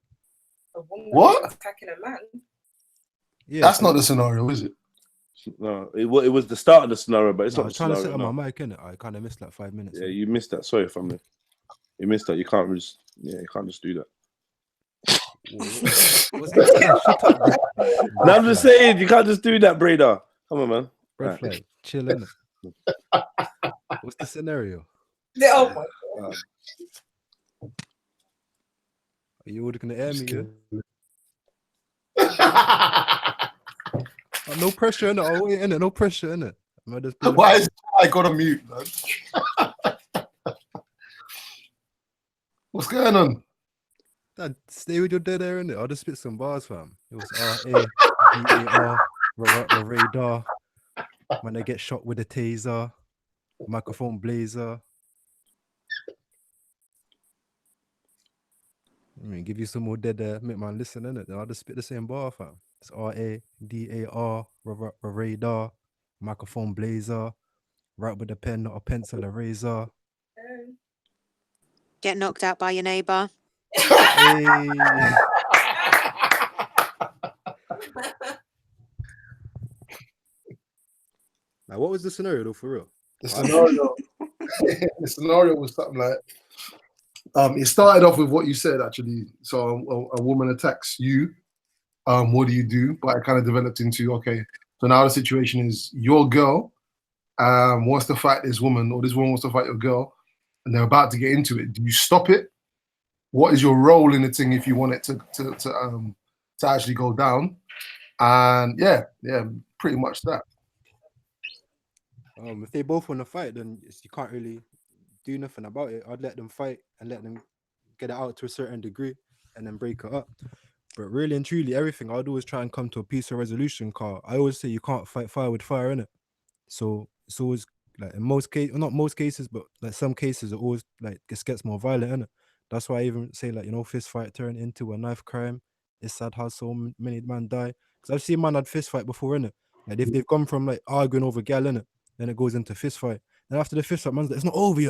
A woman What? attacking a man. Yeah, That's not the scenario, is it? No, it was the start of the scenario, but it's I not the was trying to scenario. set up No. my mic, innit? I kind of missed like 5 minutes. Yeah, you missed that. Sorry, family. You missed that. You can't just you can't just do that. Shut up, bro. No, I'm just saying you can't just do that, Breda. Come on, man. Red flag. Chill, innit? What's the scenario? Oh my God. Are you all gonna air me? Yeah? No pressure in it. Oh, in it. No pressure in it. Why is I got to mute, man? What's going on? Dad, stay with your dead air in it. I'll just spit some bars, fam. It was R-A-D-A-R, radar. When they get shot with a taser, microphone blazer. I mean, give you some more dead air, make man listen, innit? Then I'll just spit the same bar, fam. It's R-A-D-A-R, radar, microphone blazer, write with a pen, not a pencil, a razor. Get knocked out by your neighbour. Hey. Now, what was the scenario though, for real? The scenario was something like it started off with what you said actually. So a woman attacks you. What do you do? But it kind of developed into okay. So now the situation is your girl wants to fight this woman, or this woman wants to fight your girl, and they're about to get into it. Do you stop it? What is your role in the thing if you want it to actually go down? And yeah, pretty much that. If they both want to fight, then you can't really do nothing about it. I'd let them fight and let them get it out to a certain degree and then break it up. But really and truly, everything I'd always try and come to a peaceful resolution. Car, I always say you can't fight fire with fire, innit? So it's always like in most cases, not most cases, but like some cases, it always like just gets more violent, innit? That's why I even say like fist fight turn into a knife crime. It's sad how so many man die. Because I've seen man had fist fight before, innit? Like if they've gone from like arguing over gal, innit? Then it goes into fist fight. Then after the fist fight, man's like, it's not over,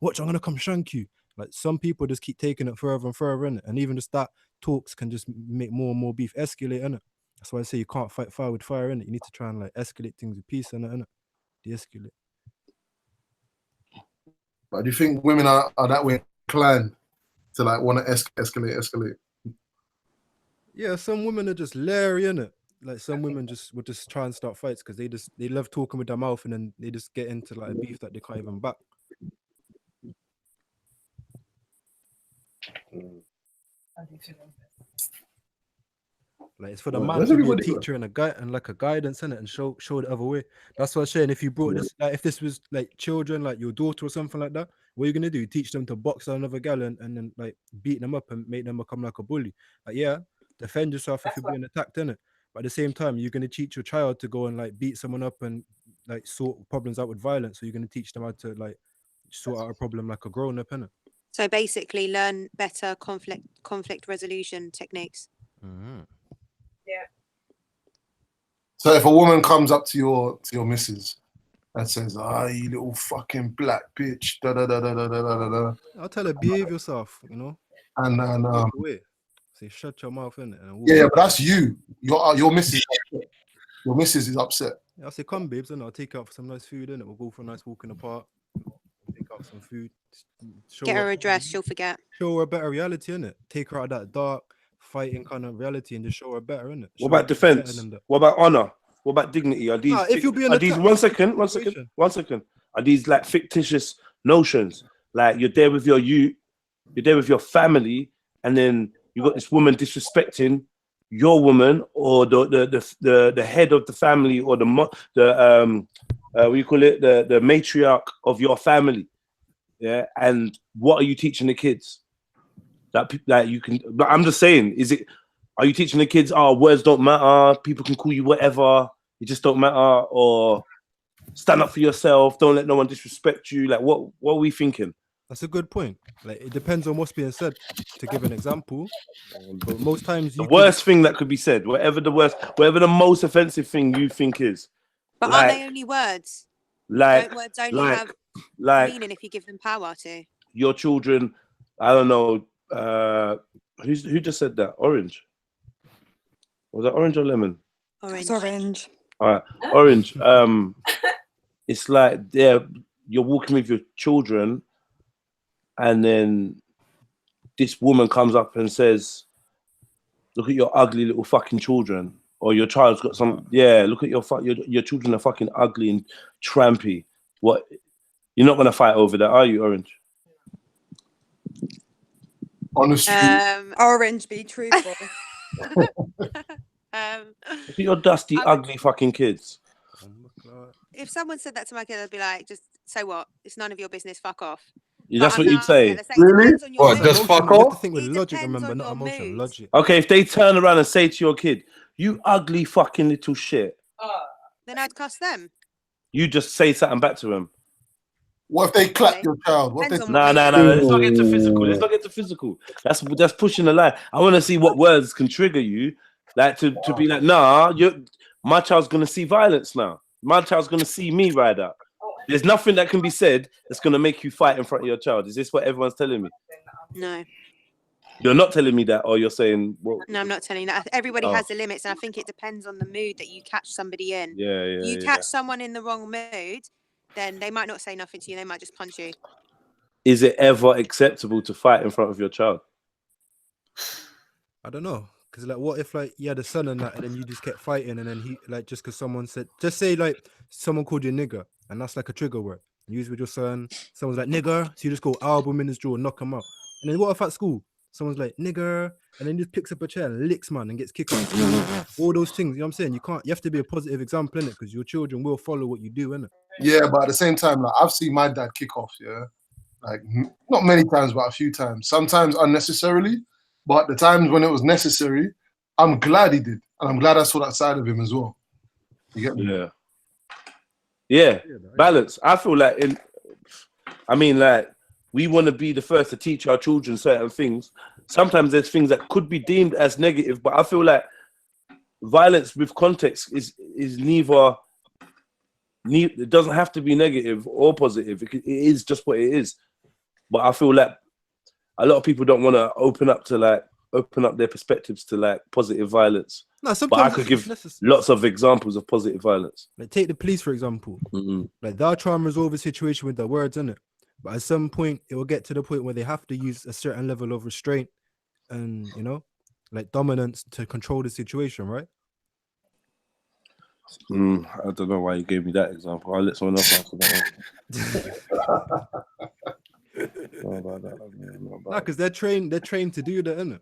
Watch, I'm gonna come shank you. Like some people just keep taking it further and further, innit? And even just that talks can just make more and more beef escalate, innit? That's why I say you can't fight fire with fire, innit? You need to try and like escalate things with peace, innit? De-escalate. But do you think women are that way inclined to like want to escalate? Yeah, some women are just leery, innit? Like some women would just try and start fights because they love talking with their mouth and then they just get into like a beef that they can't even back. Like it's for the man to be a teacher and a guy and like a guidance in it and show the other way. That's what I'm saying. If you brought this, like if this was like children, like your daughter or something like that, what are you gonna do? Teach them to box another gal and then like beat them up and make them become like a bully? Like yeah, defend yourself if you're being attacked, innit? But at the same time, you're gonna teach your child to go and like beat someone up and like sort problems out with violence. So you're gonna teach them how to like sort out a problem like a grown up, innit? So basically, learn better conflict resolution techniques. Mm-hmm. Yeah. So if a woman comes up to your missus and says, you little fucking black bitch, da da da da da da da da. I'll tell her behave yourself, And walk away. Say shut your mouth, innit? Yeah, but that's you. Your missus. Your missus is upset. I'll say come, babes, and I'll take her out for some nice food, innit? We'll go for a nice walk in the park. Take out some food. Get her a dress, she'll forget. Show her a better reality, innit? Take her out of that dark fighting kind of reality and just show her better, innit? What about defense? What about honor? What about dignity? Are these? If you're being are these? One second. Are these like fictitious notions? Like you're there with you're there with your family, and then you got this woman disrespecting your woman or the head of the family or what you call it, the matriarch of your family. Yeah, and what are you teaching the kids? That you can. But I'm just saying, are you teaching the kids? Words don't matter. People can call you whatever. It just don't matter. Or stand up for yourself. Don't let no one disrespect you. Like, what are we thinking? That's a good point. Like, it depends on what's being said. To give an example, but most times The you worst thing that could be said, whatever the most offensive thing you think is. But Like- aren't they only words? Like, Don't words only like, have like meaning if you give them power to? your children. I don't know. Who just said that? Orange. Was that orange or lemon? Orange. It's orange. All right, orange. It's like you're walking with your children, and then this woman comes up and says, "Look at your ugly little fucking children," or your child's got some. Yeah, look at your children are fucking ugly and trampy. What? You're not gonna fight over that, are you, Orange? Honestly, Orange, be truthful. Look at your dusty, ugly fucking kids. If someone said that to my kid, I'd be like, just so what? It's none of your business. Fuck off. Yeah, that's But what I'm you'd say. gonna say it depends on your What, mood. just fuck You have to off? think with It logic, depends remember, on not your emotion. mood. Logic. Okay, if they turn around and say to your kid, "You ugly fucking little shit," Then I'd cuss them. you just say something back to them. what if they clap your child? What if Depends they on No. what Let's not get too physical. Let's not get too physical. That's pushing the line. I want to see what words can trigger you, like to be like, nah, my child's gonna see violence now. My child's gonna see me ride out. There's nothing that can be said that's gonna make you fight in front of your child. Is this what everyone's telling me? No, You're not telling me that, or you're saying, well, no, I'm not telling you that. Everybody Oh. has the limits, and I think it depends on the mood that you catch somebody in. yeah. You catch someone in the wrong mood, then they might not say nothing to you. They might just punch you. Is it ever acceptable to fight in front of your child? I don't know, because like, what if like you had a son and that, and then you just kept fighting, and then he like just because someone said, just say like someone called you a nigger, and that's like a trigger word. You use with your son. Someone's like nigger, so you just go album in his jaw, knock him out. And then what if at school someone's like nigger, and then just picks up a chair and licks man and gets kicked off? All those things, you know what I'm saying? You have to be a positive example in it, because your children will follow what you do, innit? Yeah, but at the same time, like I've seen my dad kick off. Yeah, like not many times, but a few times. Sometimes unnecessarily, but the times when it was necessary, I'm glad he did, and I'm glad I saw that side of him as well. You get me? Yeah. Balance. I feel like we want to be the first to teach our children certain things. Sometimes there's things that could be deemed as negative, but I feel like violence with context is neither. It doesn't have to be negative or positive. It is just what it is. But I feel like a lot of people don't want to open up their perspectives to like positive violence. No, But I sometimes could it's give necessary. lots of examples of positive violence. Like take the police for example. Like they'll try and resolve a situation with their words, innit? But at some point, it will get to the point where they have to use a certain level of restraint and like dominance to control the situation, right? I don't know why you gave me that example. I'll let someone else answer that one. Nah, because they're trained to do that, innit?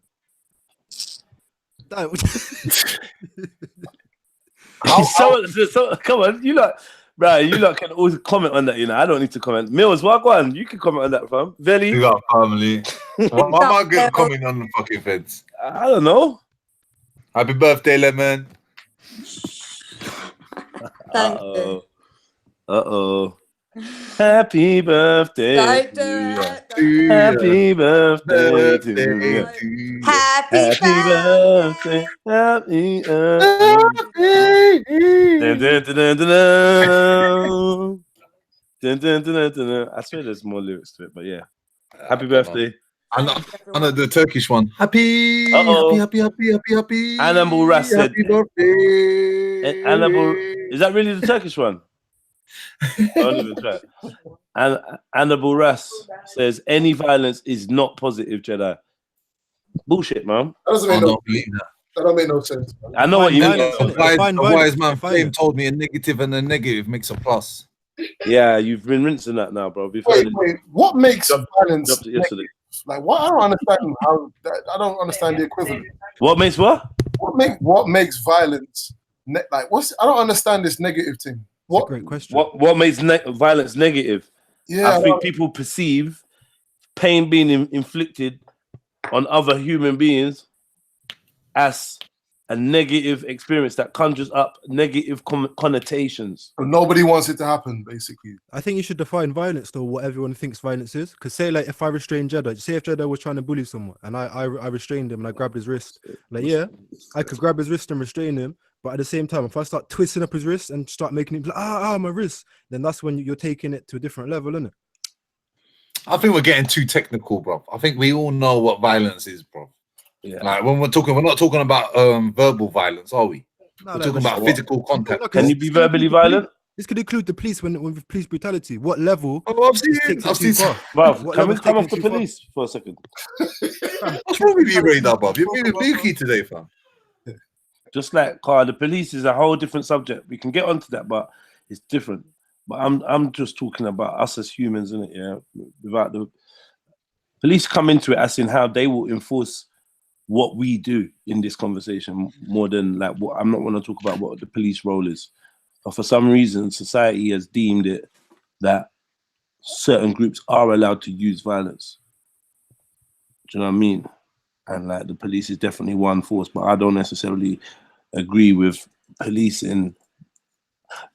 So come on, you lot can always comment on that. I don't need to comment. Mills, what go on? You can comment on that, fam. Veli, You got family. Why am I getting comment on the fucking fence? I don't know. Happy birthday, Lemon. Uh-oh. Happy birthday. Don't do to you. Happy birthday to you. Happy birthday. Happy birthday. I swear there's more lyrics to it, but yeah. Happy birthday. I know the Turkish one. Happy Annabelle Ras said. Happy birthday. Annabelle, is that really the Turkish one? Don't even try. And Annabelle Ras says any violence is not positive, Jedi. Bullshit, man. That doesn't make that don't make no sense. I know what you mean. A wise man Flame told me a negative and a negative makes a plus. Yeah, you've been rinsing that now, bro. Wait, what makes violence dropped it yesterday. like what? I don't understand how. I don't understand the equivalent. What makes what? What makes violence like? I don't understand this negative thing. What? Great question. What makes violence negative? Yeah, I think people perceive pain being inflicted on other human beings as a negative experience that conjures up negative connotations. Nobody wants it to happen, basically. I think you should define violence though, what everyone thinks violence is. Because say like if I restrain Jeddah, say if Jeddah was trying to bully someone and I restrained him and I grabbed his wrist, like yeah, I could grab his wrist and restrain him, but at the same time, if I start twisting up his wrist and start making him like my wrist, then that's when you're taking it to a different level, isn't it? I think we're getting too technical, bro. I think we all know what violence is, bro. Yeah. Like when we're not talking about verbal violence, are we? No, We're no, talking but about what? physical contact. Can you be verbally violent? This could include the police when with police brutality. What level? Oh, I've seen. Bruv, can we come off the police for a second? What's wrong with you, Radar, Bob? You're moving bookie today, fam. Just like car, the police is a whole different subject. We can get onto that, but it's different. But I'm just talking about us as humans, innit? Yeah, without the police come into it as in how they will enforce what we do in this conversation more than like what I'm not want to talk about what the police role is. But for some reason, society has deemed it that certain groups are allowed to use violence. Do you know what I mean? And like the police is definitely one force, but I don't necessarily agree with policing.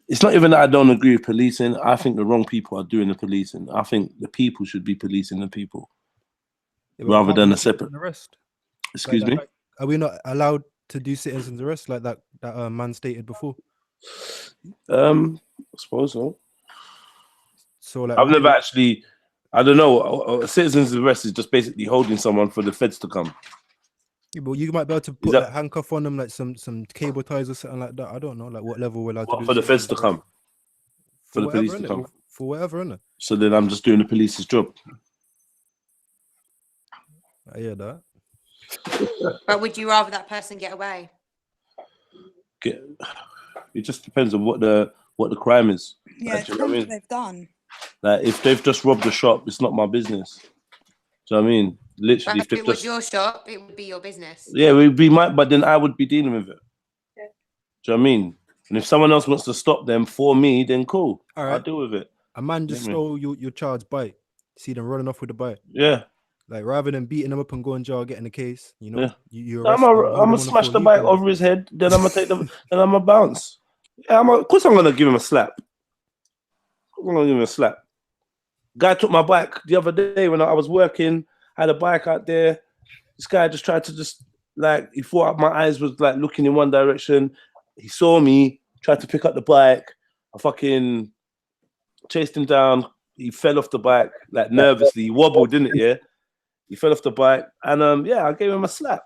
It's not even that I don't agree with policing. I think the wrong people are doing the policing. I think the people should be policing the people rather than a separate arrest. Excuse me? Like, are we not allowed to do citizens arrest like that man stated before? I suppose so. So like I've never actually, I don't know. A citizen's arrest is just basically holding someone for the feds to come. Yeah, but you might be able to put a handcuff on them, like some cable ties or something like that. I don't know, like what level we're allowed to do For the feds to come. For the whatever, police to innit? come. For whatever, innit? So then I'm just doing the police's job. I hear that. But would you rather that person get away? It just depends on what the crime is. Yeah, Like, it do you know what I depends what mean? they've done. Like if they've just robbed the shop, it's not my business. Do you know what I mean? Literally, But if if they've it was just your shop, it would be your business. yeah, we'd be but then I would be dealing with it. Do you know what I mean? And if someone else wants to stop them for me, then cool. All right. I'll deal with it. A man just Yeah, man. stole your child's bike. See them running off with the bike. Yeah. Like rather than beating them up and going jail, getting a case, you know, Yeah. you I'm arrest them, hold them gonna on smash floor, the leave bike them. over his head. Then I'm gonna take them. Then I'm gonna bounce. Yeah, of course I'm gonna give him a slap. I'm gonna give him a slap. Guy took my bike the other day when I was working. Had a bike out there. This guy just tried to he thought my eyes was like looking in one direction. He saw me, tried to pick up the bike. I fucking chased him down. He fell off the bike like nervously. He wobbled, didn't it? Yeah. He fell off the bike, and I gave him a slap.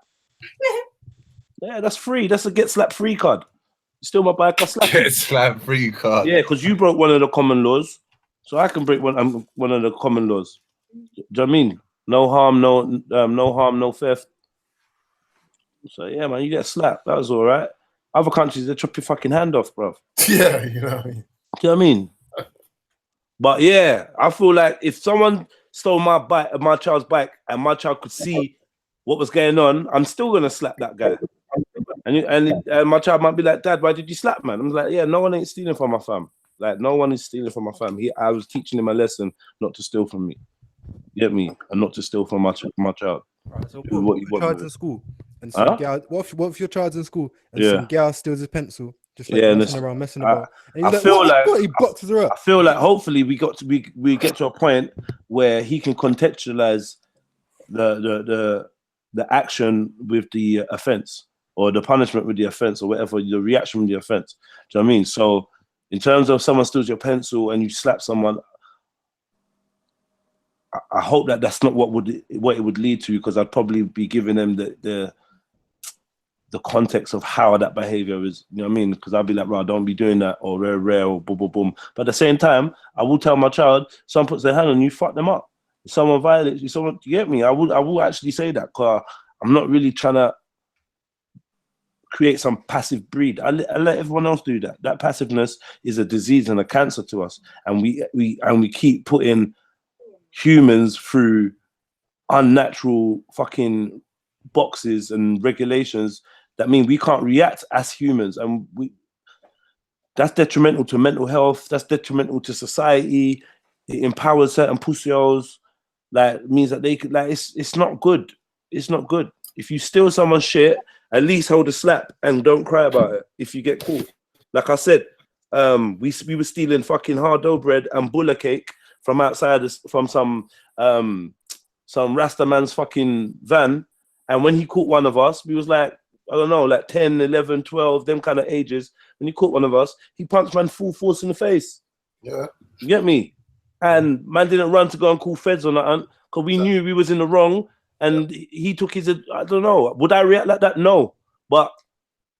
Yeah, that's free. That's a get slapped free card. Steal my bike, I slap you. Get slapped free card. Yeah, because you broke one of the common laws, so I can break one of the common laws. Do you know what I mean? No harm, no harm, no theft. So yeah, man, you get slapped. That was all right. Other countries, they chop your fucking hand off, bro. Yeah, you know what I mean? Do you know what I mean? But yeah, I feel like if someone stole my child's bike, and my child could see what was going on, I'm still gonna slap that guy. And my child might be like, "Dad, why did you slap, man?" I'm like, "Yeah, no one ain't stealing from my fam. Like, no one is stealing from my fam. I was teaching him a lesson not to steal from me. You get me? And not to steal from my child." Right, so Do what, what if you your want child's with in it. school and some Huh? gal, what if your child's in school and Yeah. some gal steals his pencil, just like Yeah, and messing it's- around, messing I- about, and I he's like, feel "What? like- What?" He boxes her up. I feel like hopefully we get to a point where he can contextualize the action with the offense or the punishment with the offense or whatever, the reaction with the offense. Do you know what I mean? So in terms of someone steals your pencil and you slap someone, I hope that that's not what it would lead to, because I'd probably be giving them the context of how that behavior is. You know what I mean? Because I'd be like, "Right, don't be doing that," or rare, or boom, boom, boom. But at the same time, I will tell my child, someone puts their hand on you, fuck them up. If someone violates you, you get me? I will actually say that, because I'm not really trying to create some passive breed. I let everyone else do that. That passiveness is a disease and a cancer to us, and we keep putting humans through unnatural fucking boxes and regulations that mean we can't react as humans, and that's detrimental to mental health. That's detrimental to society. It empowers certain pussios. Like, it means that they could, like, it's not good. It's not good. If you steal someone's shit at least hold a slap and don't cry about it if you get caught. Like I said, we were stealing fucking hard dough bread and bulla cake from outside from some Rasta man's fucking van, and when he caught one of us, we was like, I don't know, like 10, 11, 12, them kind of ages. When he caught one of us, he punched man full force in the face. Yeah. You get me? And man didn't run to go and call feds on that, because we knew we was in the wrong, and he took his, I don't know, would I react like that? No. But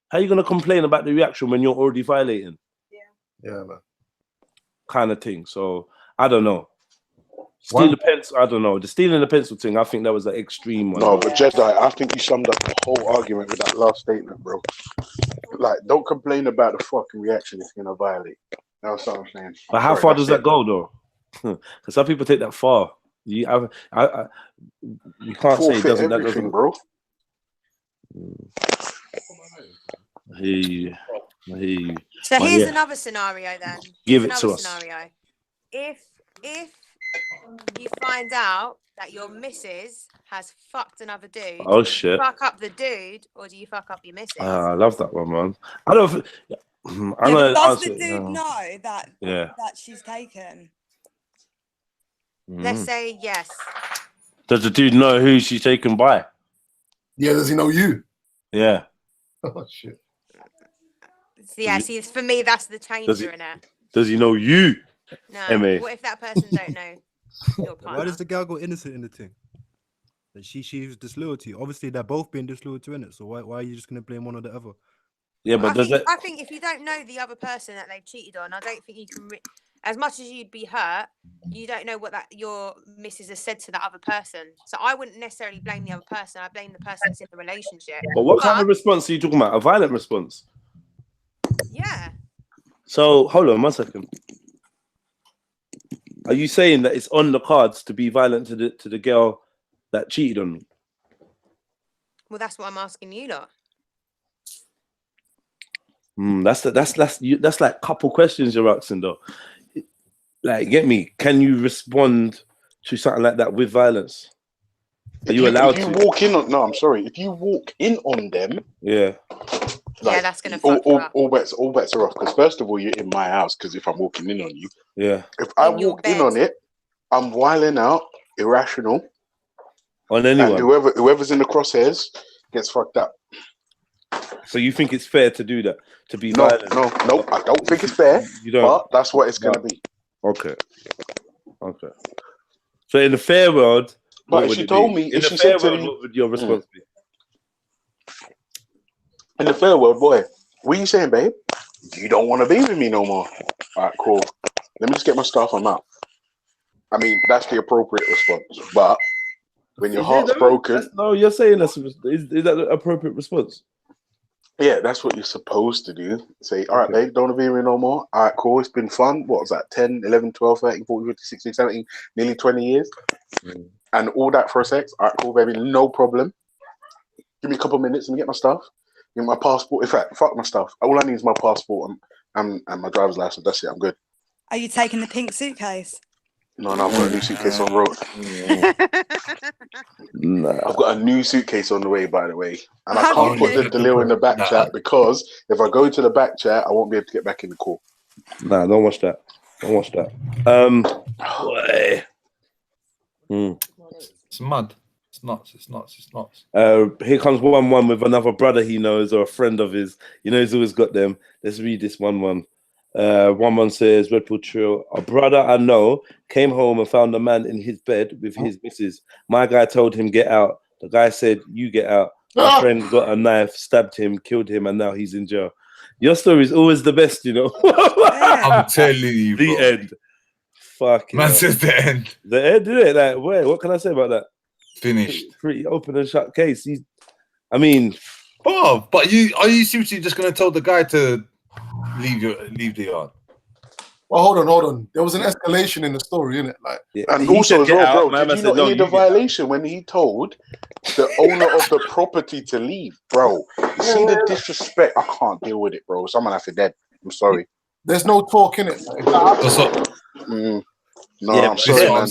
how you going to complain about the reaction when you're already violating? Yeah, man. Kind of thing. So, I don't know. Steal the pencil, I don't know. The stealing the pencil thing, I think that was the extreme one. No, but Jedi, I think you summed up the whole argument with that last statement, bro. Like, don't complain about the fucking reaction if you're gonna violate. That's what I'm saying. But how far does that go, though? Because some people take that far. You can't say it doesn't. That doesn't, bro. I hear you. So But here's yeah. another scenario then. Give Here's it to another us. Scenario. If you find out that your missus has fucked another dude, Oh, do shit. you fuck up the dude or do you fuck up your missus? I love that one, man. I don't. I'm Yeah, but gonna does answer the it dude now. know that Yeah. that she's taken? Let's Mm. say yes. Does the dude know who she's taken by? Yeah, does he know you? Yeah. Oh shit. So, yeah, see, for me, that's the changer in it. Does he know you? No. MA. What if that person don't know your Why partner? does the girl go innocent in the thing? That she was disloyal to you. Obviously, they're both being disloyal to it. So why are you just gonna blame one or the other? Yeah, but does that? I think if you don't know the other person that they've cheated on, I don't think you can. As much as you'd be hurt, you don't know what that your missus has said to that other person. So I wouldn't necessarily blame the other person. I blame the person that's in the relationship. But what kind of response are you talking about? A violent response? Yeah. So hold on 1 second. Are you saying that it's on the cards to be violent to the girl that cheated on me? Well, that's what I'm asking you lot. That's like couple questions you're asking though. Like, get me? Can you respond to something like that with violence? Are you allowed if you to? walk in on? No, I'm sorry. If you walk in on them, Yeah. Yeah, that's gonna fuck you up. all bets are off. Because first of all, you're in my house. Because if I'm walking in on you, Yeah. if I walk in on it, I'm wilding out, irrational, On and anyone. whoever's in the crosshairs gets fucked up. So you think it's fair to do that? To be No, violent? no, I don't think it's fair. You don't. But that's what it's gonna be. Okay. So in the fair world, But what if would she it told be? me, In if the she fair said to world, me, what would your response be? in the fair world, boy, what are you saying, babe? You don't want to be with me no more. All right, cool. Let me just get my stuff. I'm out. I mean, that's the appropriate response. But when your Is it heart's though? broken, No, you're saying is that the appropriate response? yeah, that's what you're supposed to do. Say, all right, babe, don't want to be with me no more. All right, cool. It's been fun. What was that? 10, 11, 12, 13, 14, 15, 16, 17, nearly 20 years. And all that for a sex. All right, cool, baby. No problem. Give me a couple minutes. Let me get my stuff. Give me my passport. In fact, fuck my stuff. All I need is my passport and my driver's license. That's it. I'm good. Are you taking the pink suitcase? No, I've got a new suitcase on the road. I've got a new suitcase on the way, by the way. And I can't put the Delil in the back chat because if I go to the back chat, I won't be able to get back in the call. Nah, don't watch that. Don't watch that. It's mud. It's nuts. It's nuts. It's nuts. Here comes 1-1 with another brother he knows or a friend of his. You know, he's always got them. Let's read this 1-1. 1-1 says, Red Pill Trio, a brother I know came home and found a man in his bed with his missus. My guy told him, get out. The guy said, you get out. My friend got a knife, stabbed him, killed him, and now he's in jail. Your story is always the best, you know. I'm telling you, the bro. end. Fuck Man says the end. The end, did it? Like, wait, what can I say about that? Finished. Pretty open and shut case. I mean, oh, but are you seriously just gonna tell the guy to leave the yard? Well, hold on. There was an escalation in the story, innit? Like, And also as well, bro, did you not hear the violation when he told the owner of the property to leave, bro? You see the disrespect? I can't deal with it, bro. Someone have to dead. I'm sorry. There's no talk in it. No, Yeah, I'm sorry, yeah, man.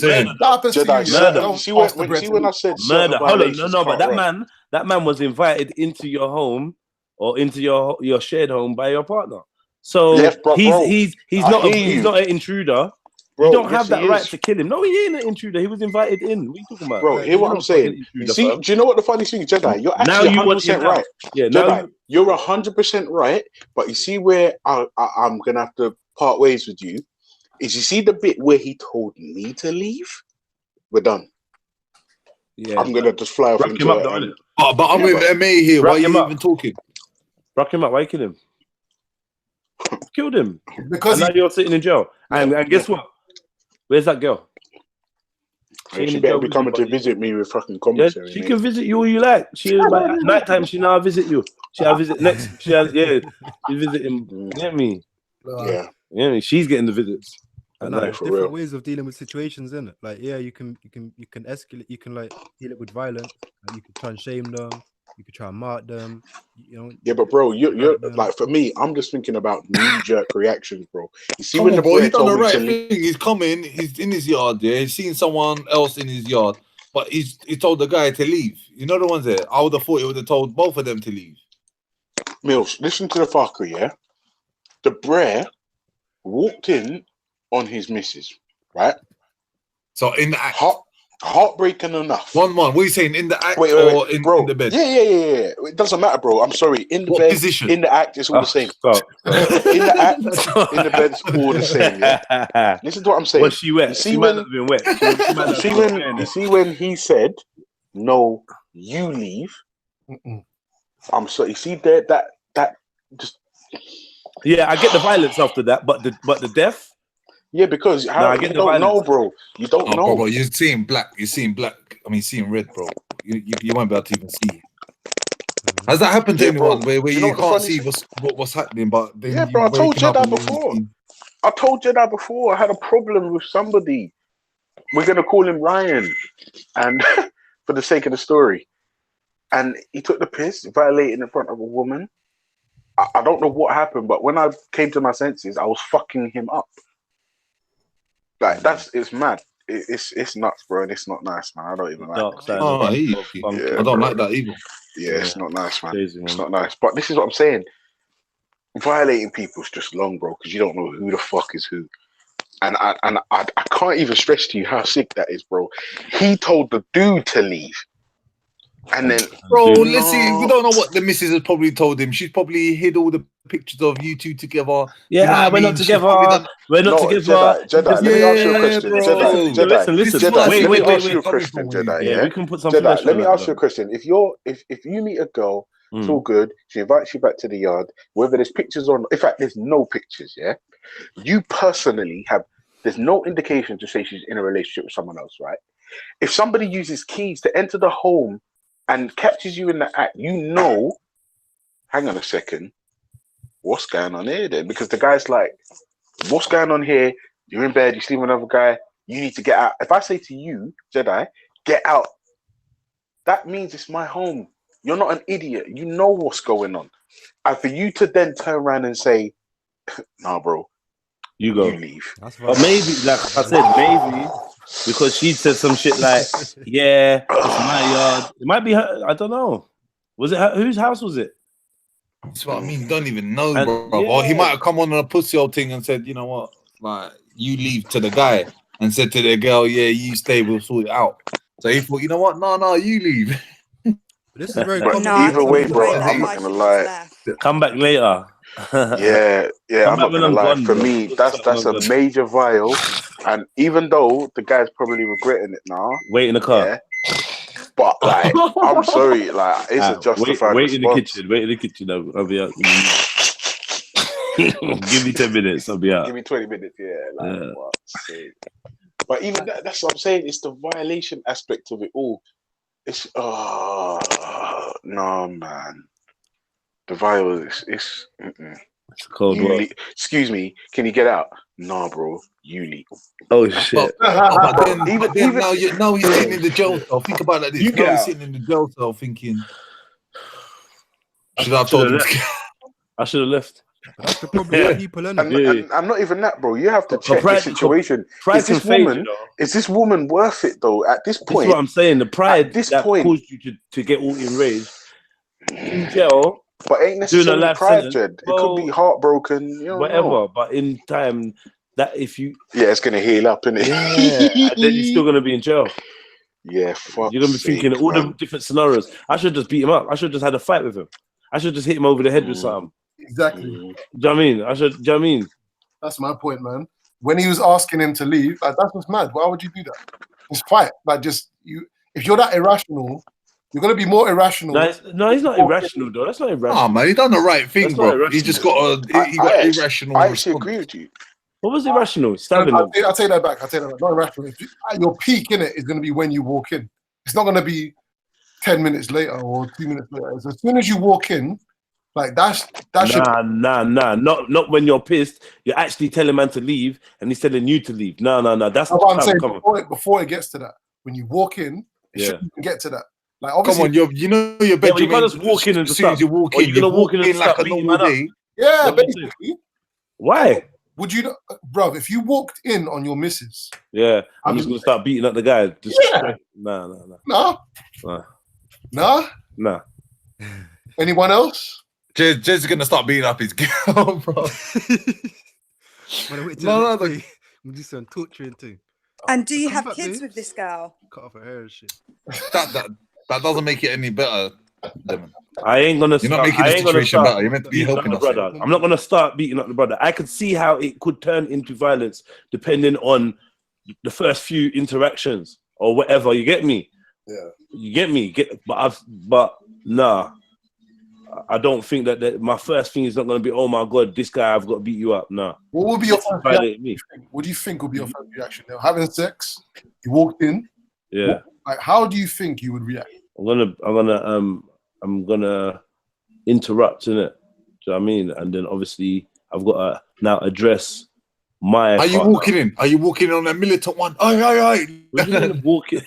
murder. Jedi, Murder. see when I said Murder. certain Hold on, violations no, but can't that wait. man, That man was invited into your home or into your shared home by your partner. So he's not an intruder. Bro, you don't yes, have that he right is. to kill him. No, he ain't an intruder. He was invited in. What are you talking about? Bro, hear what I'm saying. See, do you know what the funny thing is, Jedi? You're Now actually you want 100% him right. out. Yeah, now Jedi, you're 100% right. But you see where I'm gonna have to part ways with you is you see the bit where he told me to leave. We're done. Yeah, I'm gonna just fly off Rock into him up, it. though, And, innit? But I'm Yeah, with but- MA here. Why Rock are him you up. even talking? Rock him up. Why you kill him? Killed him. Because and now you're sitting in jail. And guess what? Where's that girl? Hey, she in better jail be with coming to somebody. visit me with fucking Yeah, commissary. she mate. can visit you all you like. She is like at night time. She now visit you. She'll visit next. She visit him. You get me? Yeah. You get me? She's getting the visits. But at no, night. there's different ways of dealing with situations, isn't it? Like, yeah, you can escalate. You can like deal it with violence. Like, you can try and shame them. You could try and mark them. You know. Yeah, but bro, you're them. like, for me, I'm just thinking about knee-jerk reactions, bro. You see Come when on, the bro. boy He's done the told me right to leave. thing. He's coming. He's in his yard. Yeah, he's seen someone else in his yard, but he told the guy to leave. You know the ones there. I would have thought he would have told both of them to leave. Mills, listen to the fucker, yeah? The Brer walked in on his missus, right? So in the act. Heartbreaking enough. One. What are you saying? In the act Wait, or bro. in the bed? Yeah. It doesn't matter, bro. I'm sorry. In the What bed, position? in the act, it's all the same. In the act, in the bed, it's all the same. Yeah. Listen to what I'm saying. Was she wet? You see She when might not have been wet. She might not have been wet. you see when he said, "No, you leave." I'm sorry. You see there that just Yeah, I get the violence after that, but the death. yeah, because No, how, I you get the don't know, violence. bro. You don't Oh, know. bro, you're seeing black. You're seeing black. I mean, seeing red, bro. You won't be able to even see. Has that happened to Yeah, bro. anyone where You you, know what the can't funny see thing- what's happening, but then Yeah, you bro. I told waking up Jedi and then you before. see- I told Jedi before. I had a problem with somebody. We're gonna call him Ryan, and for the sake of the story, and he took the piss, violating in front of a woman. I don't know what happened, but when I came to my senses, I was fucking him up. Like it's mad. It's nuts, bro, and it's not nice, man. I don't even like Dark it. side Oh, of he- funk. I don't like that either. Yeah, it's not nice, man. Crazy, It's man. not nice. But this is what I'm saying. Violating people is just long, bro, because you don't know who the fuck is who. And I can't even stress to you how sick that is, bro. He told the dude to leave. And then Bro, Dude, let's see. no. We don't know what the missus has probably told him. She's probably hid all the pictures of you two together. Yeah, You know what I we're mean? not She's together. probably done- We're not No, together. Jedi, let me ask you a question. bro. Jedi, Listen. This is Jedi, what I see let me where ask you're you a coming question, from, Jedi. Yeah, Yeah, we can put some flesh Jedi, let on me that, ask you though. a question. If you meet a girl, it's all good. She invites you back to the yard. Whether there's pictures or not, in fact, there's no pictures. Yeah, you personally have. There's no indication to say she's in a relationship with someone else, right? If somebody uses keys to enter the home and catches you in the act, you know. Hang on a second. What's going on here then? Because the guy's like, what's going on here? You're in bed, you sleep with another guy, you need to get out. If I say to you, Jedi, get out, that means it's my home. You're not an idiot. You know what's going on. And for you to then turn around and say, nah, bro, You go. you leave. But maybe, like I said, maybe because she said some shit like, "Yeah, it's my yard." It might be her. I don't know. Was it her? Whose house was it? That's what I mean. Don't even know, And- bro. Or he yeah. might have come on a pussy old thing and said, you know what, like you leave to the guy, and said to the girl, yeah, you stay, we'll sort it out. So he thought, you know what, no, you leave. This is very But common. either way, the bro, way that I'm guy not gonna should lie. just left. Come back later. Yeah, Come I'm back not when gonna I'm lie. gone, For bro. me, Look that's something a I'm gone. major vial. And even though the guy's probably regretting it now, Wait in the car. yeah. But like, I'm sorry, like it's a justified wait in the response. kitchen. Wait in the kitchen. I'll be out. Give me 10 minutes. I'll be out. Give me 20 minutes, yeah. Like, Yeah. what's it? But even that's what I'm saying. It's the violation aspect of it all. It's no, man. The violence. It's It's a cold you world. excuse me. Can you get out? Nah, bro. You leave. Oh shit. But then Even now he's sitting in the jail cell. Think about it like this. You Now get he's out. sitting in the jail cell thinking, should I have told him? I should have left. But that's the problem Yeah. with people, innit? And not even that, bro. You have to For check the pride- situation. pride Is this can fade, you woman? know. Is this woman worth it though? At this This point, is what I'm saying. The pride at this that point, caused you to get all enraged in jail, but ain't doing a necessarily life pride, sentence. Jed. It could be heartbroken. You don't whatever. know. But in time, that if you it's gonna heal up, innit? yeah, and then you're still gonna be in jail. Yeah, fuck. You're gonna be thinking all the different scenarios. I should just beat him up. I should just had a fight with him. I should just hit him over the head with something. Exactly. Do you know what I mean? Do you know what I mean? That's my point, man. When he was asking him to leave, like, that's what's mad. Why would you do that? Just fight. Like, just you. If you're that irrational, you're gonna be more irrational. No, he's not irrational though. That's not irrational. Oh man, he done the right thing, That's not bro. He just got irrational. I actually agree with you. What was irrational? Stabbing I'll him. take that back. Not irrational. If your peak in it is going to be when you walk in. It's not going to be 10 minutes later or 2 minutes later. It's as soon as you walk in, like that should. Nah. Not when you're pissed. You're actually telling man to leave, and he's telling you to leave. No. That's That's what I'm saying. come Before it gets to that, when you walk in, it shouldn't even get to that. Like, Come obviously, on, you know your Yeah, but you bedroom. can't just walk in and as just soon as you start. walk Or in, you're gonna you walk in and like start a beating normal man up. day. yeah, What do you basically. Why? Would you, bro? If you walked in on your missus, Yeah, I'm just gonna start beating up the guy. Just Yeah. Nah. nah. Anyone else? Jed's is gonna start beating up his girl, bro. No. We'll do some torturing thing. And do you Come have back, kids babes. with this girl? Cut off her hair and shit. That doesn't make it any better. Devin. I ain't gonna. You're not start, making I the ain't gonna situation start better. You're meant to be beating up helping the us. brother. I'm not gonna start beating up the brother. I could see how it could turn into violence depending on the first few interactions or whatever. You get me? Yeah. You get me? But nah. I don't think that my first thing is not gonna be, oh my god, this guy, I've got to beat you up. Nah. What would be your This first violate reaction? me. What do you think would be your first reaction? Now, having sex, you walked in. Yeah. Like, how do you think you would react? I'm gonna interrupt, innit? Do you know what I mean? And then obviously I've got to now address my. Are you partner. walking in? Are you walking on a militant one? Aye. What do you mean walking?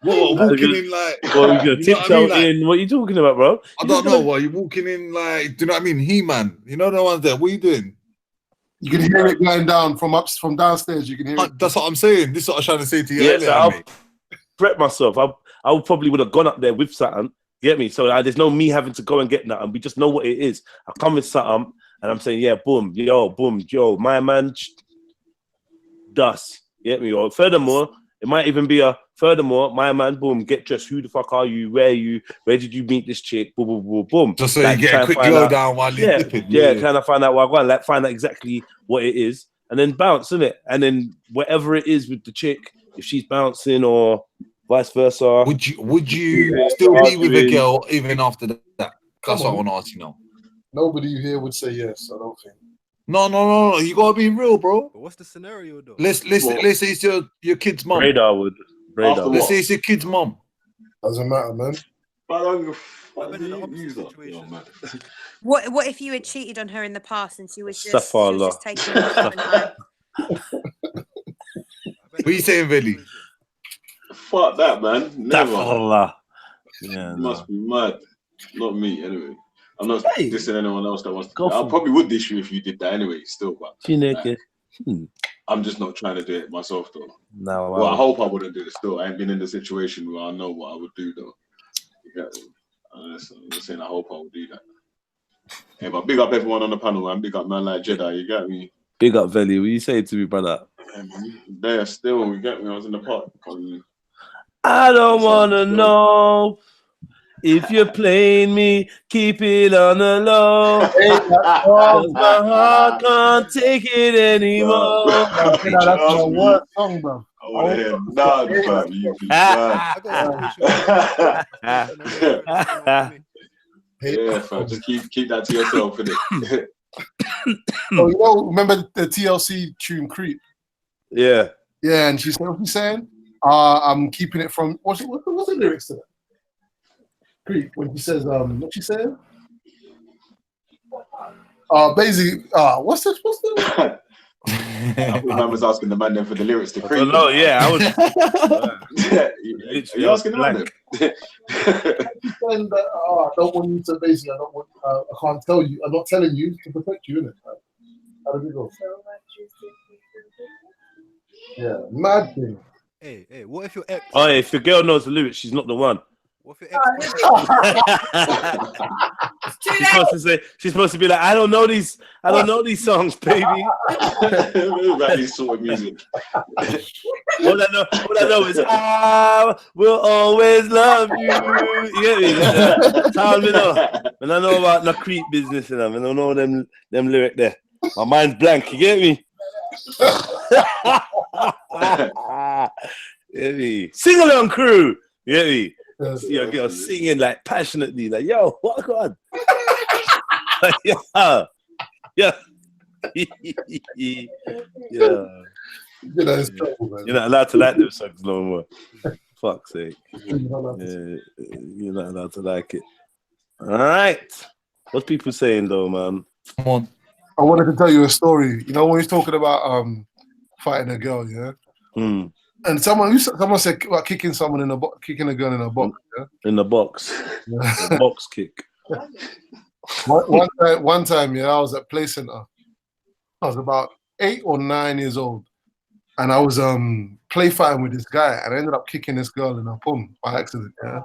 Walking in like. Well, we're gonna You know what I tiptoe mean? Like, in. What are you talking about, bro? I don't know. Are you walking in like? Do you know what I mean? He-Man. You know the ones there. What are you doing? You can hear it going down from downstairs. You can hear it. That's what I'm saying. This is what I was trying to say to you Yeah, earlier. so I'll mate. prep myself. I probably would have gone up there with something. Get me? So there's no me having to go and get nothing. We just know what it is. I come with something, and I'm saying, yeah, boom, yo, my man, dust. Get me? Or furthermore, it might even be my man, boom, get dressed. Who the fuck are you? Where are you? Where did you meet this chick? Boom, boom, boom, boom. Just so Like, you get try a and quick find glow out- down while you're Yeah, dipping. yeah, kind of find out what I want, like find out exactly what it is, and then bounce, innit? And then whatever it is with the chick, if she's bouncing or vice versa. Would you still be with a girl even after that? That's what I want to ask you now. Nobody here would say yes. I don't think. No. You gotta be real, bro. But what's the scenario though? Let's say it's your kid's mum. Radar would. Radar. Let's say it's your kid's mum. Doesn't matter, man. What if you had cheated on her in the past and she was just Astaghfirullah. taking it off and I- What are you saying, Veli? Fuck that, man. Never. Astaghfirullah. Yeah, You must be mad. Not me, anyway. I'm not Hey. dissing anyone else that wants to. Go I for probably would dish you if you did that anyway, still, but Chineke. I'm just not trying to do it myself, though. No, Well, I hope I wouldn't do it still. I ain't been in the situation where I know what I would do, though. You get me? I'm just saying, I hope I would do that. Yeah, but big up everyone on the panel, man. Big up man like Jedi, you get me? Big up, Veli. What you say to me, brother? Yeah, man. There still, you get me? I was in the park. I don't wanna know if you're playing me. Keep it on the low. 'Cause my heart can't take it anymore. That's my worst song, bro. Oh, yeah. Nah, fam, you be mad. Yeah, fam. Just keep that to yourself, innit? Oh, you know, remember the TLC tune Creep? Yeah. Yeah, and she said, what's she saying? I'm keeping it from, what's the lyrics to that? Creep, when she says, what's she saying? Basically, what's the I thought man was asking the man then for the lyrics to I creep. don't know. Yeah, I was. Are you asking the man? Saying that, I don't want you to basically. I can't tell you. I'm not telling you to protect you, innit? How does it go? Yeah, mad thing. Hey, what if your ex? Oh, if the girl knows the lyrics, she's not the one. What if your ex? She's supposed to be like, I don't know these songs, baby. About this sort of music. All I know is I will always love you. You get me? That's how I know. And I know about the creep business and them, and I know them lyric there. My mind's blank. You get me? Get me? Sing along, crew. You get me? See a girl singing like passionately, like, yo, what God? yeah. You're not allowed to like them songs no more. Fuck's sake. Yeah, you're not allowed to like it. All right. What's people saying though, man? Come on. I wanted to tell you a story. You know, when he's talking about fighting a girl, yeah? And someone said about kicking someone in a kicking a girl in a box, yeah? In the box. The box kick. One time, yeah, I was at Play Center. I was about 8 or 9 years old. And I was play fighting with this guy, and I ended up kicking this girl in her pum by accident, yeah?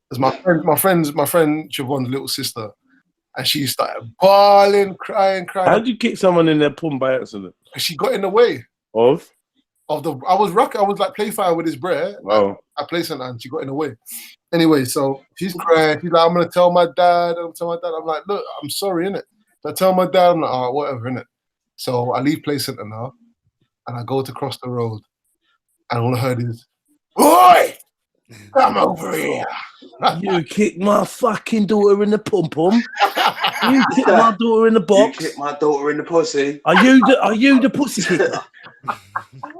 It's my friend Siobhan's little sister. And she started bawling, crying. How did you kick someone in their pum by accident? She got in the way of the. I was like play fighting with his bro. Wow. I played something and she got in the way. Anyway, so she's crying. She's like, I'm gonna tell my dad. I'm like, look, I'm sorry, innit? So I tell my dad, I'm like, all right, whatever, innit? So I leave Play Center now, and I go to cross the road, and all I heard is, "Boy, come over here." You kicked my fucking daughter in the pum pum. You kicked my daughter in the box. You kicked my daughter in the pussy. Are you the pussy kicker?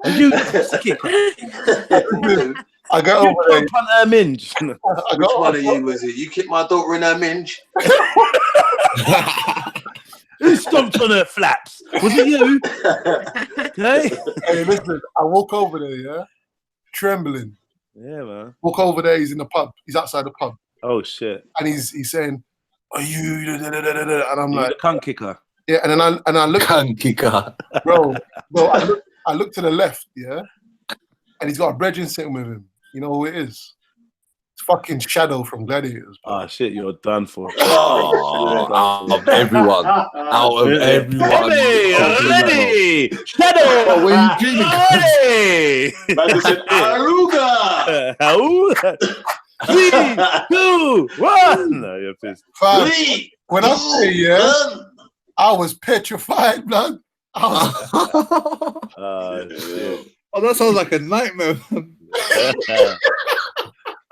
Are you the pussy kicker? I got over there. Punt her minge. Which one of you was it? You kicked my daughter in her minge. Who stomped on her flaps? Was it you? Okay. Hey, listen, I walk over there, yeah, trembling. Yeah, man. Walk over there. He's in the pub. He's outside the pub. Oh shit. And he's saying, "Are you?" And I'm You like, the cunt kicker. "Yeah." And then I look, Cunt kicker. bro. I look to the left, yeah, and he's got a brethren sitting with him. You know who it is? It's fucking Shadow from Gladiators. Ah, shit, you're done for. Out of everyone. Ready! Shadow! Where you dreaming? Ready! Man said, Aruga! Auga! 3, 2, 1! No, you're pissed. Fam, when I say yeah, I was petrified, blood. Shit. Oh, that sounds like a nightmare.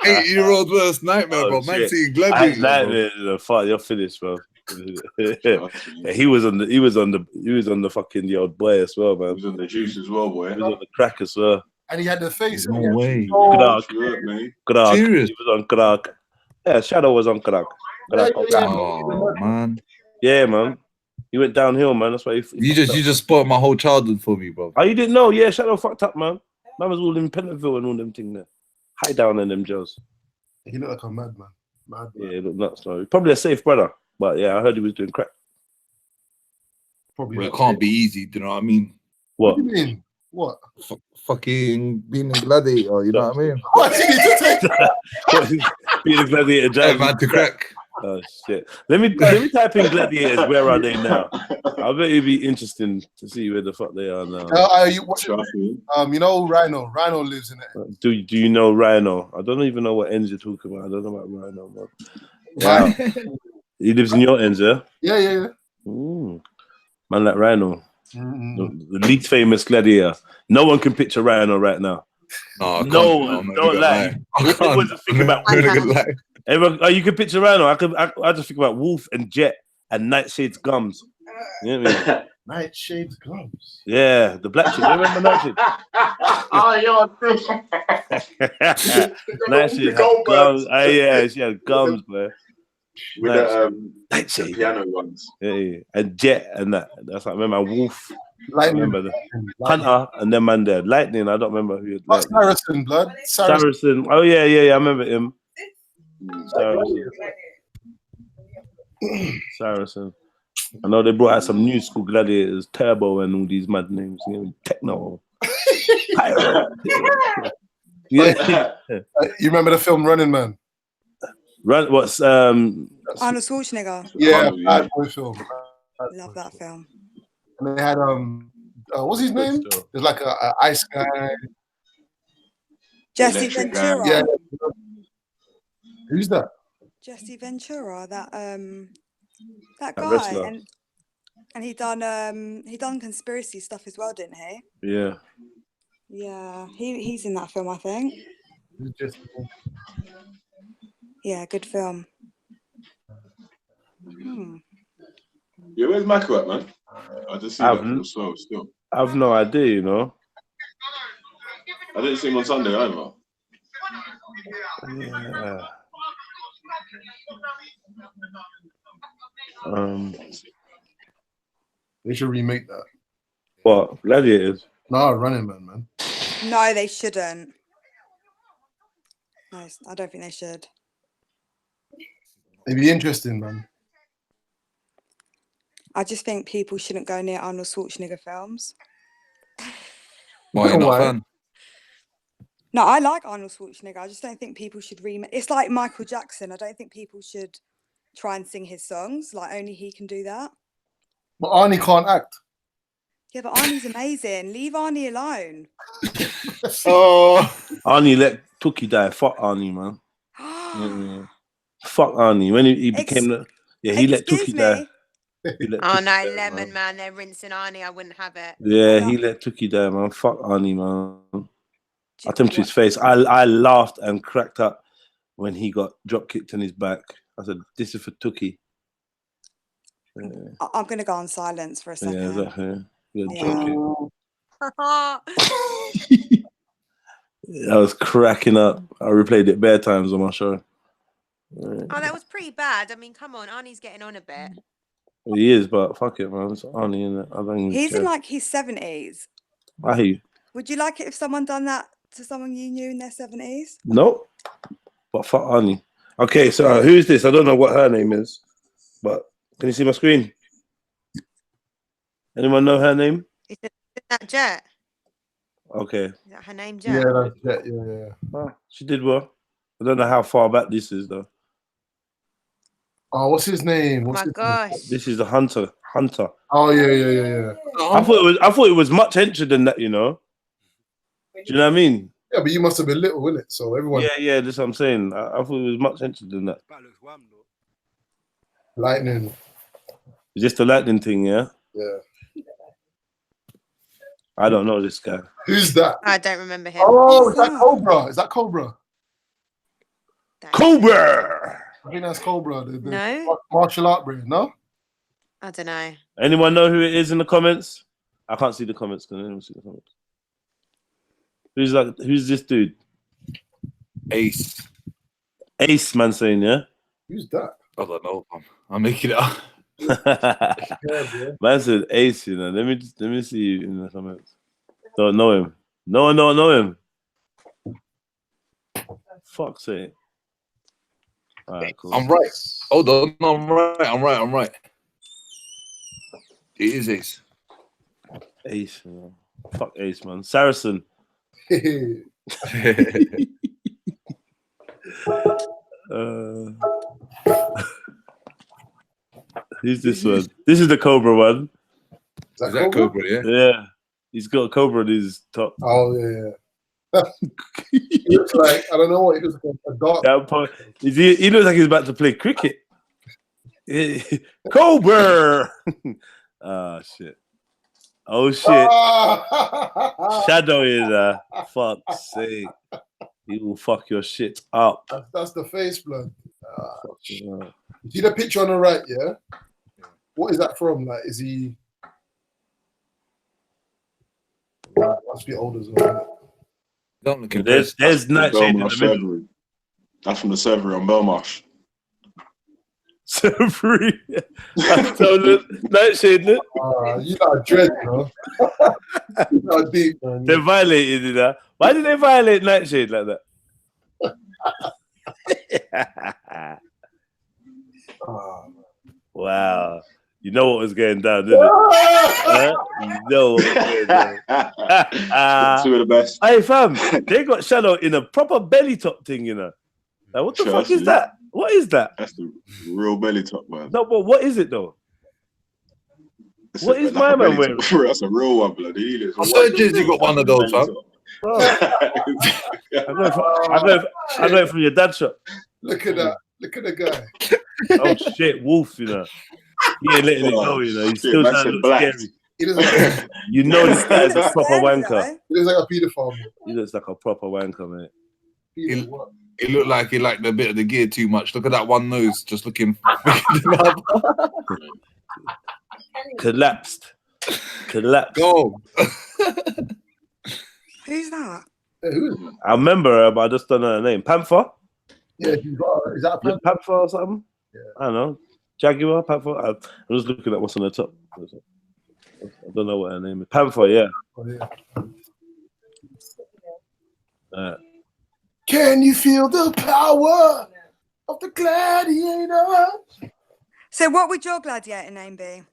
8-year-old worst nightmare, bro. Man, seeing Gladiators. Fuck, you're finished, bro. Yeah, he was on the fucking the old boy as well, man. He was on the juice as well, boy. He was on the crack as well. And he had the face. No way. Crack. Serious? He was on crack. Yeah, Shadow was on crack. Oh man. Yeah, man. He went downhill, man. That's why you just spoiled my whole childhood for me, bro. Oh, you didn't know? Yeah, Shadow fucked up, man. Man was all in Pentonville and all them things there. High down in them jails. He looked like a madman. Yeah, he looked nuts. No. Probably a safe brother. But yeah, I heard he was doing crack. Probably. Well, it can't be easy, do you know what I mean? What? What do you mean? What? Fucking being a gladiator, you know what I mean? What? You need to take that. Being a gladiator, Hey, man, to crack. Oh shit! Let me type in gladiators. Where are they now? I bet it'd be interesting to see where the fuck they are now. You know Rhino. Rhino lives in it. Do you know Rhino? I don't even know what ends you're talking about. I don't know about Rhino, man. Wow. He lives in your ends, yeah? Yeah. Ooh. Man like Rhino. The least famous gladiator. No one can picture Rhino right now. No, don't lie. Everyone's just thinking about Everyone, you can picture Rhino. I just think about Wolf and Jet and Nightshade's gums. You know what I mean? Nightshade's gums. Yeah, the black chick. Remember Nightshade? Oh, Nightshade had gums. Oh, yeah, she had gums, man. With the piano ones. Yeah. And Jet and that. That's like, remember Wolf I Lightning. remember the Hunter and then man there. Lightning, I don't remember who. Not Saracen, blood. Saracen. Oh yeah, I remember him. Saracen. I know they brought out some new school gladiators, Turbo and all these mad names. You know, Techno. Pyro. Yeah. You remember the film Running Man? What's Arnold Schwarzenegger. Yeah, bad boy film. Love that film. And they had what's his name? There's like a ice guy. Jesse Ventura. Yeah. Who's that? Jesse Ventura, that That guy, wrestler. and he done conspiracy stuff as well, didn't he? Yeah. Yeah, he's in that film, I think. Yeah, good film. Yeah, where's Mako at, man? I just see that film slow still. I've no idea, you know. I didn't see him on Sunday either. Yeah. They should remake that. What? Gladiators? No, Running Man. No, they shouldn't. No, I don't think they should. It'd be interesting, man. I just think people shouldn't go near Arnold Schwarzenegger films. Why you're not a fan? No, I like Arnold Schwarzenegger. I just don't think people should remake. It's like Michael Jackson. I don't think people should try and sing his songs. Like only he can do that. But Arnie can't act. Yeah, but Arnie's amazing. Leave Arnie alone. Arnie let Tookie die. Fuck Arnie, man. Yeah. Fuck Arnie. When he became the he let Tookie die. Oh no, Lemon man, they're rinsing Arnie. I wouldn't have it. Yeah, he let Tookie die, man. Fuck Arnie, man. I told him to his face. I laughed and cracked up when he got drop kicked in his back. I said, "This is for Tookie." Yeah. I'm gonna go on silence for a second. Yeah, exactly. I was cracking up. I replayed it bare times on my show. Oh, that was pretty bad. I mean, come on, Arnie's getting on a bit. He is, but fuck it, man. It's Arnie, innit? I don't even He's care. in like his 70s. I hear you. Would you like it if someone done that to someone you knew in their 70s? Nope. But fuck Arnie. Okay, so who is this? I don't know what her name is, but can you see my screen? Anyone know her name? Is that Jet? Okay. Is that her name, Jet? Yeah, that's it. Yeah. Oh, she did well. I don't know how far back this is though. Oh, what's his name? Oh my gosh. This is the Hunter. Oh yeah. I thought it was much hencher than that, you know. Do you know what I mean? Yeah, but you must have been little, innit? So everyone. Yeah, that's what I'm saying. I thought it was much hencher than that. Lightning. It's just the lightning thing, yeah. Yeah. I don't know this guy. Who's that? I don't remember him. Oh, is that Cobra? Is that Cobra? Cobra. I think that's Cobra. The No. martial art brand. No. I don't know. Anyone know who it is in the comments? I can't see the comments. Can anyone see the comments? Who's this dude? Ace. Ace, man, saying, yeah? Who's that? I don't know. I'm making it up. Man said Ace, you know. Let me see you in the comments. Don't know him. No one don't know him. Fuck's sake. Alright, cool. I'm right. Hold on. I'm right. It is Ace. Ace, man. Fuck Ace, man. Saracen. Who's this one? This is the Cobra one. Is that Cobra? Yeah. Yeah. He's got a Cobra on his top. Oh yeah. He looks like I don't know what he looks like. A dog. He looks like he's about to play cricket. Cobra. Shit. Oh shit. Shadow is fuck's sake. He will fuck your shit up. That's the face, blood. You see the picture on the right, yeah? What is that from? Like, is he? Must be old as well. Don't look There's Nightshade in the middle. That's from the server on Belmarsh. Free. Nightshade, look. You got dread, you know. You got deep, man. They violated it. Huh? Why did they violate Nightshade like that? Wow. You know what was going down, didn't it? You know what was going down. Two of the best. Hey, fam, they got Shadow in a proper belly top thing, you know. Like, what the fuck is that? What is that? That's the real belly top, man. No, but what is it, though? What is my man wearing? That's a real one, bloody. I certain you got one of those, fam. I know it from your dad's shop. Look at that. Look at the guy. Oh shit, Wolf, you know. He ain't letting it go, you know. He's still trying to look scary. He doesn't. You know this guy is a proper wanker. He looks like a pedophile. He looks like a proper wanker, mate. He looked like he liked a bit of the gear too much. Look at that one nose, just looking. Collapsed. Go. Who's that? I remember her, but I just don't know her name. Panther? Yeah, is that a Panther? Panther or something? Yeah. I don't know. Jaguar, Panther. I'm just looking at what's on the top. I don't know what her name is. Panther, yeah. Oh, yeah. Can you feel the power of the gladiator? So, what would your gladiator name be?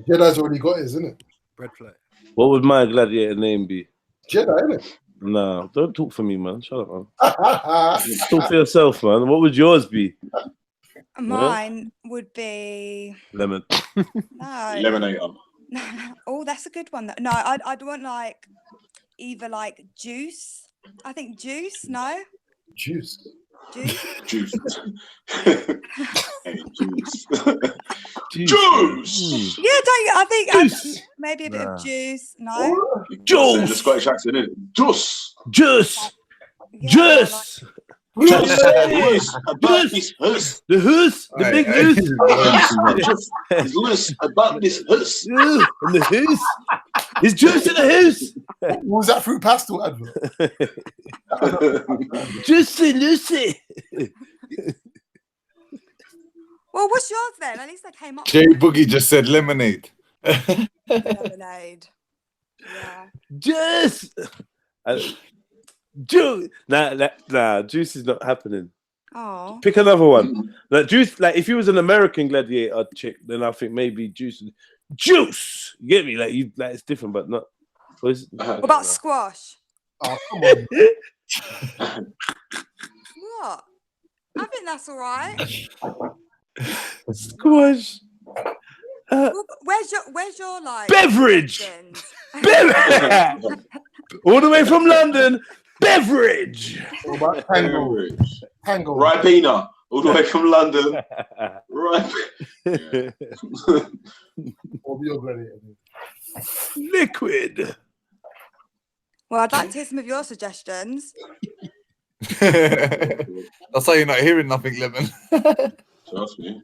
Jedi's already got his, isn't it? Breadfly. What would my gladiator name be? Jedi, isn't it? No, don't talk for me, man. Shut up, man. Talk for yourself, man. What would yours be? Mine would be Lemon. no. Lemonator. Oh, that's a good one. No, I'd want like either like juice. I think juice. No. Juice. Juice. Juice. Juice. Yeah, don't you? I think Juice. maybe a bit of juice. No. Juice. The Scottish accent, isn't it? Juice. Juice. Yeah, Juice. Juice. The hoose. The big hoose. It's loose about this hoose. And the hoose. Is juice in the hoose? What was that fruit pastel advert? Juicy Lucy. Well, what's yours then? At least I came up. Jay Boogie just said lemonade. Lemonade. Yeah. Juice. Juice. Nah. Juice is not happening. Oh. Pick another one. Like juice. Like if you was an American gladiator chick, then I think maybe juice. Juice. You get me? Like you. Like it's different, but not. What about squash? Oh, come on. What? I think that's all right. Squash. Well, where's your like Beverage. All the way from London. Beverage. What about tango? Tango. Ribena. All the way from London. Right. What be your gladiator? Liquid. Well, I'd like to hear some of your suggestions. That's how you're not hearing nothing, Lemon. Trust me.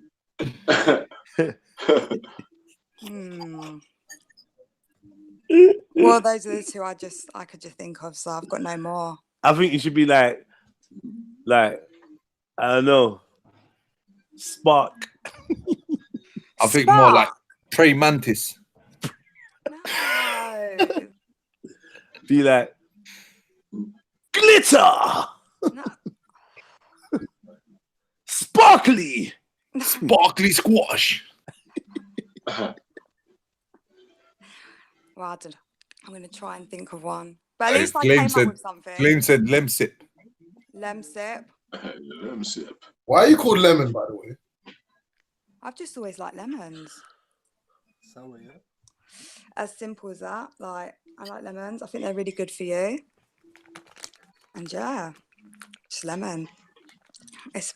Well, those are the two I could just think of, so I've got no more. I think you should be like I don't know, Spark. I think more like Prey Mantis. No. Be like Glitter. No. Sparkly. Sparkly Squash. Well, I don't know. I'm going to try and think of one. But at least I Flame came up with something. Flame said Lemsip. Lemsip. Lemsip. Why are you called Lemon, by the way? I've just always liked lemons. Sour, yeah. As simple as that. Like, I like lemons. I think they're really good for you. And yeah, just lemon.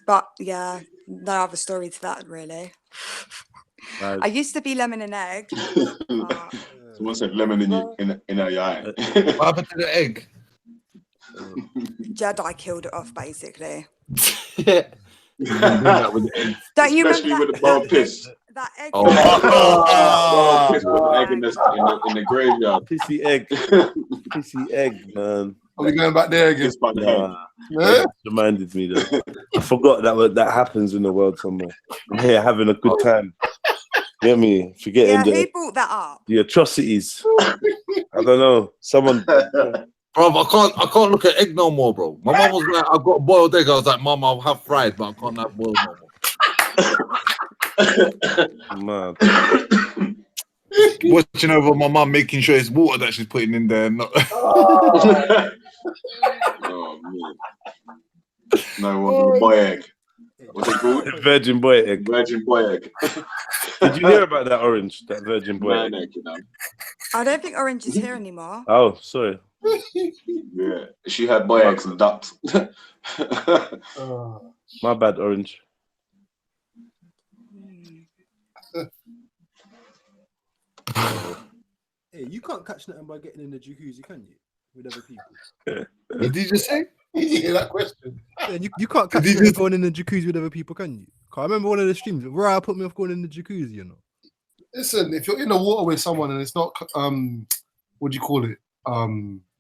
But yeah, no other story to that, really. Right. I used to be lemon and egg. Someone said lemon in your eye. What happened to the egg? Jedi killed it off, basically. Don't you Especially remember with the bar piss. that egg? Bar piss with the egg in the graveyard. Pissy egg. Pissy egg, man. Are we going back there again? Kiss back there. Nah, Yeah? that reminded me that I forgot that happens in the world somewhere. I'm here having a good time. Get me? Forgetting Who brought that up? the atrocities. I don't know. Someone. Bro, I can't look at egg no more, bro. My mum was like, I've got a boiled egg. I was like, Mum, I'll have fried, but I can't have boiled no more. Man. Watching over my mum, making sure it's water that she's putting in there. Not... Oh man. No wonder boy egg. What's it called? Virgin boy egg. Virgin boy egg. Did you hear about that Orange? That virgin boy Man egg? egg, you know. I don't think Orange is here anymore. Oh, sorry. Yeah, she had boy eggs and ducks. My bad, Orange. Hey, you can't catch nothing by getting in the jacuzzi, can you? With other people. What did you just say? Did you hear that question? Yeah, you can't catch nothing going in the jacuzzi with other people, can you? 'Cause I remember one of the streams where I put me off going in the jacuzzi, you know. Listen, if you're in the water with someone and it's not what do you call it?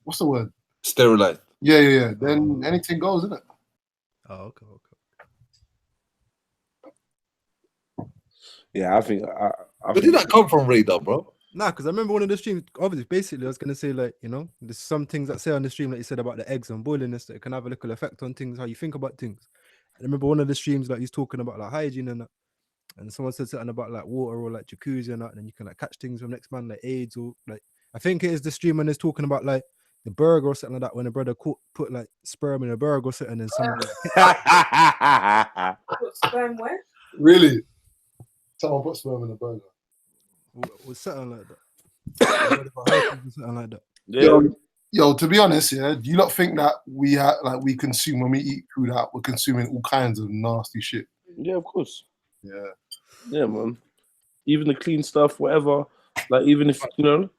What's the word? Sterilized. Yeah. Then anything goes, isn't it? Oh, okay. Yeah, I think. Where did that come from, Radar, bro? Nah, because I remember one of the streams. Obviously, basically, I was gonna say like, you know, there's some things that say on the stream, like you said about the eggs and boiling this, that it can have a little effect on things, how you think about things. I remember one of the streams like he's talking about like hygiene and that, and someone said something about like water or like jacuzzi and that, and then you can like catch things from next man like AIDS or like I think it is the stream when it's talking about like the burger or something like that when a brother put like sperm in a burger or something and someone Put sperm where? Really? Someone put sperm in a burger. was something like that. Something like that. Yo, to be honest, yeah, do you not think that we consume when we eat food out, we're consuming all kinds of nasty shit? Yeah, of course. Yeah, man. Even the clean stuff, whatever. Like even if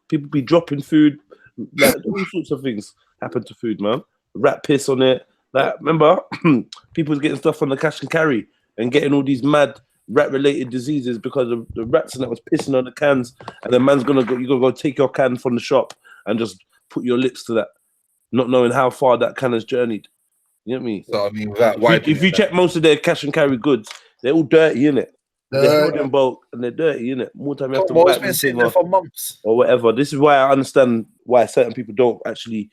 people be dropping food, like all sorts of things happen to food, man. Rat piss on it. Like remember, people was getting stuff on the cash and carry and getting all these mad rat-related diseases because of the rats and that was pissing on the cans, and the man's you gotta go take your can from the shop and just put your lips to that, not knowing how far that can has journeyed. You know what I mean? So I mean, that if you check most of their cash and carry goods, they're all dirty, innit? They're held in bulk and they're dirty, innit? More time you have to wipe been sitting there for months or whatever. This is why I understand why certain people don't actually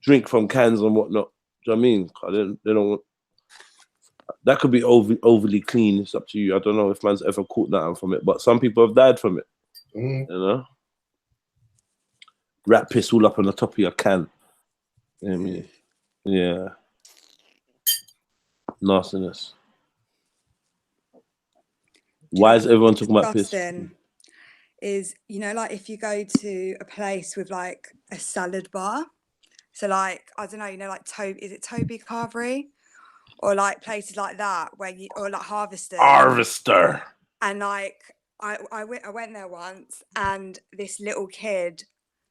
drink from cans and whatnot. Do you know what I mean? 'Cause they don't. That could be overly clean. It's up to you. I don't know if man's ever caught that from it, but some people have died from it. You know, rat piss all up on the top of your can. You know what I mean? Yeah, nastiness. Why is everyone talking about piss? Disgusting is, like if you go to a place with like a salad bar, so like I don't know, like is it Toby Carvery, or like places like that where or like Harvester, and like I went there once, and this little kid,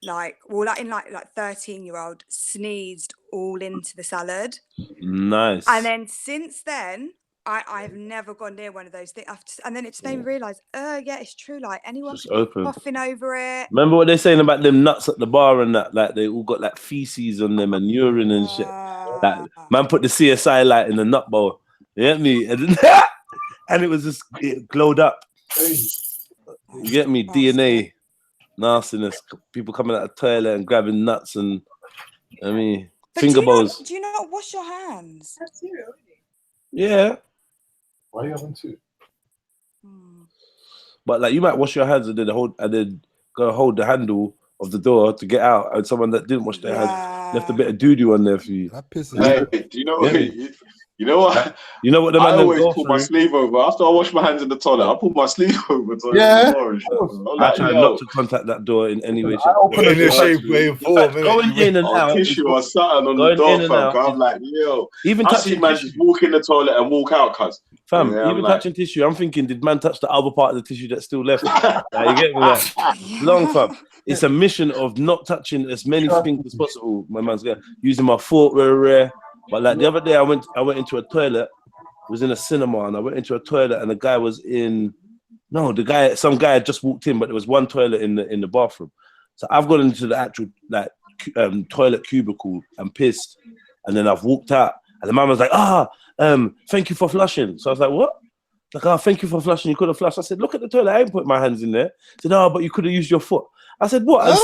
like 13-year-old, sneezed all into the salad. Nice. And then since then, I've never gone near one of those things. And then it just made me realise, yeah, it's true. Like anyone Just could be open. coughing over it. Remember what they're saying about them nuts at the bar and that? Like they all got like feces on them and urine and shit. Like man put the CSI light in the nut bowl. You get me? And it was just it glowed up. You get me? DNA, nastiness. People coming out of the toilet and grabbing nuts and finger bowls. Do you not wash your hands? Yeah. Why are you having two? But like you might wash your hands and then go hold the handle of the door to get out, and someone that didn't wash their hands left a bit of doo-doo on there for you. Hey, do you know what? You know what? You know what the man I always go pull my through? sleeve over. After I wash my hands in the toilet, I pull my sleeve over. So Yeah. I'm I like, try yo, not to contact that door in any way. open shape, it or shape, form. way In form, fact, innit? going in and Or out. tissue or is- something on the going door, in and fam. out 'Cause I'm is- like, yo, Even I touching see man tissue. just walk in the toilet and walk out, cuz. Fam, Yeah, I'm even like, touching tissue, I'm thinking, did man touch the other part of the tissue that's still left? Like, you get me? Like, long fam. It's a mission of not touching as many things as possible. My man's going using my fork rare. But like the other day, I went into a toilet. It was in a cinema, and I went into a toilet, and the guy was in. No, some guy had just walked in, but there was one toilet in the bathroom. So I've gone into the actual like toilet cubicle and pissed, and then I've walked out, and the man was like, thank you for flushing. So I was like, what? Like, thank you for flushing. You could have flushed. I said, look at the toilet. I ain't put my hands in there. He said, but you could have used your foot. I said, what? And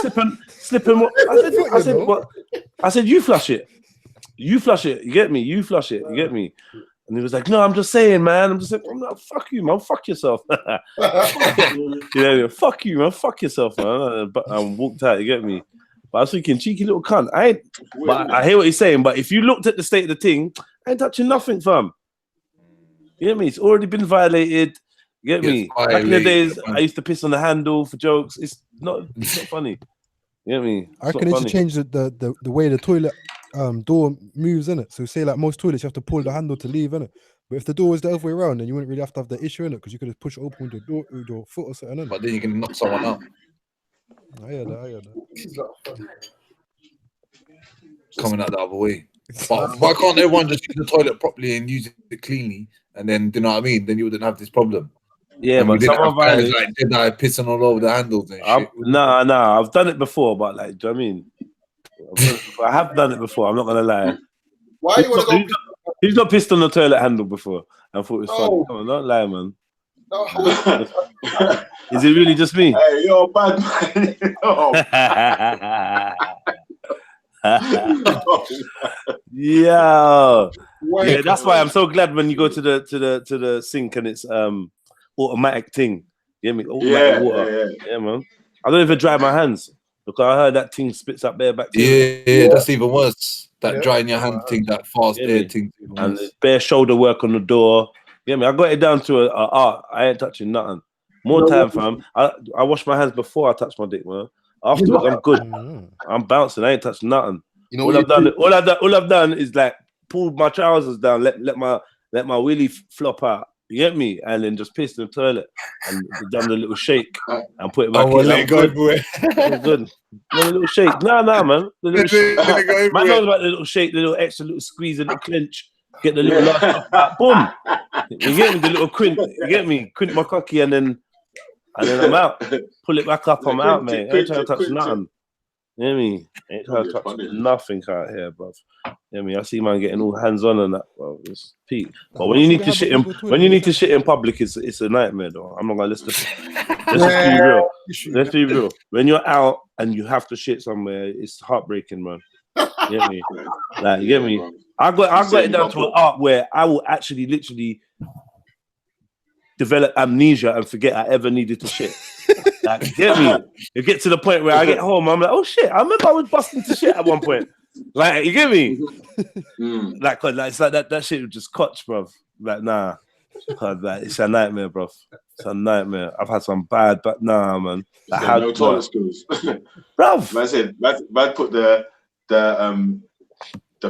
slipping what? I said, what? I said, you flush it. You flush it. You get me? You flush it. You get me? And he was like, no, I'm just saying, man. I'm just saying, fuck you, man. Fuck yourself. Fuck you, man. Fuck yourself, man. But I walked out. You get me? But I was thinking, cheeky little cunt. But I hear what he's saying. But if you looked at the state of the thing, I ain't touching nothing, fam. You get me? It's already been violated. You get me? Back in the days, I used to piss on the handle for jokes. It's not funny. You get me? I reckon they should change the way the toilet door moves, innit? So say like most toilets, you have to pull the handle to leave, innit? But if the door was the other way around, then you wouldn't really have to have the issue in it because you could just push it open with your foot or something, innit? But then you can knock someone out. I hear that. Coming out the other way. But why can't everyone just use the toilet properly and use it cleanly? And then, do you know what I mean? Then you wouldn't have this problem. Yeah, and but some of guys like Jedi pissing all over the handles and shit. Nah, I've done it before, but like, do you know what I mean? I have done it before. I'm not gonna lie. Why you want to go? Who's not pissed on the toilet handle before? I thought it was funny. Come on, don't lie, man. Is it really just me? Hey, you're bad, man. Yeah, that's why I'm so glad when you go to the sink and it's automatic thing. You hear me? Automatic water. Yeah, man. I don't even dry my hands. Look, I heard that thing spits up bare bacteria. Yeah, that's even worse. That drying your hand thing, that fast air thing. And there's bare shoulder work on the door. You hear me? I got it down to a art. I ain't touching nothing. More time, fam. I wash my hands before I touch my dick, man. Afterwards, I'm good. I'm bouncing. I ain't touching nothing. You know all I've done is like pulled my trousers down, let my willy flop out. You get me? And then just pissed in the toilet and done a little shake and put it back in. Let it go everywhere. Good. A little shake. Nah, man. The little shake. Man knows about the little shake, the little extra little squeeze, the little clench. Get the little last stuff back. Boom. You get me? The little quint. You get me? Quint my cocky and then I'm out. Pull it back up. I'm out, mate. Ain't trying to touch nothing. You know what I mean? Ain't trying to touch nothing out here, bro. You know what I mean? I see man getting all hands on and that, bro. It's peak. But when you need to shit in public, it's a nightmare, though. I'm not gonna let's just be real. Let's be real. When you're out and you have to shit somewhere, it's heartbreaking, man. You get me? Like, you get me? I got it down to an art where I will actually literally develop amnesia and forget I ever needed to shit. Like, you get me? You get to the point where I get home, I'm like, oh shit, I remember I was busting to shit at one point. Like, you get me? Like, it's like that shit was just cotch, bro. Like, nah. Like, it's a nightmare, bro. It's a nightmare. I've had some bad, but nah, man. Like, how no toilet skills. Bruv. Man said, man put the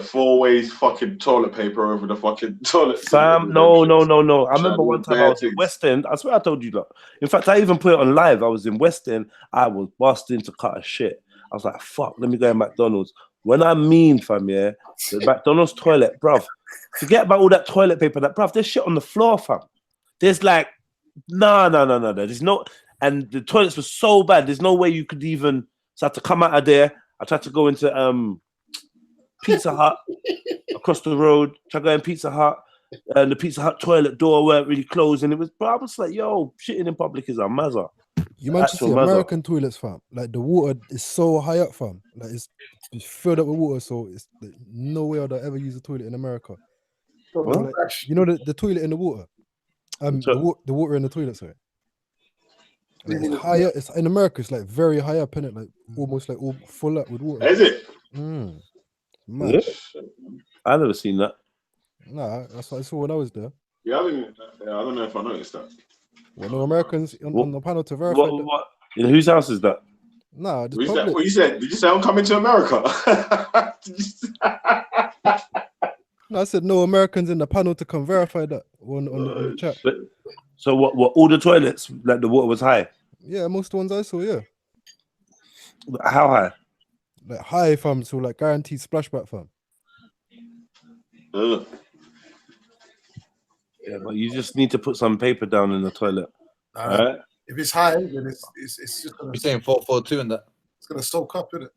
4 ways fucking toilet paper over the fucking toilet. Fam, no. I remember one time I was in West End. I swear I told you that. In fact, I even put it on live. I was in West End. I was busting to cut a shit. I was like, fuck, let me go in McDonald's. When I mean, fam, yeah, the McDonald's toilet, bruv, forget about all that toilet paper. That, bruv, there's shit on the floor, fam. There's like, no. There's no, and the toilets were so bad. There's no way you could even, so I had to come out of there. I tried to go into Pizza Hut across the road. Tried to go in Pizza Hut, and the Pizza Hut toilet door weren't really closed, and it was. Bro, I was like, "Yo, shitting in public is a mazza." You might see American toilets, fam. Like the water is so high up, fam. Like it's filled up with water, so it's like, no way I'd ever use a toilet in America. Like, you know the toilet in the water, the water in the toilet. Sorry, like, it's higher. It's in America. It's like very high up in it, like almost like all full up with water. Is it? Man. Yeah. I never seen that. Nah, that's what I saw when I was there. Yeah, I don't know if I noticed that. Well, no Americans on the panel to verify. What? In whose house is that? Nah, what you said? Did you say I'm coming to America? No, I said no Americans in the panel to come verify that on the chat. So what? All the toilets, like the water was high. Yeah, most of the ones I saw. Yeah. How high? Like high, fam. So like guaranteed splashback, fam. Yeah, but you just need to put some paper down in the toilet. Right? If it's high, then it's just gonna. You're saying 442 in that. It's gonna soak up, isn't it?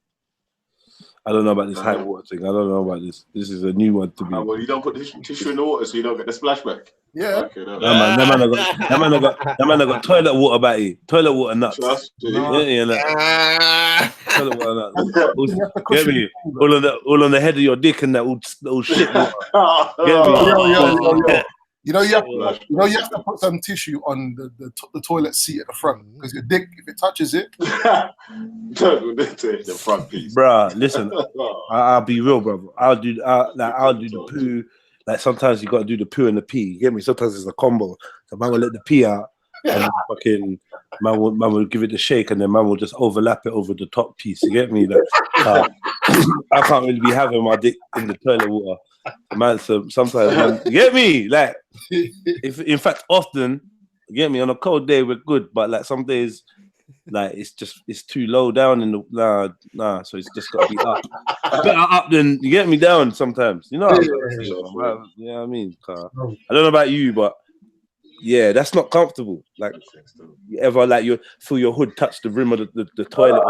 I don't know about this high water thing. I don't know about this. This is a new one to me. Well, you don't put tissue in the water so you don't get the splashback. Yeah. Okay, no. Nah, man, that man got toilet water batty. Toilet water nuts. Trust me. Toilet water nuts. Get me? All on the head of your dick and that all shit water. Get me? You know, you have to put some tissue on the toilet seat at the front because your dick, if it touches it, the front piece. Bruh, listen, I'll be real, brother. I'll do the poo. Like sometimes you gotta do the poo and the pee. You get me? Sometimes it's a combo. So man will let the pee out, and fucking man will give it a shake, and then man will just overlap it over the top piece. You get me? Like, I can't really be having my dick in the toilet water. Man, so sometimes, man, you get me? Like, if in fact, often, you get me? On a cold day, we're good, but like some days, like it's too low down in the nah. So it's just got to be up. Better up than you get me down sometimes. You know? What I mean? I don't know about you, but yeah, that's not comfortable. Like, you ever like feel your hood touch the rim of the toilet?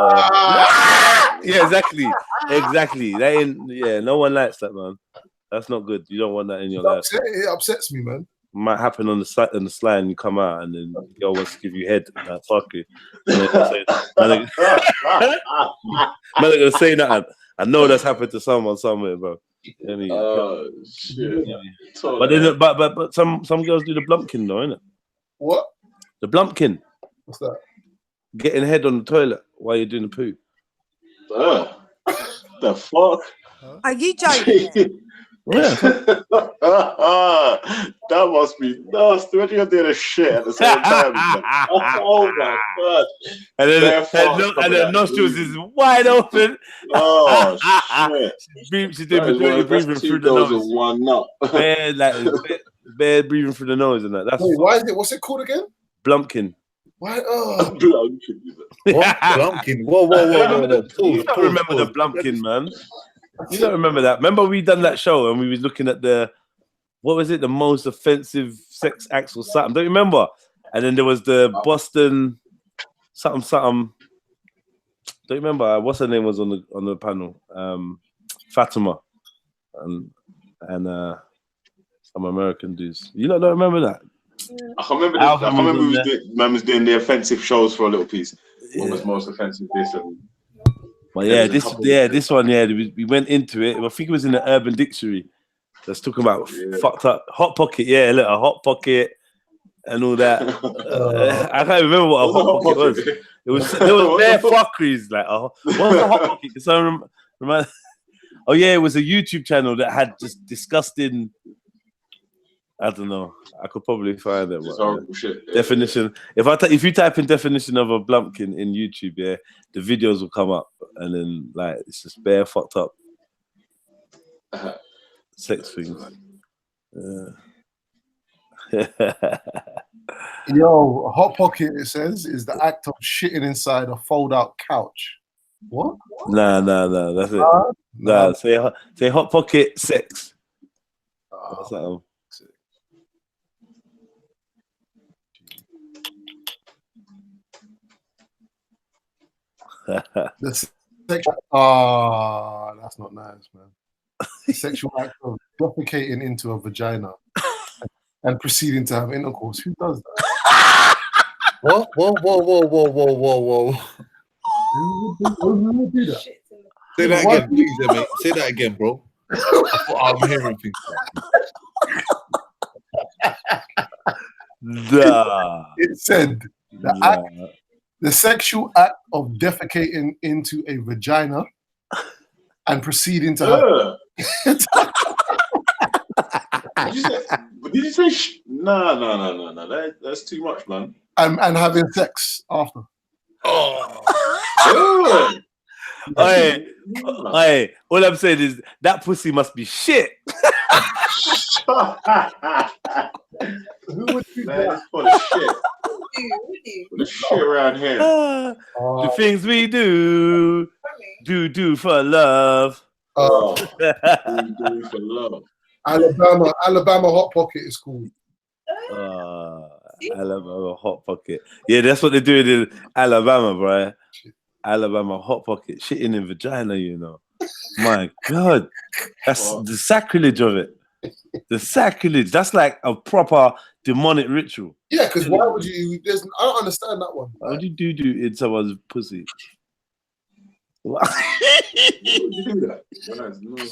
Yeah, exactly. That ain't. No one likes that, man. That's not good. You don't want that in your life. It upsets me, man. Might happen on the slide and you come out and then the girl wants to give you head. Like, fuck you. Man, they're gonna say that. I know that's happened to someone somewhere, bro. Shit. But some girls do the blumpkin though, innit? What? The blumpkin. What's that? Getting head on the toilet while you're doing the poo. The fuck? Are you joking? Yeah. That must be nasty. What you doing a shit at the same time? Oh my god! And then nostrils is wide open. Oh shit! She's doing breathing through the nose. One nut. Bare breathing through the nose and that. That's why is it? What's it called again? Blumpkin. Why? Blumpkin. Blumpkin. Whoa. You don't remember the blumpkin, man. You don't remember that? Remember we done that show and we was looking at the most offensive sex acts or something? Don't you remember? And then there was the Boston something. Don't you remember? What's her name was on the panel? Fatima and some American dudes. You don't remember that? I can remember. I remember man was doing the offensive shows for a little piece. What was most offensive? This and. But this one, we went into it. I think it was in the Urban Dictionary. That's talking about fucked up hot pocket. Yeah, look, a hot pocket and all that. I can't remember what a hot pocket was. There was bare fuckeries. Like, what's a hot pocket? So oh yeah, it was a YouTube channel that had just disgusting. I don't know. I could probably find it. Definition. If you type in definition of a blumpkin in YouTube, yeah, the videos will come up, and then like it's just bare fucked up sex things. Yo, a hot pocket, it says, is the act of shitting inside a fold-out couch. What? Nah, that's it. Nah, say hot pocket sex. What's that? The sexual, that's not nice, man. The sexual act of defecating into a vagina and proceeding to have intercourse. Who does that? Whoa. Who do that? Say that again, please, mate. Say that again, bro. I'm hearing things. It said the sexual act of defecating into a vagina and proceeding to have. Did you say? No. That's too much, man. And having sex after. Hey, all I'm saying is that pussy must be shit. Who would do that? Full of shit. Full of shit around here. The things we do for love. Do for love. Alabama Hot Pocket is called. Alabama Hot Pocket. Yeah, that's what they're doing in Alabama, bro. Alabama Hot Pocket, shitting in vagina, you know. My God, that's the sacrilege of it. The sacrilege. That's like a proper demonic ritual. Yeah, because why would you? I don't understand that one. What would you do in someone's pussy? Why would you do that?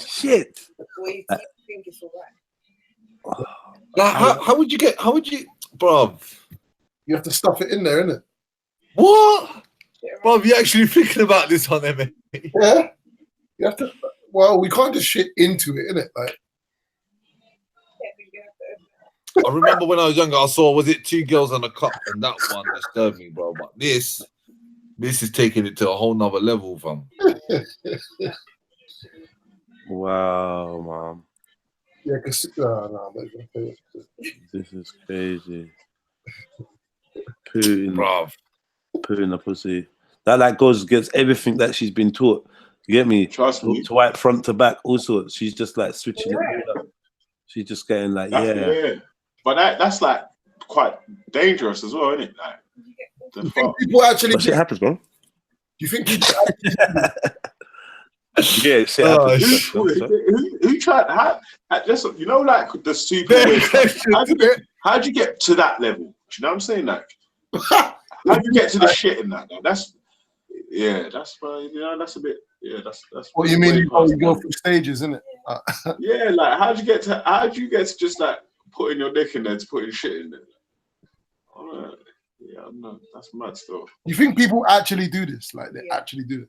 Shit. We think it's all right. Like, how would you bruv? You have to stuff it in there, innit? What? Bruv, you actually thinking about this on there, Yeah. You have to. Well, we can't just shit into it, innit? Like, I remember when I was younger, I saw, was it 2 girls on a cup, and that one disturbed me, bro. But this is taking it to a whole nother level, fam. Wow, man. yeah, because I'm not gonna say it. This is crazy. Poo in the pussy. That like goes against everything that she's been taught. You get me? Trust me. To wipe front to back, all sorts. She's just like switching it all up. She's just getting like, yeah. But that's like quite dangerous as well, isn't it? Like, the fuck? People actually. But shit happens, bro. Do you think people? Yeah, shit happens. Who tried? How? Just you know, like the super. How'd you get to that level? Do you know what I'm saying? Like, how'd you get to the shit in that? Like, that's that's a bit. Yeah, that's. What you mean? You go through stages, isn't it? Yeah, like how'd you get to just like putting your dick in there to putting shit in there? Yeah, no, that's mad stuff. You think people actually do this? Like they actually do it?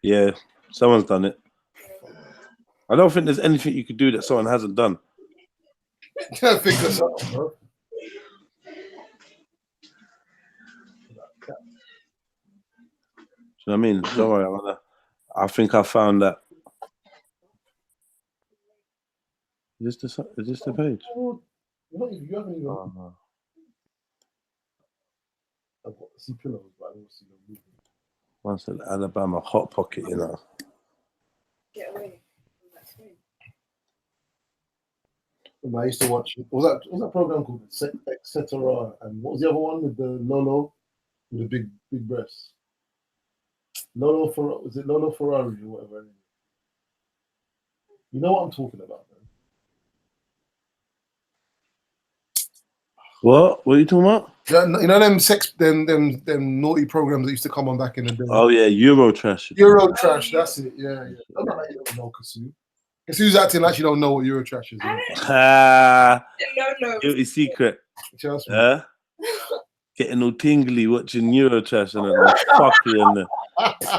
Yeah, someone's done it. I don't think there's anything you could do that someone hasn't done. I think that's bro. Do you know what I mean? Don't worry, I think I found that. Is this the page? You haven't even. no. I've got to see pillows, but I don't see them moving. One said Alabama Hot Pocket, you know. Get away from that screen. I used to watch. What was that program called? Etc. And what was the other one with the Lolo with the big breasts? Was it Lolo Ferrari or whatever? You know what I'm talking about, man. What are you talking about? You know them naughty programs that used to come on back in the day. Oh yeah, Eurotrash. Eurotrash, that's it. Yeah. I'm not like you don't know Kasu. Kasu's acting like you don't know what Eurotrash is. Guilty secret. Trust me. Yeah. Getting all tingly watching Eurotrash and then fuckery and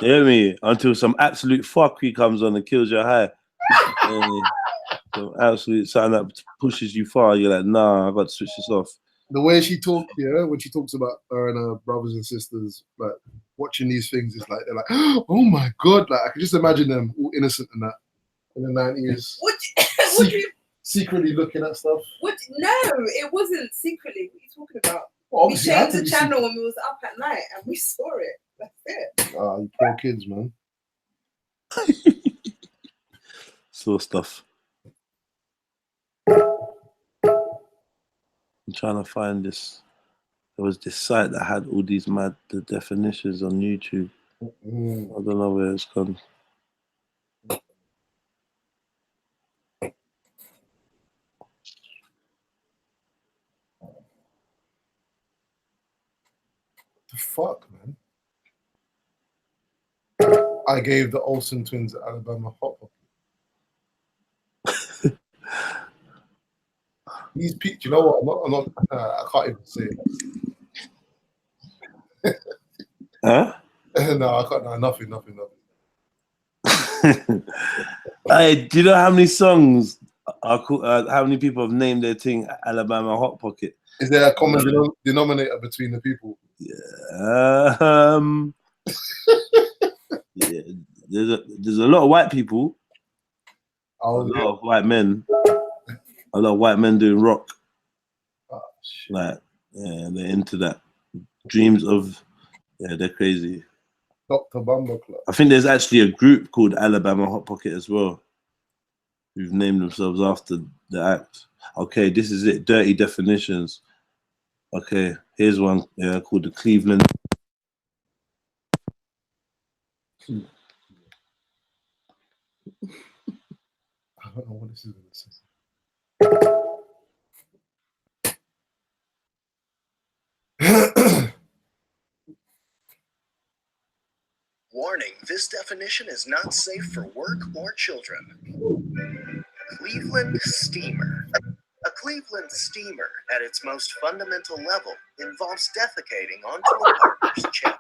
you hear me? Until some absolute fuckery comes on and kills your high. Some absolute something that pushes you far. You're like, nah, I've got to switch this off. The way she talks, when she talks about her and her brothers and sisters, like watching these things, is like they're like, oh my god! Like I can just imagine them all innocent in that in the 90s, secretly looking at stuff. No, it wasn't secretly. What are you talking about? Well, we changed the channel when we was up at night and we saw it. That's it. You poor kids, man. Saw stuff. I'm trying to find this. There was this site that had all these mad definitions on YouTube. I don't know where it's gone. The fuck, man. I gave the Olsen twins at Alabama Hot Pocket. These people, you know what? I can't even say it. Huh? No, I can't. No, nothing. Hey, do you know how many songs are called, how many people have named their thing Alabama Hot Pocket? Is there a common denominator between the people? Yeah. Yeah. There's a lot of white people. A lot of white men. A lot of white men doing rock. Like, yeah, they're into that. Dreams of, they're crazy. Dr. Bumble Club. I think there's actually a group called Alabama Hot Pocket as well, who've named themselves after the act. Okay, this is it. Dirty definitions. Okay, here's one called the Cleveland. I don't know what this is going to say. Warning, this definition is not safe for work or children. Cleveland steamer. A Cleveland steamer, at its most fundamental level, involves defecating onto a partner's chest.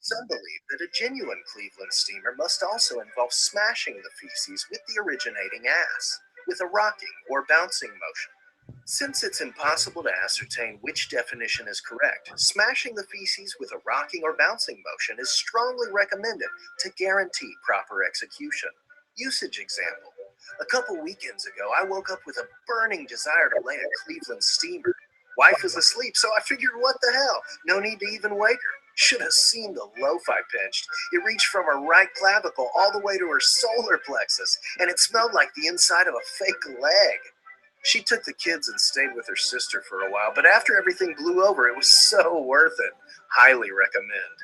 Some believe that a genuine Cleveland steamer must also involve smashing the feces with the originating ass, with a rocking or bouncing motion. Since it's impossible to ascertain which definition is correct, smashing the feces with a rocking or bouncing motion is strongly recommended to guarantee proper execution. Usage example. A couple weekends ago, I woke up with a burning desire to lay a Cleveland steamer. Wife was asleep, so I figured, what the hell? No need to even wake her. Should have seen the loaf I pinched. It reached from her right clavicle all the way to her solar plexus, and it smelled like the inside of a fake leg. She took the kids and stayed with her sister for a while, but after everything blew over, it was so worth it. Highly recommend.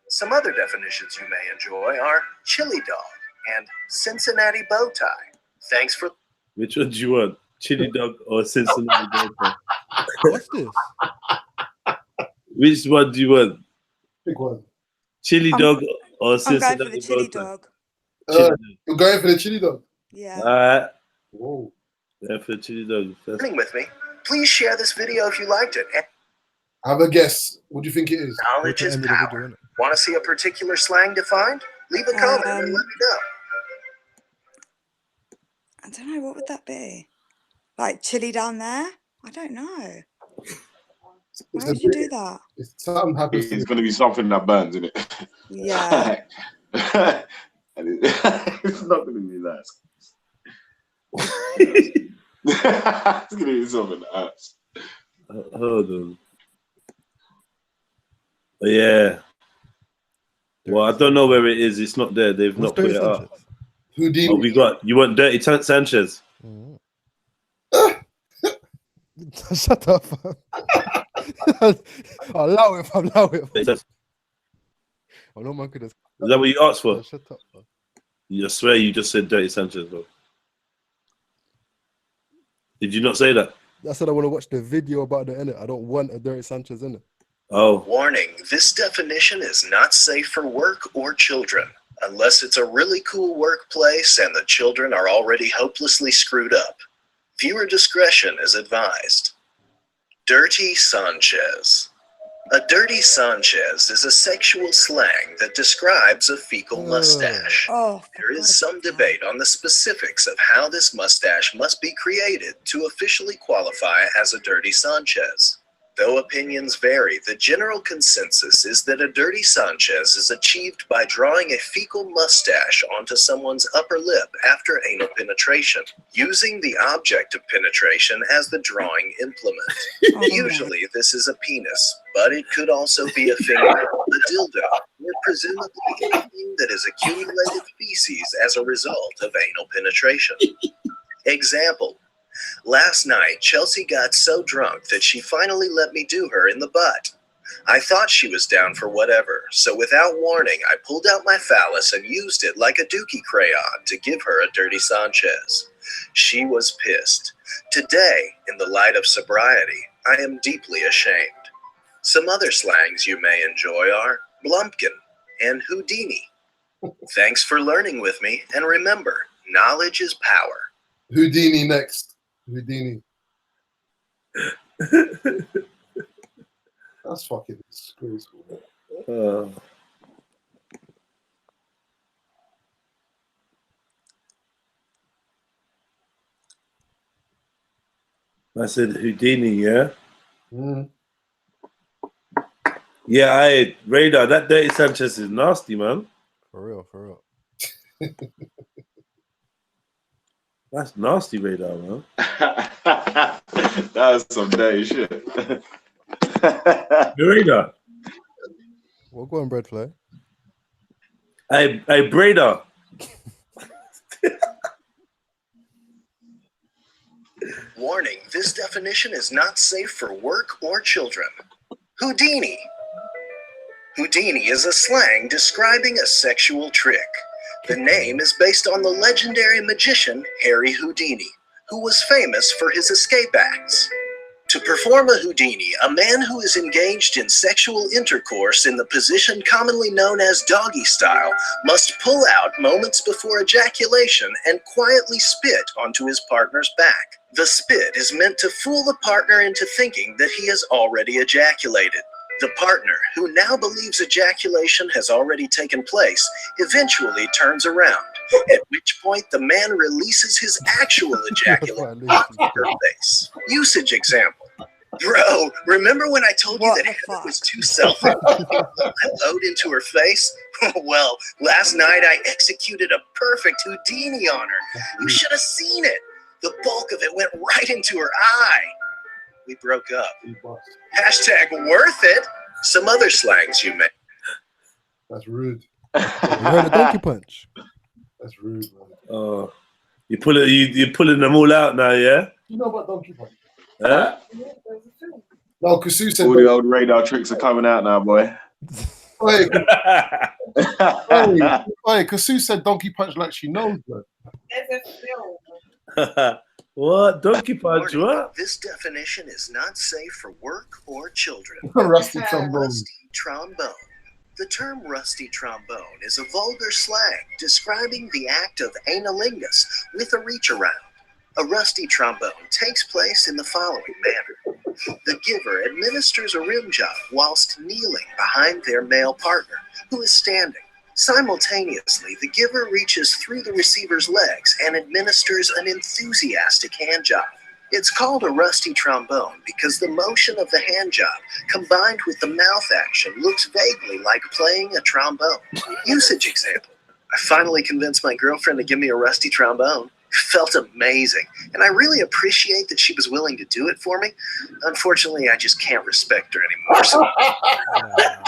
Some other definitions you may enjoy are chili dog and Cincinnati bow tie. Thanks for... Which one do you want? Chili dog or Cincinnati bow tie? What's this? Which one do you want? Big one. Chili dog or I'm Cincinnati going for the chili bow tie? dog. You're going for the chili dog? Yeah. Alright. Whoa. Yeah, for the chili dog. Listening with me. Please share this video if you liked it. And Have a guess. What do you think it is? knowledge is power. Want to see a particular slang defined? Leave a comment and let me know. I don't know, what would that be? Like chili down there? I don't know. Why would you do that? It's something happens. It's going to be something that burns, isn't it? Yeah. And it's not going to be nice. It's going to be something that hurts. Hold on. Yeah. Well, I don't know where it is. It's not there. They've not put it up. Houdini. Oh, we got. You want Dirty Sanchez? Shut up. I'll allow it. I'll allow it. Oh, no man could have. Is that what you asked for? Shut up. Man. I swear you just said Dirty Sanchez, bro. Did you not say that? I said I want to watch the video about the innit. I don't want a Dirty Sanchez in it. Oh. Warning, this definition is not safe for work or children, unless it's a really cool workplace and the children are already hopelessly screwed up. Viewer discretion is advised. Dirty Sanchez. A dirty Sanchez is a sexual slang that describes a fecal mustache. There is some debate on the specifics of how this mustache must be created to officially qualify as a dirty Sanchez. Though opinions vary, the general consensus is that a dirty Sanchez is achieved by drawing a fecal mustache onto someone's upper lip after anal penetration, using the object of penetration as the drawing implement. Usually this is a penis, but it could also be a finger, a dildo, or presumably anything that has accumulated feces as a result of anal penetration. Example. Last night, Chelsea got so drunk that she finally let me do her in the butt. I thought she was down for whatever, so without warning, I pulled out my phallus and used it like a dookie crayon to give her a dirty Sanchez. She was pissed. Today, in the light of sobriety, I am deeply ashamed. Some other slangs you may enjoy are blumpkin and Houdini. Thanks for learning with me, and remember, knowledge is power. Houdini next. Houdini. That's fucking disgraceful. I said Houdini, yeah? Mm. Yeah, Radar, that Dirty Sanchez is nasty, man. For real, for real. That's nasty, Radar, man. That's some dirty shit. Radar. Well, go on, Breadfly. Hey, Breda. Warning, this definition is not safe for work or children. Houdini. Houdini is a slang describing a sexual trick. The name is based on the legendary magician Harry Houdini, who was famous for his escape acts. To perform a Houdini, a man who is engaged in sexual intercourse in the position commonly known as doggy style must pull out moments before ejaculation and quietly spit onto his partner's back. The spit is meant to fool the partner into thinking that he has already ejaculated. The partner, who now believes ejaculation has already taken place, eventually turns around, at which point the man releases his actual ejaculation onto her face. Usage example. Bro, remember when I told you that Heather was too selfish? I load into her face? Well, last night I executed a perfect Houdini on her. You should have seen it. The bulk of it went right into her eye. We broke up. Hashtag worth it. Some other slangs you may. That's rude. You heard a donkey punch. That's rude, man. Oh, you're pulling them all out now, yeah? You know about donkey punch? Huh? No, Kasu said. All the old radar tricks are coming out now, boy. Hey, Kasu said donkey punch like she knows, bro. What? Donkey punch, what? This definition is not safe for work or children. Rusty trombone. Rusty trombone. The term rusty trombone is a vulgar slang describing the act of analingus with a reach around. A rusty trombone takes place in the following manner. The giver administers a rim job whilst kneeling behind their male partner, who is standing. Simultaneously, the giver reaches through the receiver's legs and administers an enthusiastic hand job. It's called a rusty trombone because the motion of the hand job combined with the mouth action looks vaguely like playing a trombone. Usage example. I finally convinced my girlfriend to give me a rusty trombone. Felt amazing, and I really appreciate that she was willing to do it for me. Unfortunately, I just can't respect her anymore, so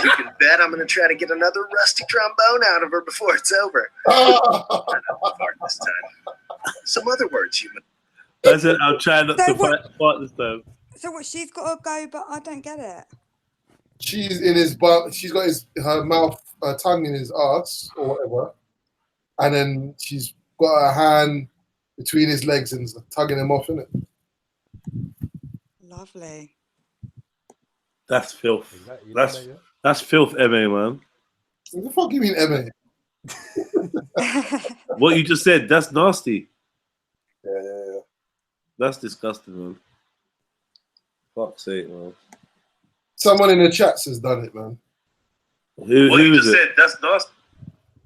you can bet I'm going to try to get another rusty trombone out of her before it's over. Fart this time. Some other words you I said I'll try not to fart this time. So what? She's got to go, but I don't get it. She's in his butt. She's got her mouth, her tongue in his ass or whatever, and then she's got her hand between his legs and tugging him off, innit? Lovely. That's filth. That's filth, MA, man. What the fuck you mean, MA? What you just said, that's nasty. Yeah. That's disgusting, man. Fuck's sake, man. Someone in the chats has done it, man. Who What you is just it? said, That's nasty.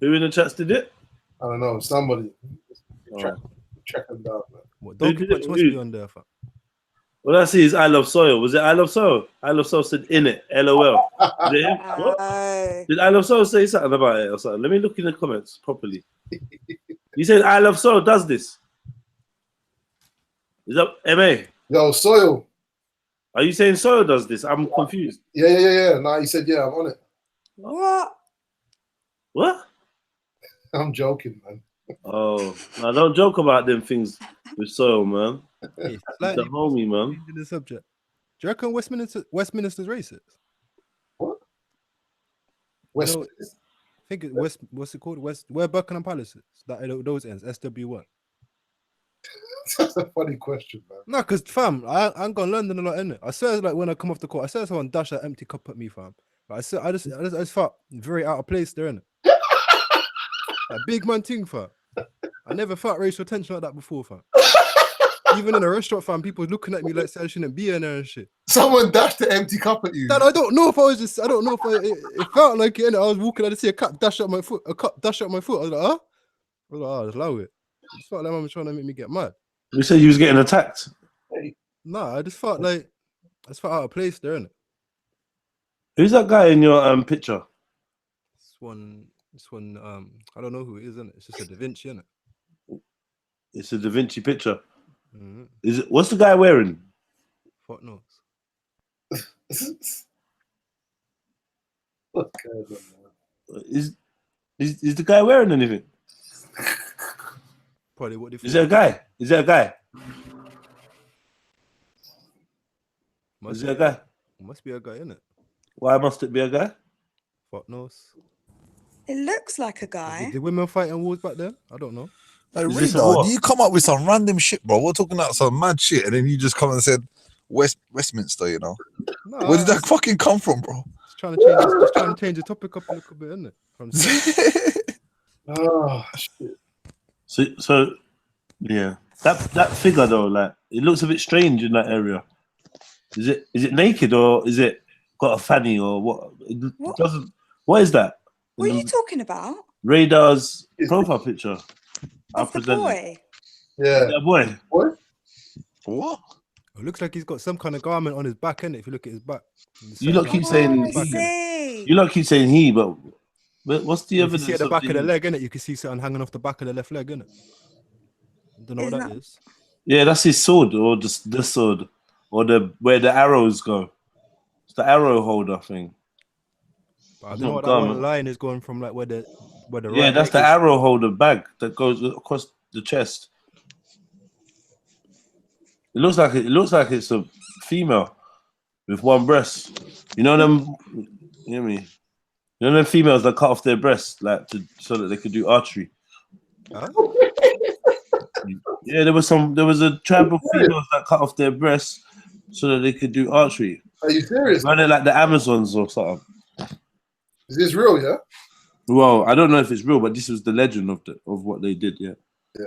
Who in the chats did it? I don't know. Somebody. Oh. Check them down, man. What donkey did it? punch must be on there, fam. What I see is I Love Soil. Was it I Love Soil? I Love Soil said in it. LOL. Did it him? What? Did I Love Soil say something about it or something? Let me look in the comments properly. You said I Love Soil does this. Is that MA? Yo, Soil. Are you saying Soil does this? I'm confused. Yeah. Nah, he said, yeah, I'm on it. What? What? I'm joking, man. Oh, now don't joke about them things with Soil, man. Hey, He's slightly the homie, man. changing the subject. Do you reckon Westminster's racist? What? I think what's it called? Where Buckingham Palace is? Those ends, SW1. That's a funny question, man. No, because fam, I'm gone London a lot, innit? I swear, like when I come off the court, I saw someone dash that empty cup at me, fam. But I just felt very out of place there, innit? Like big man thing, fam. I never felt racial tension like that before, fam. Even in a restaurant, fam, people looking at me like say I shouldn't be in there and shit. Someone dashed the empty cup at you. Dad, I don't know if it felt like it, innit? I was walking, I just see a cup dash at my foot. I was like, huh? I was like, oh, just allow it. It just felt like mum was trying to make me get mad. You said you was getting attacked. Nah, I just felt out of place there, innit? Who's that guy in your picture? This one, I don't know who it is, innit? It's just a Da Vinci, innit? It's a Da Vinci picture. Mm-hmm. Is it? What's the guy wearing? Fuck knows. Is the guy wearing anything? Probably what they Is there a guy? Is there a guy? Is there a guy? Must be a guy, innit? Why must it be a guy? Fuck knows. It looks like a guy. Did women fight in wars back then? I don't know. Hey, Is this a Rita, war? you come up with some random shit, bro. We're talking about some mad shit, and then you just come and said Westminster. You know, No, where did that fucking come from, bro? Just trying to change the topic up a little bit, isn't it? From Oh, shit. So yeah, that figure though, like it looks a bit strange in that area. Is it naked or is it got a fanny or what? It doesn't. What is that? What are you talking about? Radar's profile picture. Of the boy. Yeah. Yeah, boy. What? What? It looks like he's got some kind of garment on his back, innit? If you look at his back. You lot keep saying I he. see. You lot keep saying he, but what's the You can evidence? see at the of back of the the- leg, innit? You can see something hanging off the back of the left leg, innit? I don't know what that is. Yeah, that's his sword, or just the sword, or the where the arrows go. It's the arrow holder thing. But I It's don't know not what that one garment. line is going from, like where the Yeah, right that's leg the is. arrow holder bag that goes across the chest. It looks like it's a female with one breast. You know them. You know me. You know them females that cut off their breasts so that they could do archery. Huh? Yeah, there was a tribe of females that cut off their breasts so that they could do archery. Are you serious? Running like the Amazons or something. Is this real? Yeah. Well, I don't know if it's real, but this was the legend of what they did. Yeah. Yeah.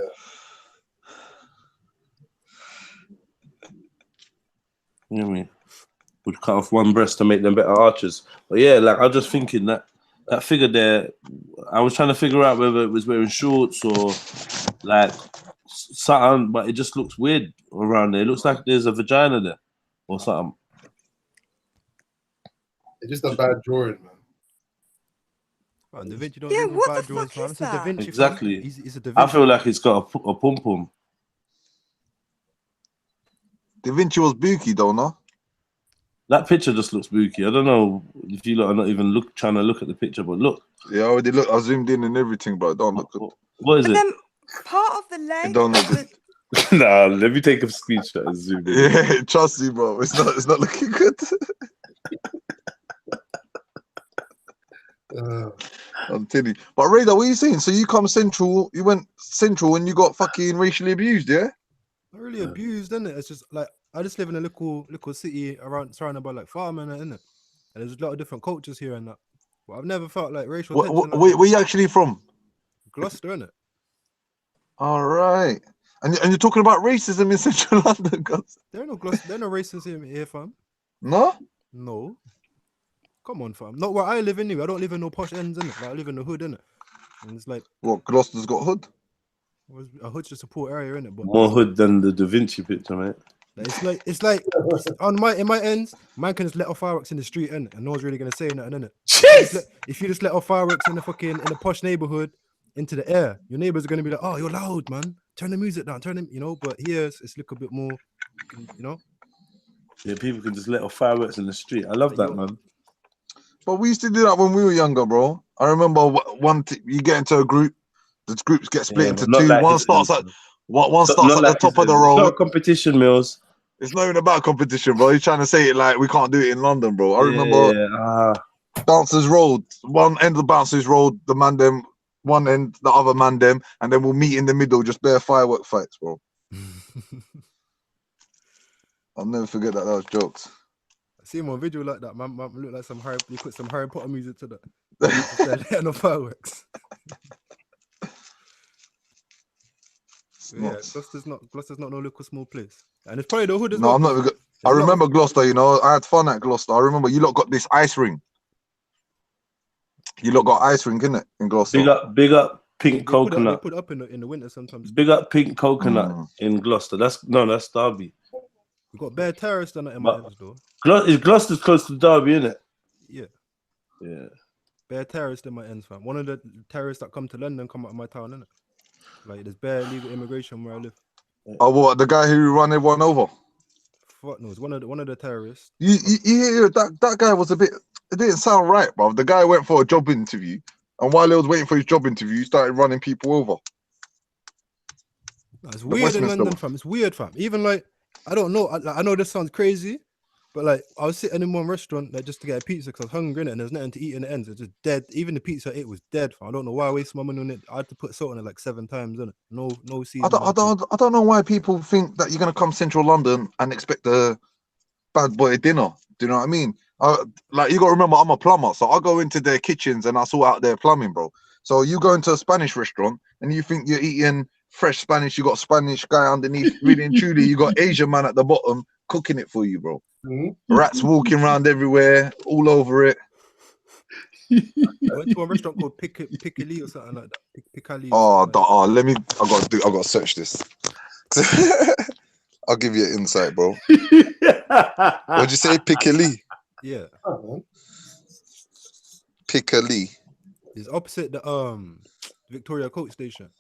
You know what I mean? Would cut off one breast to make them better archers. But yeah, like I was just thinking that figure there, I was trying to figure out whether it was wearing shorts or like something, but it just looks weird around there. It looks like there's a vagina there or something. It's just a bad drawing, man. Oh, Da Vinci don't Yeah, do what bad the drawings, fuck fam. is It's a Da that? Vinci, fam. Exactly. He's a Da I Vinci. feel like it's got a pum pum. Da Vinci was booky, though, no? That picture just looks spooky. I don't know if you lot are not even trying to look at the picture, but look. Yeah, I already look. I zoomed in and everything, but it don't look good. What is But it? then part of the leg. It don't look good. Nah, let me take a screenshot and zoom in. Yeah, trust me, bro. It's not looking good. I'm telling you. But Radar, what are you saying? So you went central and you got fucking racially abused, yeah? Not really abused, isn't it? It's just like I just live in a little city surrounded by like farming, isn't it? And there's a lot of different cultures here and that. But I've never felt like racial tension. Where you actually from? Gloucester, innit? All right. And you're talking about racism in central London, guys? There are no racism here, fam. No? No. Come on, fam. Not where I live anyway. I don't live in no posh ends, innit? Like I live in the hood, innit? And it's like, What, Gloucester's got hood? a hood's just a poor area, innit? But More hood than the Da Vinci picture, mate. it's like in my ends, man can just let off fireworks in the street, innit? And no one's really gonna say nothing, innit? If you just let off fireworks in the posh neighborhood into the air, your neighbors are gonna be like, "Oh, you're loud, man. Turn the music down. But here it's a little bit more, Yeah, people can just let off fireworks in the street. I love that, man. But we used to do that when we were younger, bro. I remember you get into a group, the groups get split Yeah, into but not two. like one this, starts man. at one starts Not at like the top this, of the it's road. not a competition, Mills. It's not even about competition, bro. He's trying to say it like we can't do it in London, bro. I remember Bouncers Road, one end of the Bouncers Road, the man them, one end, the other man them, and then we'll meet in the middle, just bare firework fights, bro. I'll never forget that. That was jokes. I see him on video like that, man. Look like you put some Harry Potter music to that. They're letting off fireworks. Yeah, Gloucester's not no little small place, and it's probably the hood as well. No, I'm not even good. I remember Gloucester, you know, I had fun at Gloucester. I remember you lot got this ice ring. You lot got ice ring, innit, in Gloucester? Big up Pink They Coconut. put it up in the winter sometimes. Big up Pink Coconut in Gloucester. That's Derby. We got bare terrorists in my ends though. Gloucester's close to Derby, isn't it? Yeah. Yeah. Bare terrorists in my ends, fam. One of the terrorists that come to London come out of my town, innit? Like there's bare illegal immigration where I live. Oh, what, the guy who ran everyone over? Fuck knows. One of the terrorists. You hear that guy was a bit. It didn't sound right, bro. The guy went for a job interview, and while he was waiting for his job interview, he started running people over. No, it's weird in London, fam. It's weird, fam. Even like I don't know. I know this sounds crazy, But like, I was sitting in one restaurant like just to get a pizza because I was hungry innit, and there's nothing to eat in the ends. It's just dead. Even the pizza I ate was dead. I don't know why I wasted my money on it. I had to put salt on it like 7 times, innit? No seasoning. I don't know why people think that you're gonna come central London and expect a bad boy dinner. Do you know what I mean? Like, you gotta remember, I'm a plumber, so I go into their kitchens and I sort out their plumbing, bro. So you go into a Spanish restaurant and you think you're eating fresh Spanish. You got Spanish guy underneath. Really and truly, you got Asian man at the bottom cooking it for you, bro. Rats walking around everywhere, all over it. I went to a restaurant called Piccoli or something like that. Piccoli. Let me. I gotta search this. I'll give you an insight, bro. What'd you say, Piccoli? Yeah. Piccoli. It's opposite the Victoria Coach Station.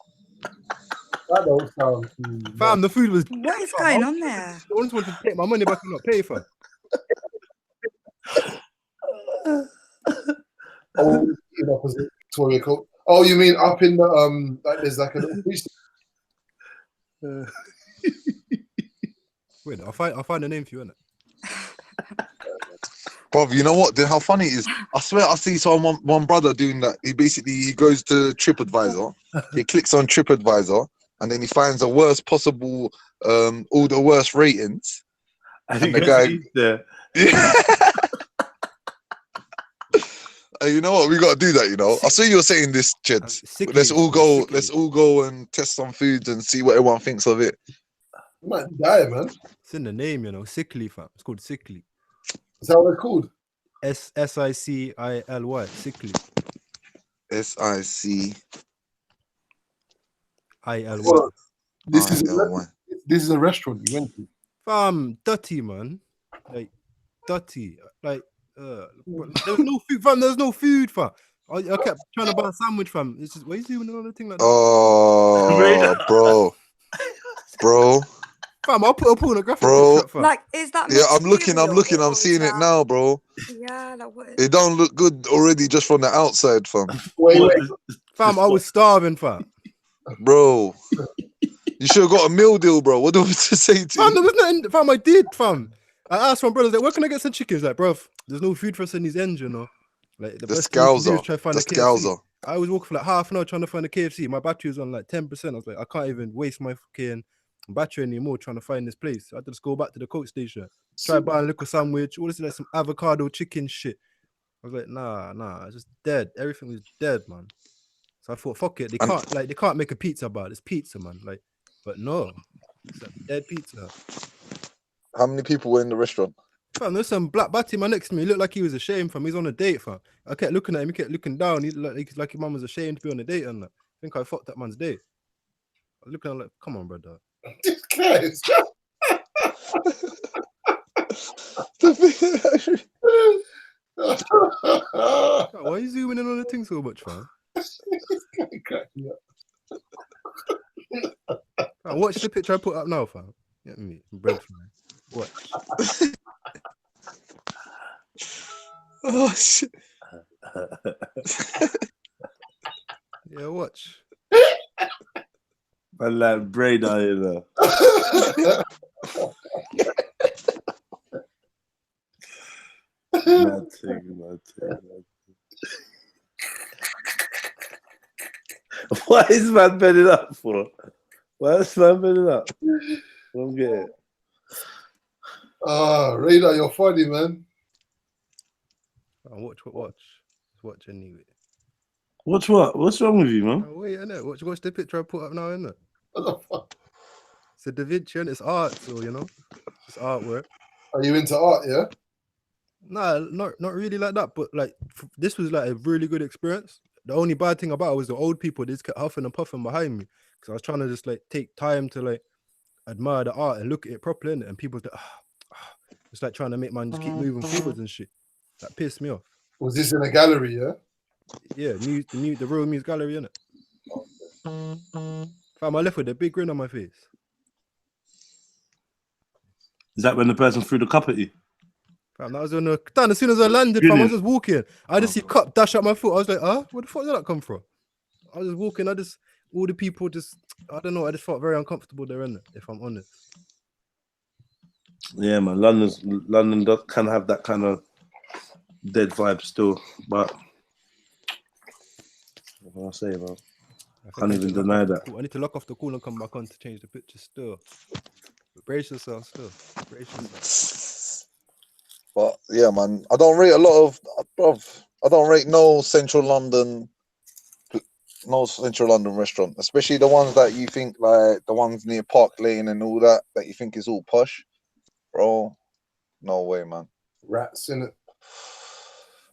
That don't sound too Fam, the food was. What is going on there? I just wanted to take my money back and not pay for it. Oh, in opposite Victoria Court. Oh, you mean up in the like there's like a little piece. Wait, I'll find a name for you, innit? Bro, you know what? How funny it is. I swear I see one brother doing that. He goes to TripAdvisor. He clicks on TripAdvisor and then he finds the worst possible, all the worst ratings. And the guy there. You know what? We gotta do that. You know. I saw you were saying this, Jed. Let's all go and test some foods and see what everyone thinks of it. You might die, man. It's in the name, you know. Sickly, fam. It's called Sickly. Is that what it's called? SICILY. Sickly. SICILY. Well, this is a restaurant you went to. Fam, dirty, man. Like dirty. Like there's no food, fam. There's no food, fam. I kept trying to buy a sandwich, fam. It's just, why are you doing another thing like that? Oh, bro. Fam, I'll put a pornographic Bro. picture up, fam. Like, is that? Yeah, I'm looking. I'm seeing it now, bro. Yeah, like what? It don't look good already just from the outside, fam. Wait. Fam, I was starving, fam. Bro, you should have got a meal deal, bro. What do we to say to Fam, you? there was nothing, fam. I did, fam. I asked my brothers, like, where can I get some chicken? He's like, bro, there's no food for us in these ends, you know. Like, the best thing you can do is try to find a KFC. I was walking for like half an hour trying to find a KFC. My battery was on like 10%. I was like, I can't even waste my fucking battery anymore trying to find this place. I had to just go back to the coach station, try buying a little sandwich, all this like some avocado chicken shit. I was like, nah, it's just dead. Everything was dead, man. So I thought, fuck it. They can't make a pizza bar. It's pizza, man. Like, but no, it's like dead pizza. How many people were in the restaurant? Fam, there's some black batty man next to me. He looked like he was ashamed, fam. He's on a date, fam. I kept looking at him. He kept looking down. He looked like his mum was ashamed to be on a date and that. I think I fucked that man's date. I was looking at him like, come on, brother. This guy Why are you zooming in on the thing so much, fam? Watch the picture I put up now, fam. Get me, bread, fam. Watch. Oh shit. Yeah, watch. I like brain eye, you know. Mad thing. Why is man bending up for? Why is man bending up? I don't get it. Radar, you're funny, man. Watch anyway. Watch what? What's wrong with you, man? Oh, wait, innit? Watch the picture I put up now, innit? It's a Da Vinci, and it's art, so you know, it's artwork. Are you into art? Yeah. Nah, not really like that. But like, this was like a really good experience. The only bad thing about it was the old people. They just kept huffing and puffing behind me because I was trying to just like take time to like admire the art and look at it properly, innit? And people like, it's like trying to make man just keep moving forwards and shit. That pissed me off. Was this in a gallery? Yeah. Yeah, the Royal Muse Gallery, innit? Fam, I left with a big grin on my face. Is that when the person threw the cup at you? Fam, that was on the as soon as I landed, fam, I was just walking. I just see cup dash at my foot. I was like, where the fuck did that come from? I was just walking. All the people just, I don't know. I just felt very uncomfortable there, innit? If I'm honest. Yeah, man. London does kind of have that kind of dead vibe still, but what can I say, bro? Can't even deny that. I need to lock off the call and come back on to change the picture still. But brace yourself still. Brace yourself. But yeah, man, I don't rate a lot of, bruv, I don't rate no central London restaurant, especially the ones that you think like the ones near Park Lane and all that you think is all posh, bro. No way, man. Rats in it.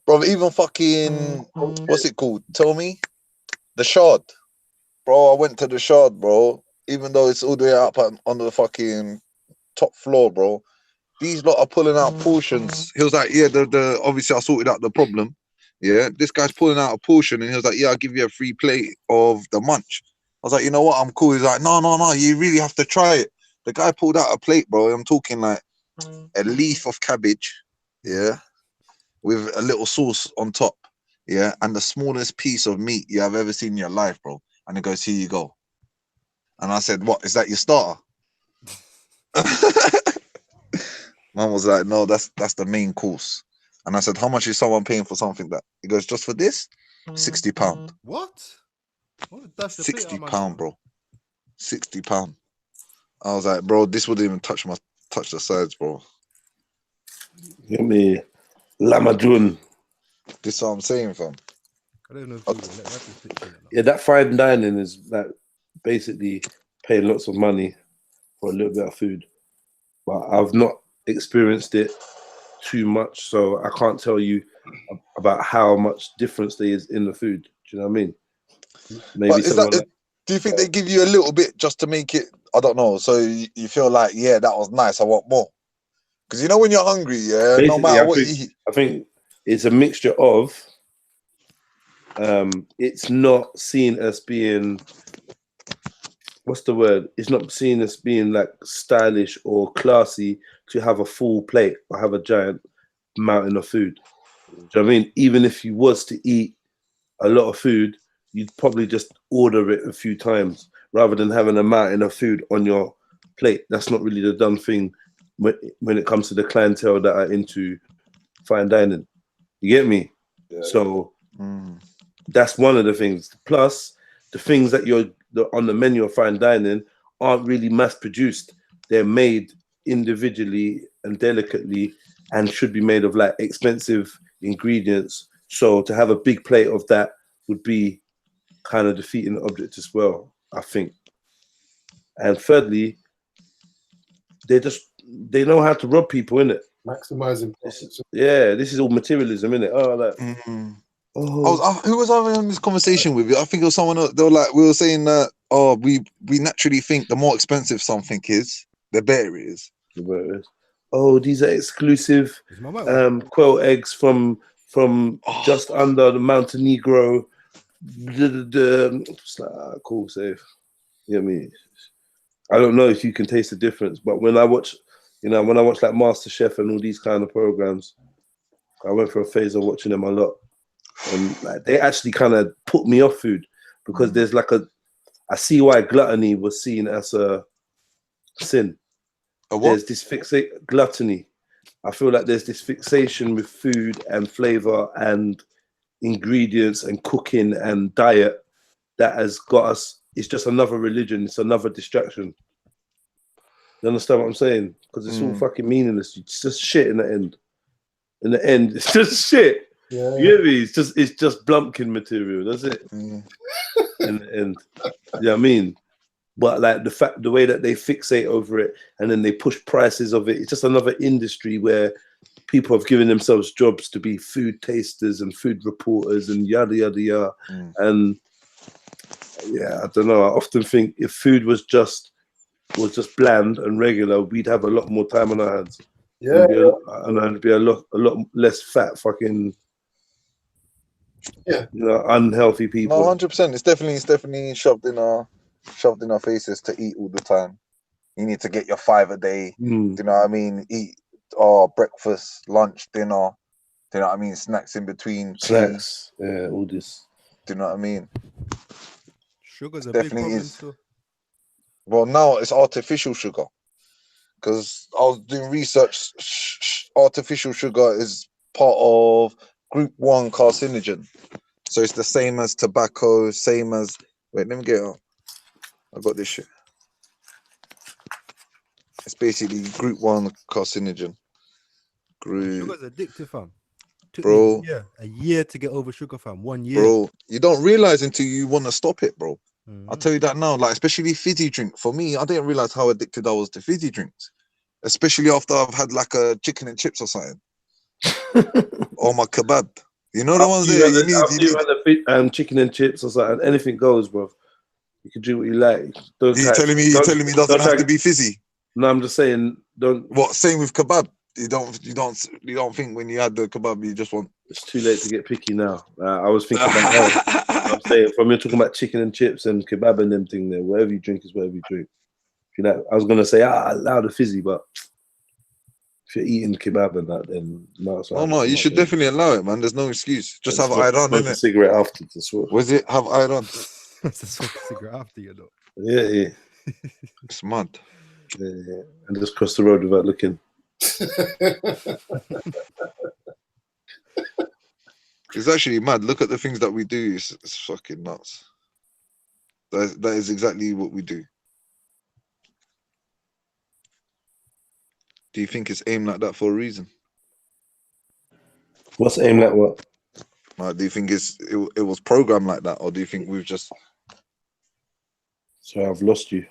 Bro, even fucking what's it called? Tell me, the Shard, bro. I went to the Shard, bro. Even though it's all the way up on the fucking top floor, bro. These lot are pulling out portions. He was like, yeah, the obviously I sorted out the problem. Yeah, this guy's pulling out a portion, and he was like, yeah, I'll give you a free plate of the munch. I was like, you know what, I'm cool. He's like, no, you really have to try it. The guy pulled out a plate, bro. I'm talking like a leaf of cabbage, yeah, with a little sauce on top, yeah, and the smallest piece of meat you have ever seen in your life, bro. And he goes, here you go. And I said, what, is that your starter? Man was like, no, that's the main course. And I said, how much is someone paying for something that? He goes, just for this, £60. What? £60, bro. £60. I was like, bro, this wouldn't even touch the sides, bro. Give me Lamadun. This is what I'm saying, fam. I don't know if Google, let me have this picture. Yeah, that fine dining is like basically paying lots of money for a little bit of food, but I've not experienced it too much, so I can't tell you about how much difference there is in the food. Do you know what I mean? Maybe do you think they give you a little bit just to make it, I don't know, so you feel like, yeah, that was nice, I want more? Because you know when you're hungry, yeah, basically, no matter what you eat. I think it's a mixture of it's not seen as being, what's the word? It's not seen as being like stylish or classy to have a full plate or have a giant mountain of food. Do you know what I mean? Even if you was to eat a lot of food, you'd probably just order it a few times rather than having a mountain of food on your plate. That's not really the done thing when it comes to the clientele that are into fine dining. You get me? Yeah. So that's one of the things. Plus, the things that you're on the menu of fine dining aren't really mass produced. They're made individually and delicately and should be made of like expensive ingredients. So to have a big plate of that would be kind of defeating the object as well, I think. And thirdly, they know how to rob people, innit? Maximizing profits. Yeah, this is all materialism, innit? Oh, like Who was I having this conversation with? I think it was someone else. They were like, we were saying that, we naturally think the more expensive something is, the better it is. Oh, these are exclusive quail eggs from just under the Montenegro. It's like, cool, safe. You know what I mean? I don't know if you can taste the difference, but when I watch like MasterChef and all these kind of programs, I went for a phase of watching them a lot. And like, they actually kind of put me off food because there's like I see why gluttony was seen as a sin. There's this gluttony. I feel like there's this fixation with food and flavor and ingredients and cooking and diet that has got us. It's just another religion. It's another distraction. You understand what I'm saying? Because it's all fucking meaningless. It's just shit in the end. In the end, it's just shit. Yeah. You get me? It's just Blumpkin material. That's it. In the end. You know what I mean? But like the way that they fixate over it and then they push prices of it, it's just another industry where people have given themselves jobs to be food tasters and food reporters and yada yada yada. And yeah, I don't know. I often think if food was just bland and regular, we'd have a lot more time on our hands. Yeah, and it'd be a lot less fat fucking unhealthy people. No, 100%. It's definitely shoved in our faces to eat all the time. You need to get your 5 a day. Do you know what I mean? Eat breakfast, lunch, dinner. Do you know what I mean? Snacks in between. Snacks. Yeah, all this. Do you know what I mean? Sugar's a Definitely big problem is. still. Well, now it's artificial sugar. because I was doing research. Artificial sugar is part of group 1 carcinogen, so it's the same as tobacco, same as. Wait, let me get it up. I got this shit. It's basically group 1 carcinogen. Group. Sugar's addictive, fam. Took Bro. me a year to get over sugar, fam. 1 year. Bro, you don't realize until you want to stop it, bro. I'll tell you that now. Like, especially fizzy drink. For me, I didn't realize how addicted I was to fizzy drinks, especially after I've had like a chicken and chips or something, or my kebab. You know the ones there. You need chicken and chips or something. Anything goes, bro. You can do what you like. You telling me it doesn't have to be fizzy? No, I'm just saying. Don't. What? Same with kebab. You don't think when you had the kebab you just want. It's too late to get picky now. I was thinking about that. I'm saying, from you're talking about chicken and chips and kebab and them thing there. Whatever you drink is whatever you drink. If you like, I was gonna say allow the fizzy, but if you're eating kebab and that, then no. Oh no, you should definitely allow it, man. There's no excuse. Just have iron, innit? Cigarette after as well. Was it have iron? It's a cigarette after, you know. Yeah. It's mad. Yeah, and just cross the road without looking. It's actually mad. Look at the things that we do. It's fucking nuts. That is exactly what we do. Do you think it's aimed like that for a reason? What's aimed at what? Do you think it was programmed like that, or do you think we've just? So I've lost you.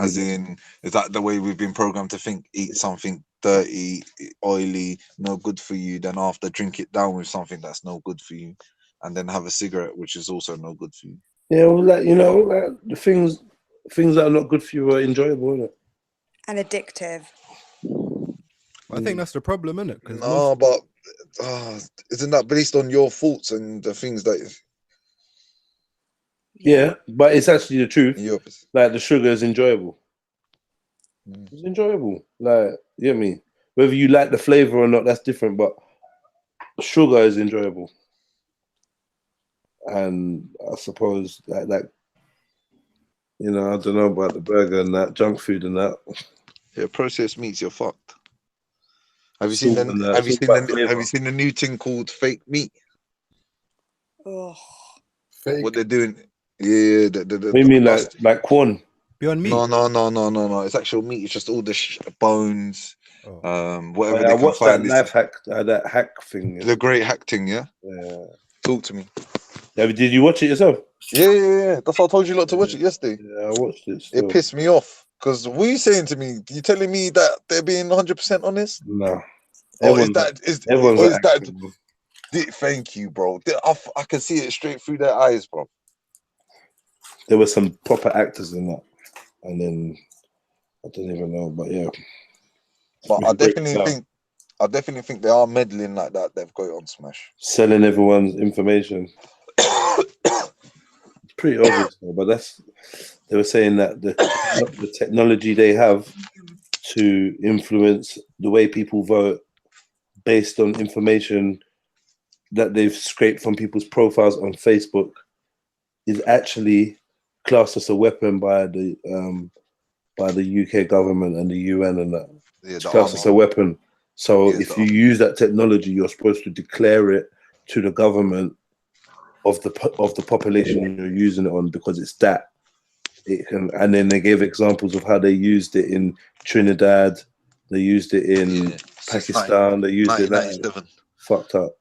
As in, is that the way we've been programmed to think? Eat something dirty, oily, no good for you. Then after, drink it down with something that's no good for you, and then have a cigarette, which is also no good for you. Yeah, well, like, the things that are not good for you are enjoyable, isn't it? And addictive. I think that's the problem, isn't it? No, but isn't that based on your thoughts and the things that? Yeah, but it's actually the truth. Like, the sugar is enjoyable. It's enjoyable. Like, you know what I mean? Whether you like the flavor or not, that's different, but sugar is enjoyable. And I suppose like you know, I don't know about the burger and that, junk food and that. Yeah, processed meats, you're fucked. Have you seen the new thing called fake meat? Oh. Fake. What they're doing? Yeah, What do you mean, like corn? Beyond meat? No. It's actual meat. It's just all the bones, whatever I they can watched find. that life hack, that hack thing. Yeah. The great hack thing, yeah. Yeah. Talk to me. Yeah, did you watch it yourself? Yeah. That's why I told you not to watch it yesterday. Yeah, I watched it. Still. It pissed me off because what are you saying to me? You telling me that they're being 100% honest? No. Or Everyone's acting. Thank you, bro. I can see it straight through their eyes, bro. There were some proper actors in that, and then I don't even know, but yeah. But I definitely think they are meddling like that. They've got it on Smash, selling everyone's information. It's pretty obvious, but they were saying that the technology they have to influence the way people vote based on information that they've scraped from people's profiles on Facebook is actually classed as a weapon by the UK government and the UN and that. Yeah, it's classed as a weapon. So if you use that technology, you're supposed to declare it to the government of the population you're using it on, because it's that. And then they gave examples of how they used it in Trinidad, they used it in Pakistan, they used it in fucked up.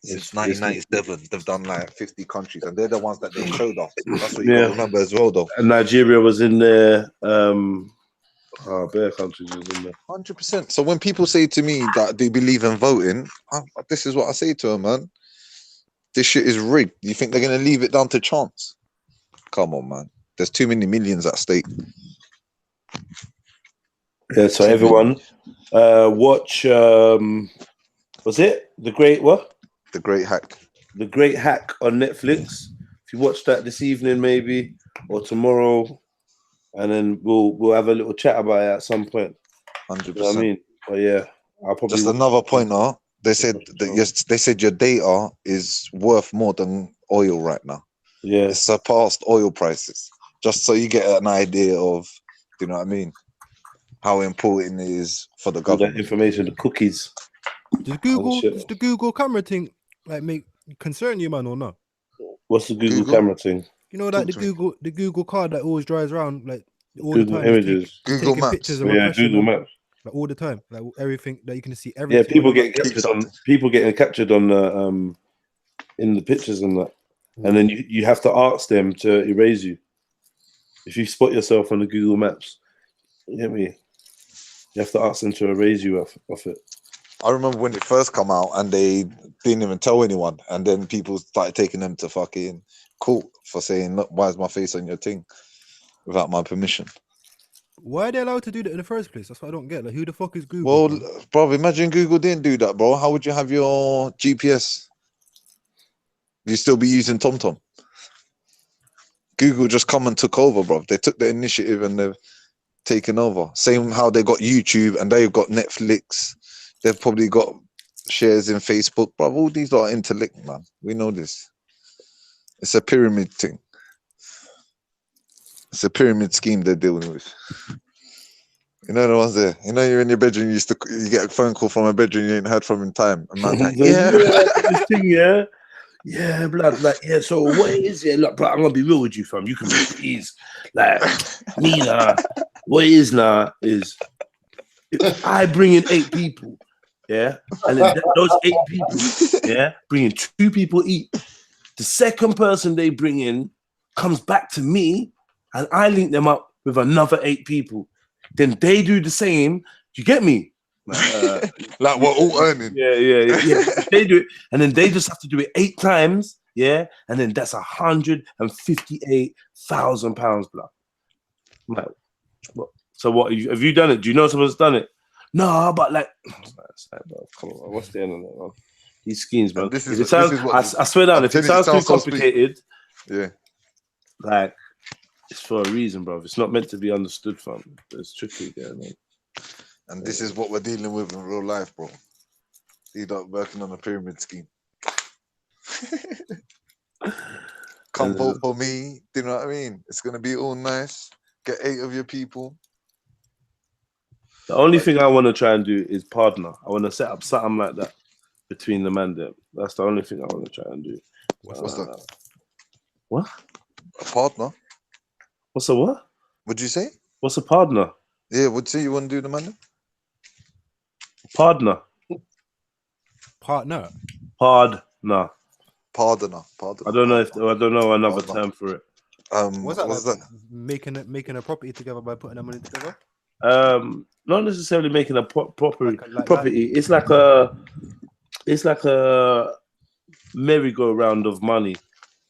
Since 1997, they've done like 50 countries, and they're the ones that they showed us. That's what you gotta remember as well, though. And Nigeria was in there. Bare countries was in there. 100%. So when people say to me that they believe in voting, this is what I say to them, man. This shit is rigged. You think they're gonna leave it down to chance? Come on, man. There's too many millions at stake. Yeah. So everyone, watch. Was it The Great what? The Great Hack. The Great Hack on Netflix. If you watch that this evening, maybe, or tomorrow, and then we'll have a little chat about it at some point. 100%. You know what I mean? But yeah, I'll probably just another pointer. They said your data is worth more than oil right now. Yeah, it's surpassed oil prices. Just so you get an idea of, you know what I mean? how important it is for the All that government. information, the cookies. Does shit. the Google camera thing like make concern you, man, or not? What's the Google, Google? camera thing? You know, like Talk to me. the Google car that always drives around like all Google the time. it's Images. Google taking Maps. pictures and Yeah, refreshing Google them, Maps. like all the time, like everything that you can see. Yeah, Everything. people on the get map. captured on the in the pictures and that, and then you have to ask them to erase you if you spot yourself on the Google Maps. You get me? You have to ask them to erase you off it. I remember when it first come out and they didn't even tell anyone, and then people started taking them to fucking court for saying, "Look, why is my face on your thing?" without my permission. Why are they allowed to do that in the first place? That's what I don't get. Like, who the fuck is Google? Well, bro, imagine Google didn't do that, bro. How would you have your GPS? You still be using TomTom. Google just come and took over, bro. They took the initiative and they've taken over. Same how they got YouTube and they've got Netflix. They've probably got shares in Facebook, bro. All these are interlinked, man. We know this. It's a pyramid thing. It's a pyramid scheme they're dealing with. You know the ones there. You know you're in your bedroom. You get a phone call from a bedroom you ain't heard from in time. And man's like, yeah, this thing, yeah. Yeah, blood, like, yeah, so what it is, yeah, look, blood, I'm gonna be real with you, fam. You can be please. Like, me, nah, what it is now is if I bring in 8 people, yeah, and then those 8 people, yeah, bring in 2 people each. The second person they bring in comes back to me, and I link them up with another 8 people. Then they do the same. You get me? Like we're all earning. Yeah. They do it, and then they just have to do it 8 times, yeah, and then that's £158,000, blood. Like, what? So what? Have you done it? Do you know someone's done it? No, but like, bro, come on, what's the end of that, man? These schemes, man. This If is- it sounds, this is what- I swear down, I'm if it telling you, sounds too so sweet. complicated, Yeah. like, it's for a reason, bro. It's not meant to be understood, fam. It's tricky, yeah, man. And this is what we're dealing with in real life, bro. You're not working on a pyramid scheme. Come vote for me. Do you know what I mean? It's gonna be all nice. Get 8 of your people. The only thing I want to try and do is partner. I want to set up something like that between the man them. That's the only thing I want to try and do. What's that? What? A partner? What's a what? What'd you say? What's a partner? Yeah, what'd you say you want to do the man? Partner. Partner. Partner. Pardoner. I don't know another term for it. What's that? Like, making a property together by putting their money together. Not necessarily making a property. Like property. It's like a merry-go-round of money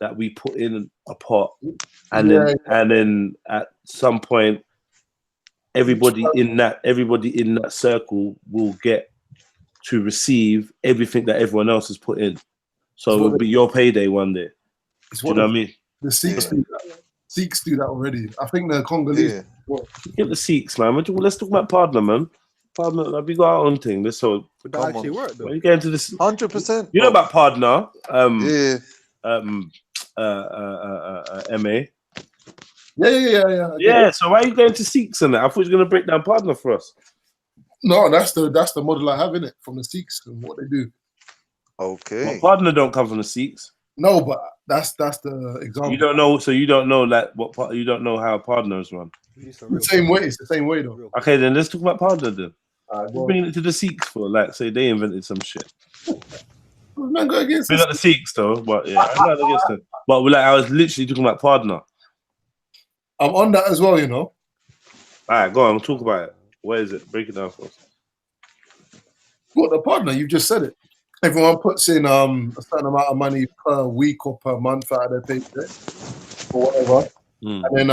that we put in a pot, and then at some point, everybody in that circle will get to receive everything that everyone else has put in. So it'll be your payday one day. Do you know what I mean? The Sikhs do that. Sikhs do that already. I think the Congolese. Get the Sikhs, man. Let's talk about partner, man. Partner, like, we got our own thing. Let's so. Would that actually work though? You get into this 100%. You know about partner? Yeah. MA. Yeah. Yeah. So why are you going to Sikhs and that? I thought you were going to break down partner for us. No, that's the model I have in it from the Sikhs and what they do. Okay. Well, partner don't come from the Sikhs. No, but that's the example. You don't know, so you don't know like what you don't know how partners run. The same way. It's the same way though. Okay, then let's talk about partner then. Well, Bringing it to the Sikhs for like say they invented some shit. man, go against We're not the Sikhs though, but yeah, I'm not against them. But I was literally talking about partner. I'm on that as well, you know. All right, go on, talk about it. Where is it? Break it down for us. What the partner? You just said it. Everyone puts in a certain amount of money per week or per month out of their paycheck or whatever, and then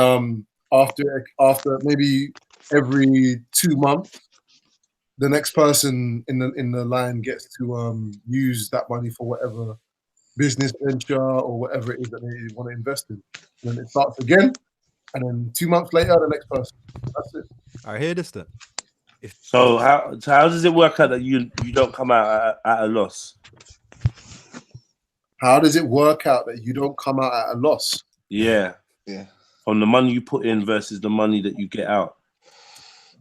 after maybe every 2 months, the next person in the line gets to use that money for whatever business venture or whatever it is that they want to invest in. And then it starts again, and then 2 months later, the next person. That's it. I hear this then. So how does it work out that you don't come out at a loss? How does it work out that you don't come out at a loss? Yeah. From the money you put in versus the money that you get out.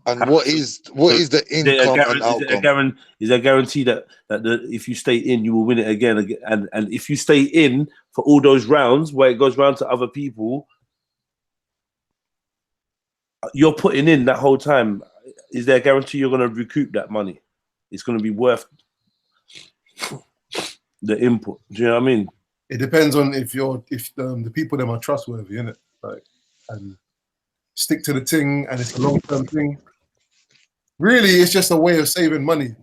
And what is the income and outcome? Is there a guarantee that if you stay in, you will win it again? And if you stay in for all those rounds where it goes round to other people, you're putting in that whole time. Is there a guarantee you're going to recoup that money? It's going to be worth the input. Do you know what I mean? It depends on if the people them are trustworthy, innit? Like, and stick to the thing, and it's a long-term thing. Really, it's just a way of saving money,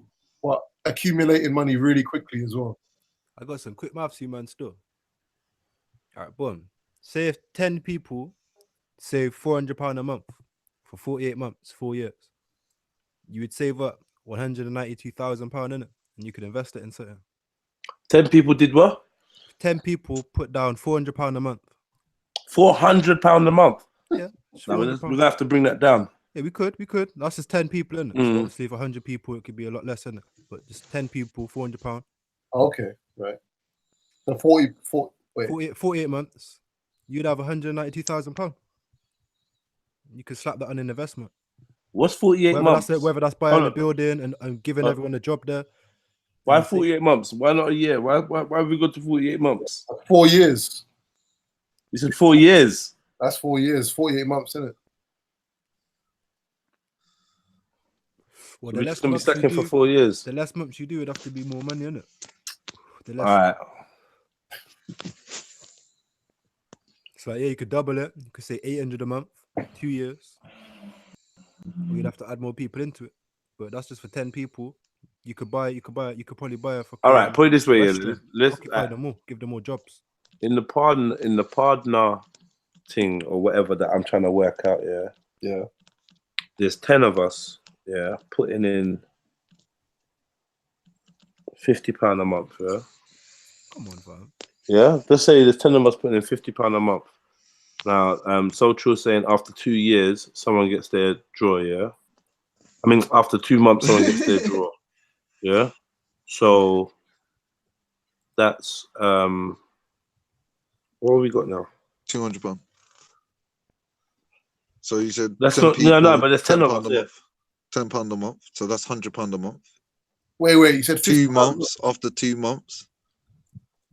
but accumulating money really quickly as well. I got some quick maths, you man. Still, all right, boom. Say if 10 people save £400 a month for 48 months, 4 years, you would save up £192,000 in it, and you could invest it in something. 10 people did what? 10 people put down £400 a month. £400 a month. Yeah, no, we're gonna have to bring that down. Yeah, we could. That's just 10 people in it. So obviously, if 100 people, it could be a lot less in it. But just 10 people, £400. Okay, right. So 48 months, you'd have £192,000. You could slap that on an investment. What's 48 months? Whether that's buying a building and giving everyone a job there. Why 48 months? Why not a year? Why have we got to 48 months? 4 years. You said 4 years. That's 4 years, 48 months, isn't it? Well, We're just gonna be stuck in for 4 years. The less months you do, it'd have to be more money, innit? All right. So yeah, you could double it. You could say 800 a month, 2 years. Or you'd have to add more people into it. But that's just for 10 people. You could probably buy it for. All right, put it this way. Let's them more, give them more jobs. In the partner thing or whatever that I'm trying to work out. Yeah. There's 10 of us. Yeah, putting in £50 a month. Yeah. Come on, fam. Yeah, let's say there's 10 of us putting in £50 a month. Now, So True saying after 2 years, someone gets their draw. Yeah. I mean, after 2 months, someone gets their draw. Yeah. So that's what have we got now? £200. So you said that's 10 not people, no, but there's 10 of us. a month. £10 a month. So that's £100 a month. Wait, you said 2 months. After 2 months,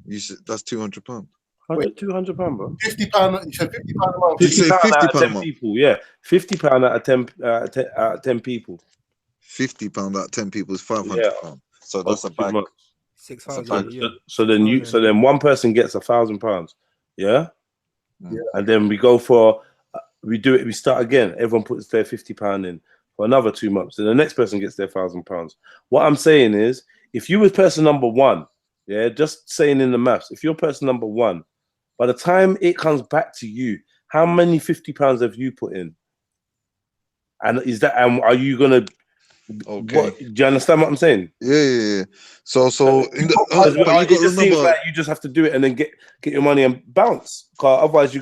you said that's £200. Wait, £200, bro. £50. You said £50 a month. You say £50 out of 10 a month. people. Yeah, £50 out of 10 people. £50 out of 10 people is £500. So that's a bag. 6,000. So then one person gets £1,000. Yeah. And then we go for we start again. Everyone puts their £50 in for another 2 months, and the next person gets their £1,000. What I'm saying is, if you was person number one, yeah, just saying in the maths, if you're person number one, by the time it comes back to you, how many £50 have you put in? And are you gonna? Okay. Do you understand what I'm saying? Yeah. So in the it just seems like you just have to do it and then get your money and bounce. Cause otherwise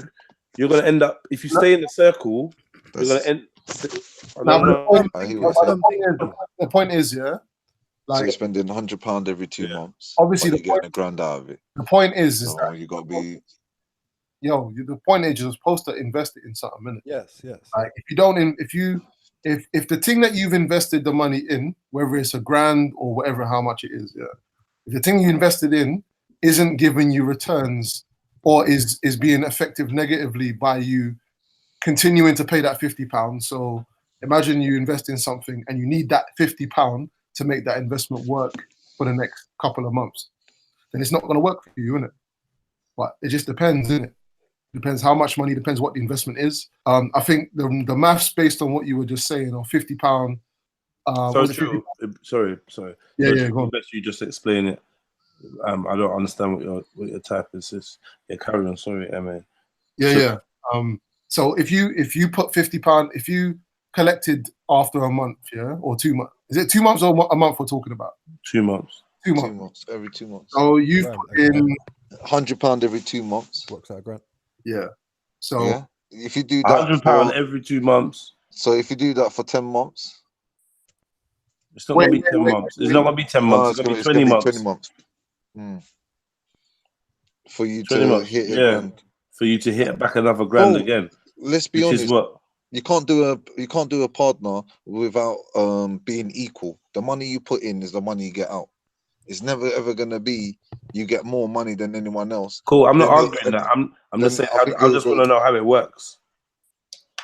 you're gonna end up, if you stay in the circle, you're gonna end. The point is, yeah. So you're spending £100 every 2 months. Obviously, you're getting £1,000 out of it. The point is that you got to be. The point is you're supposed to invest it in something, innit? Yes. Like if you don't, if the thing that you've invested the money in, whether it's £1,000 or whatever, how much it is, yeah. If the thing you invested in isn't giving you returns or is being affected negatively by you continuing to pay that £50. So imagine you invest in something and you need that £50 to make that investment work for the next couple of months. Then it's not going to work for you, innit? But it just depends, innit? Depends how much money, depends what the investment is. I think the maths based on what you were just saying, or £50. Sorry. Yeah, go on. You just explain it. I don't understand what your type is. Yeah, carry on. Sorry, Emma. Yeah. So if you put £50, if you collected after a month, yeah, or 2 months, is it 2 months or a month we're talking about? 2 months. 2 months. 2 months. Every 2 months. So you've put in £100 every 2 months. Works out grand. Yeah. So if you do that, £100 every 2 months. So if you do that for 10 months, it's not gonna be 10 months. It's not gonna be 10 months. It's gonna be 20 months. 20 months. For you to hit it. For you to hit back another grand again. Let's be honest. You can't do a partner without being equal. The money you put in is the money you get out. It's never ever gonna be you get more money than anyone else. Cool. I'm not Then arguing that. I'm then just saying. I think I just want to know how it works.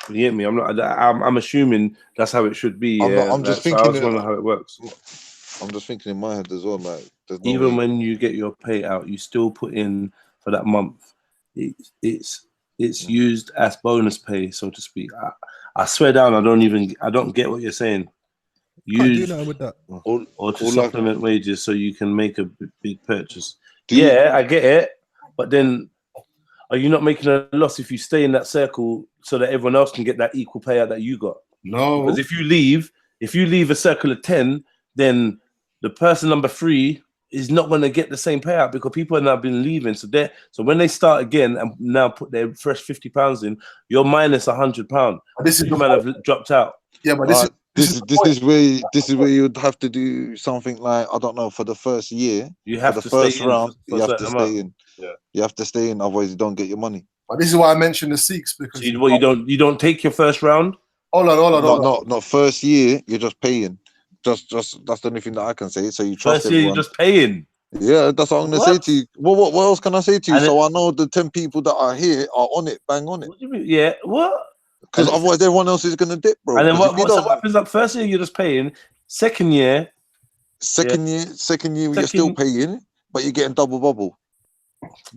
You get me? I'm assuming that's how it should be. I'm Yeah. not, I'm just So I thinking just want to know how it works. I'm just thinking in my head as well, like there's no Even way. when you get your payout, you still put in for that month. It's used as bonus pay, so to speak. I swear down, I don't get what you're saying. Can't do Use nothing with that. or to all I- supplement wages so you can make a big purchase. Yeah, I get it, but then are you not making a loss if you stay in that circle so that everyone else can get that equal payout that you got? No, because if you leave a circle of 10, then the person number 3 is not going to get the same payout because people have now been leaving. So when they start again and now put their fresh £50 in, you're minus £100. This is the man have dropped out. Yeah, but this is where you'd have to do something like, I don't know, for the first year. You have for to the first stay in round. for You a have to certain stay amount. in. Yeah. You have to stay in, otherwise you don't get your money. But this is why I mentioned the Sikhs because you don't take your first round. Hold on. Not first year. You're just paying. Just that's the only thing that I can say. So you trust First year, everyone. you're just paying. Yeah, that's what I'm gonna say What? to you. What else can I say to you? And So I know the 10 people that are here are on it, bang on it. What do you mean? Yeah, what? Because otherwise everyone else is gonna dip, bro. And then 'Cause if you what don't- happens? Like first year, you're just paying. Second year, you're still paying, but you're getting double bubble.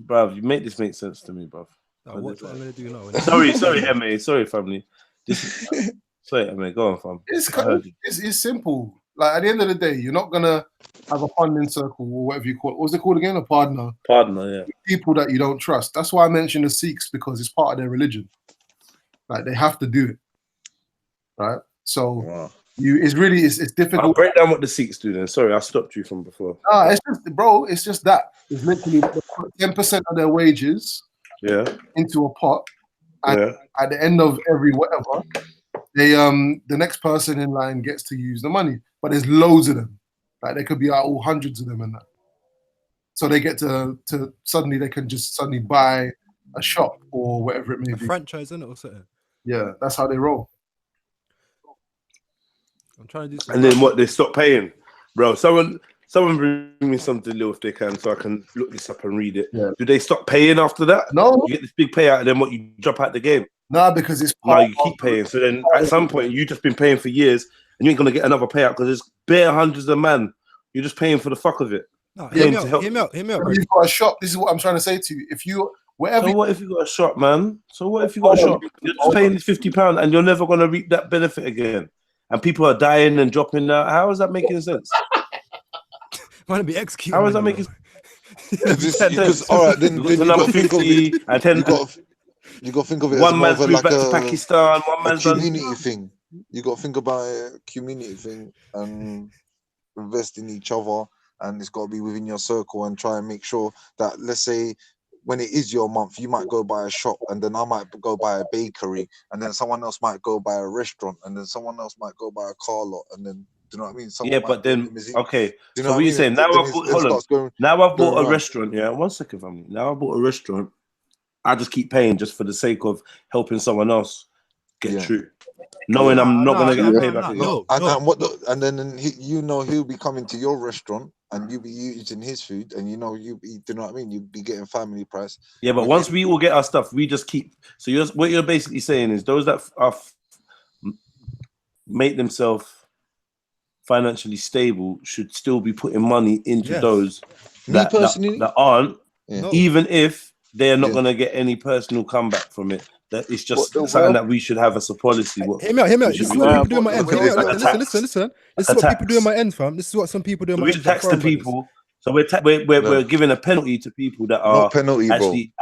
bruv, you make this make sense to me, bruv. What I'm gonna do now? Sorry, MA. Sorry, family. Sorry, MA. Go on, fam. It's simple. Like at the end of the day, you're not gonna have a funding circle or whatever you call it. What's it called again? A partner. Partner, yeah. People that you don't trust. That's why I mentioned the Sikhs because it's part of their religion. Like they have to do it, right? So it's difficult. I'll break down what the Sikhs do then. Sorry, I stopped you from before. Nah, it's just that. It's literally 10% of their wages into a pot. And at the end of every whatever, they the next person in line gets to use the money. But there's loads of them. Like there could be all hundreds of them and that. So they get to suddenly they can just suddenly buy a shop or whatever it may be. Franchise, innit, or something. Yeah, that's how they roll. I'm trying to do And then what? They stop paying, bro. Someone bring me something little if they can, so I can look this up and read it. Yeah. Do they stop paying after that? No. You get this big payout, and then what? You drop out the game. Nah, because it's no. You keep paying. So then at some point, you just been paying for years, and you ain't gonna get another payout because there's bare hundreds of man. You're just paying for the fuck of it. No, hear me out. If you've got a shop, this is what I'm trying to say to you. If you whatever. So what if you got a shop, man? So what if you got a shop? You're just paying £50, and you're never gonna reap that benefit again. And people are dying and dropping out. How is that making sense? Want to be executed? How is that making? All right, then you got to think of it. And 10. You got to think of it One as man's more of moved like back to Pakistan. One a man's done. community thing. You got to think about a community thing and invest in each other. And it's got to be within your circle and try and make sure that, let's say, when it is your month, you might go buy a shop, and then I might go buy a bakery, and then someone else might go buy a restaurant, and then someone else might go buy a car lot, and then do you know what I mean? Someone Yeah, might but go then limousine. okay. Do you know So what I you mean? saying? Now Then I've bought, hold on. Now I've bought a restaurant. Yeah, 1 second, family. Now I bought a restaurant. I just keep paying just for the sake of helping someone else get through, knowing I'm not gonna get a payback. And then he'll be coming to your restaurant, and you'll be eating his food, and you'll be, do you know what I mean? You'll be getting family price. Yeah, but once we all get our stuff, we just keep. So what you're basically saying is those that make themselves financially stable should still be putting money into those that aren't, even if they are not going to get any personal comeback from it. That it's just something that we should have as a policy. Hear me out. This is what people do on my ends. Listen. This is what people do on my ends, fam. This is what some people do on my ends. We tax the people. So we're giving a penalty to people that are not penalty, actually.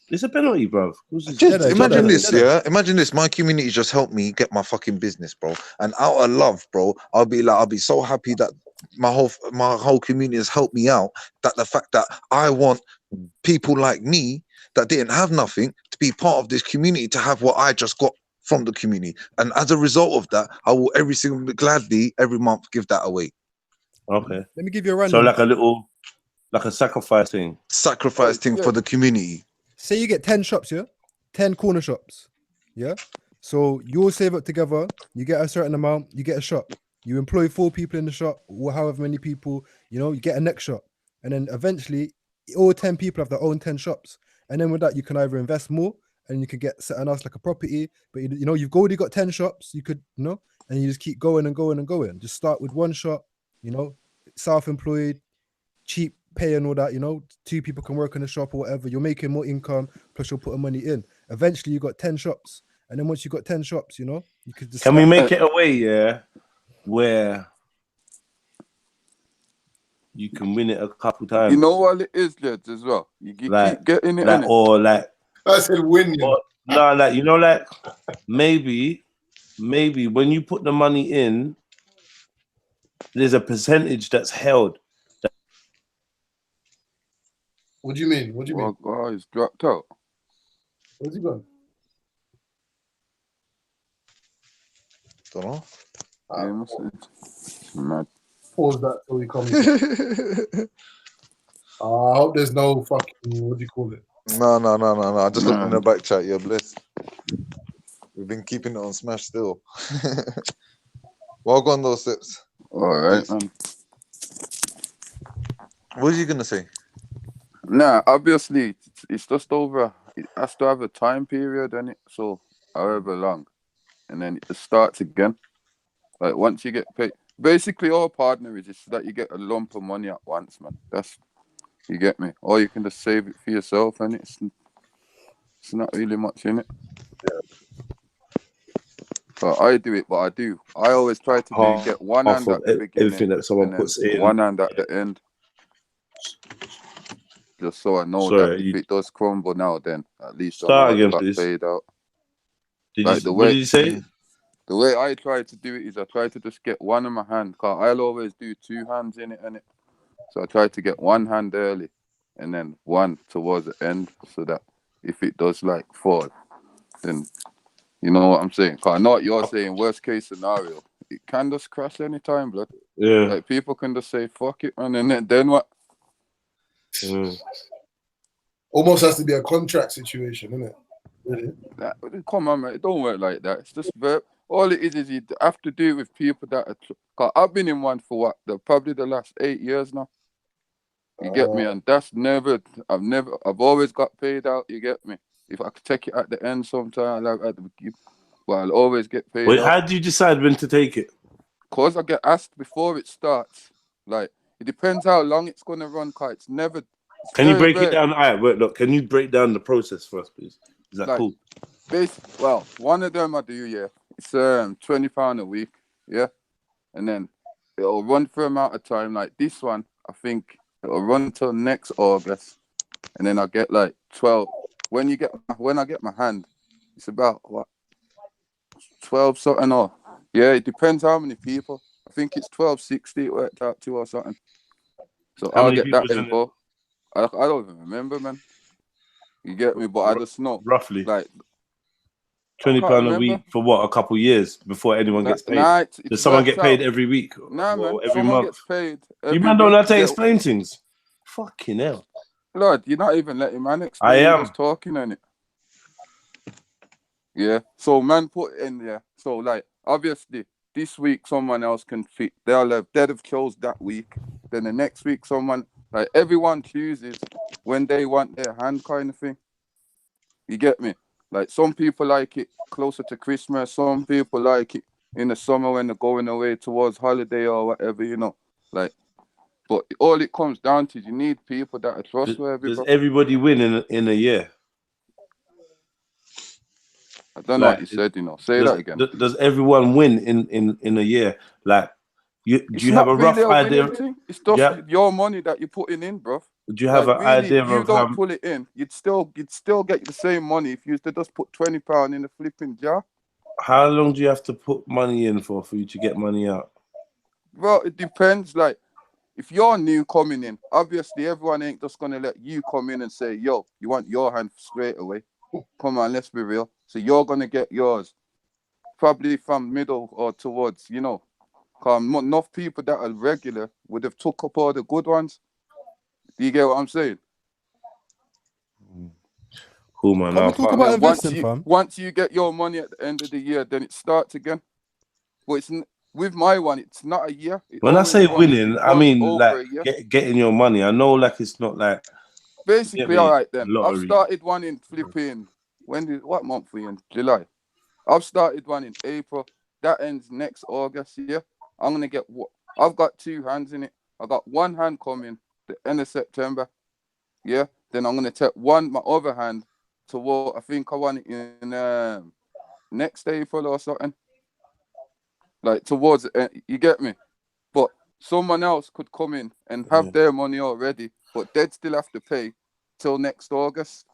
It's a penalty, bro. Imagine this, yeah. Imagine this. My community just helped me get my fucking business, bro. And out of love, bro, I'll be so happy that my whole community has helped me out. That the fact that I want people like me that didn't have nothing to be part of this community, to have what I just got from the community. And as a result of that, I will gladly every month give that away. Okay. Let me give you a random. So like a sacrifice thing. Sacrifice thing for the community. Say you get 10 shops, yeah? 10 corner shops. Yeah? So you all save up together, you get a certain amount, you get a shop. You employ 4 people in the shop, or however many people, you know, you get a next shop. And then eventually, all 10 people have their own 10 shops. And then with that, you can either invest more and you can get something else like a property. But, you know, you've already got 10 shops, you could, you know, and you just keep going and going and going. Just start with 1 shop, you know, self-employed, cheap pay and all that, you know, 2 people can work in the shop or whatever. You're making more income, plus you're putting money in. Eventually, you got 10 shops. And then once you got 10 shops, you know, you could just Can we start- make it a way, yeah, where you can win it a couple times? You know what it is, Jeds, as well. You Like- keep getting it, like, innit? or like I said win. or, no, like, you know, like maybe when you put the money in, there's a percentage that's held. What do you mean? What do you mean? Oh, he's dropped out. Where's he gone? Don't know. Mad. Pause that till he comes. I hope there's no fucking, what do you call it? No. I just looked in the back chat. You're blessed. We've been keeping it on Smash still. Well gone, those steps. All right, man. What was you gonna say? Nah, obviously, it's just over. It has to have a time period, innit? So, however long. And then it starts again. Like, once you get paid. Basically, all partner is that you get a lump of money at once, man. That's, you get me? Or you can just save it for yourself, and it's not really much in it. But I do it, but I do. I always try to get one hand at the beginning, everything that someone and then puts in. one hand at the end. Just so I know Sorry, that if it does crumble now, then at least Start I know I again, got please. paid out. Did Like you, what did you say? The way I try to do it is I try to just get one in my hand. Cause I'll always do 2 hands in it, innit? So I try to get one hand early and then one towards the end, so that if it does like fall, then you know what I'm saying. Cause I know what you're saying. Worst case scenario, it can just crash anytime, blood. Yeah. Like people can just say fuck it, man, and then what? Almost has to be a contract situation, isn't it? Really? Come on, man. It don't work like that. It's just all it is you have to do it with people that are. Cause I've been in one for what? Probably the last 8 years now. You get me? And that's I've always got paid out. You get me? If I could take it at the end sometime, like at the beginning, but I'll always get paid Wait, out. how do you decide when to take it? Cause I get asked before it starts. Like it depends how long it's gonna run. Cause it's never. It's Can you very break it rare. down? All right, wait, look, can you break down the process for us, please? Is that Like, cool? Well, one of them I do, yeah. It's £20 a week, yeah, and then it'll run for amount of time. Like this one, I think it'll run until next August, and then I get like 12. When I get my hand, it's about what 12 something or yeah. It depends how many people. I think it's 12.60 it worked out to or something. So How I'll many get that people's in it? info. I don't even remember, man. You get me, but I just know roughly like £20 a remember. week for what? A couple years before anyone gets paid. Nah, it Does someone works get paid out. every week? Nah, man. Or every Someone month? gets paid. You every man don't know week. how to Get- explain things. Fucking hell. Lord, you're not even letting man explain. I You're am. just talking on it. Yeah. So man put in there. So like obviously this week someone else can fit. They'd have chose that week. Then the next week someone like everyone chooses when they want their hand kind of thing. You get me? Like some people like it closer to Christmas. Some people like it in the summer when they're going away towards holiday or whatever, you know. Like, but all it comes down to is you need people that are trustworthy. Does bro. everybody win in a year? I don't know what you said, you know. Say that again. Does everyone win in a year? Like, do It's you have not a rough really a idea? winning thing. It's just Yeah. your money that you're putting in, bro. Do you have Like, an really, idea if you of don't pull it in, you'd still get the same money if you used to just put £20 in the flipping jar. how long do you have to put money in for you to get money out? Well, it depends. Like, if you're new coming in, obviously everyone ain't just gonna let you come in and say, "Yo, you want your hand straight away." Come on, let's be real. So you're gonna get yours probably from middle or towards, you know. Cause enough people that are regular would have took up all the good ones. Do you get what I'm saying? Cool, man. Can we I'll talk fuck. about Then once investing, fam? once you get your money at the end of the year, then it starts again. But with my one, it's not a year. It When I always say runs. winning, It I runs mean over like a year. getting your money. I know, like it's not like get Basically, me all right then. I've lottery. started one in flipping. What month we in? July. I've started one in April. That ends next August. Yeah. I'm gonna get what? I've got 2 hands in it. I got one hand coming the end of September. Yeah. Then I'm gonna take my other hand to what I think I want it in next April or something. Like towards you get me? But someone else could come in and have their money already, but they'd still have to pay till next August.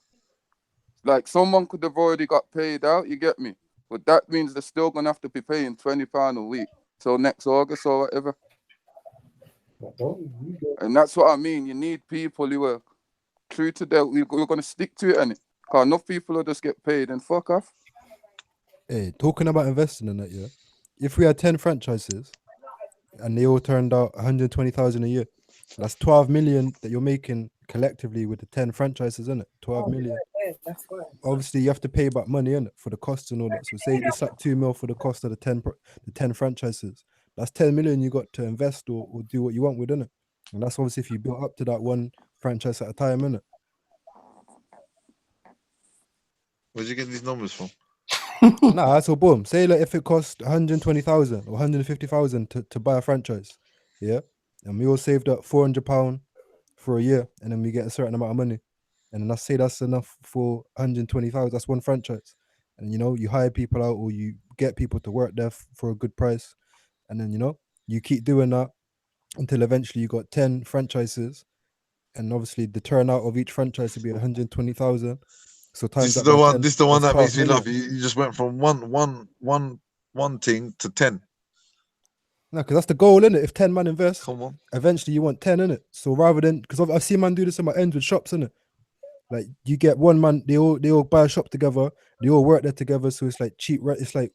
Like someone could have already got paid out, you get me? But that means they're still gonna have to be paying £20 a week till next August or whatever. And that's what I mean. You need people who are true to their. We're gonna stick to it, innit? Cause enough people will just get paid and fuck off. Hey, talking about investing in that, yeah. If we had 10 franchises and they all turned out 120,000 a year, that's 12 million that you're making collectively with the 10 franchises, isn't it? 12 million. That's right. Obviously, you have to pay back money in it for the costs and all that. So say it's like 2 mil for the cost of the 10 franchises. That's 10 million you got to invest or do what you want with, innit? And that's obviously if you build up to that one franchise at a time, innit? Where'd you get these numbers from? Nah, so boom. Say like if it cost 120,000 or 150,000 to buy a franchise, yeah, and we all saved up £400 for a year, and then we get a certain amount of money, and then I say that's enough for 120,000. That's one franchise, and you know you hire people out or you get people to work there for a good price, and then you know you keep doing that until eventually you got 10 franchises, and obviously the turnout of each franchise would be 120,000. So times This is that the by one. 10, This is the one that's that makes 12 me laugh. million. You just went from one thing to 10. No, because that's the goal, innit? If 10 man invest, Come on. eventually you want 10, innit? So rather than, because I've seen man do this in my ends with shops, innit? Like you get one man, they all buy a shop together, they all work there together, so it's like cheap, right? It's like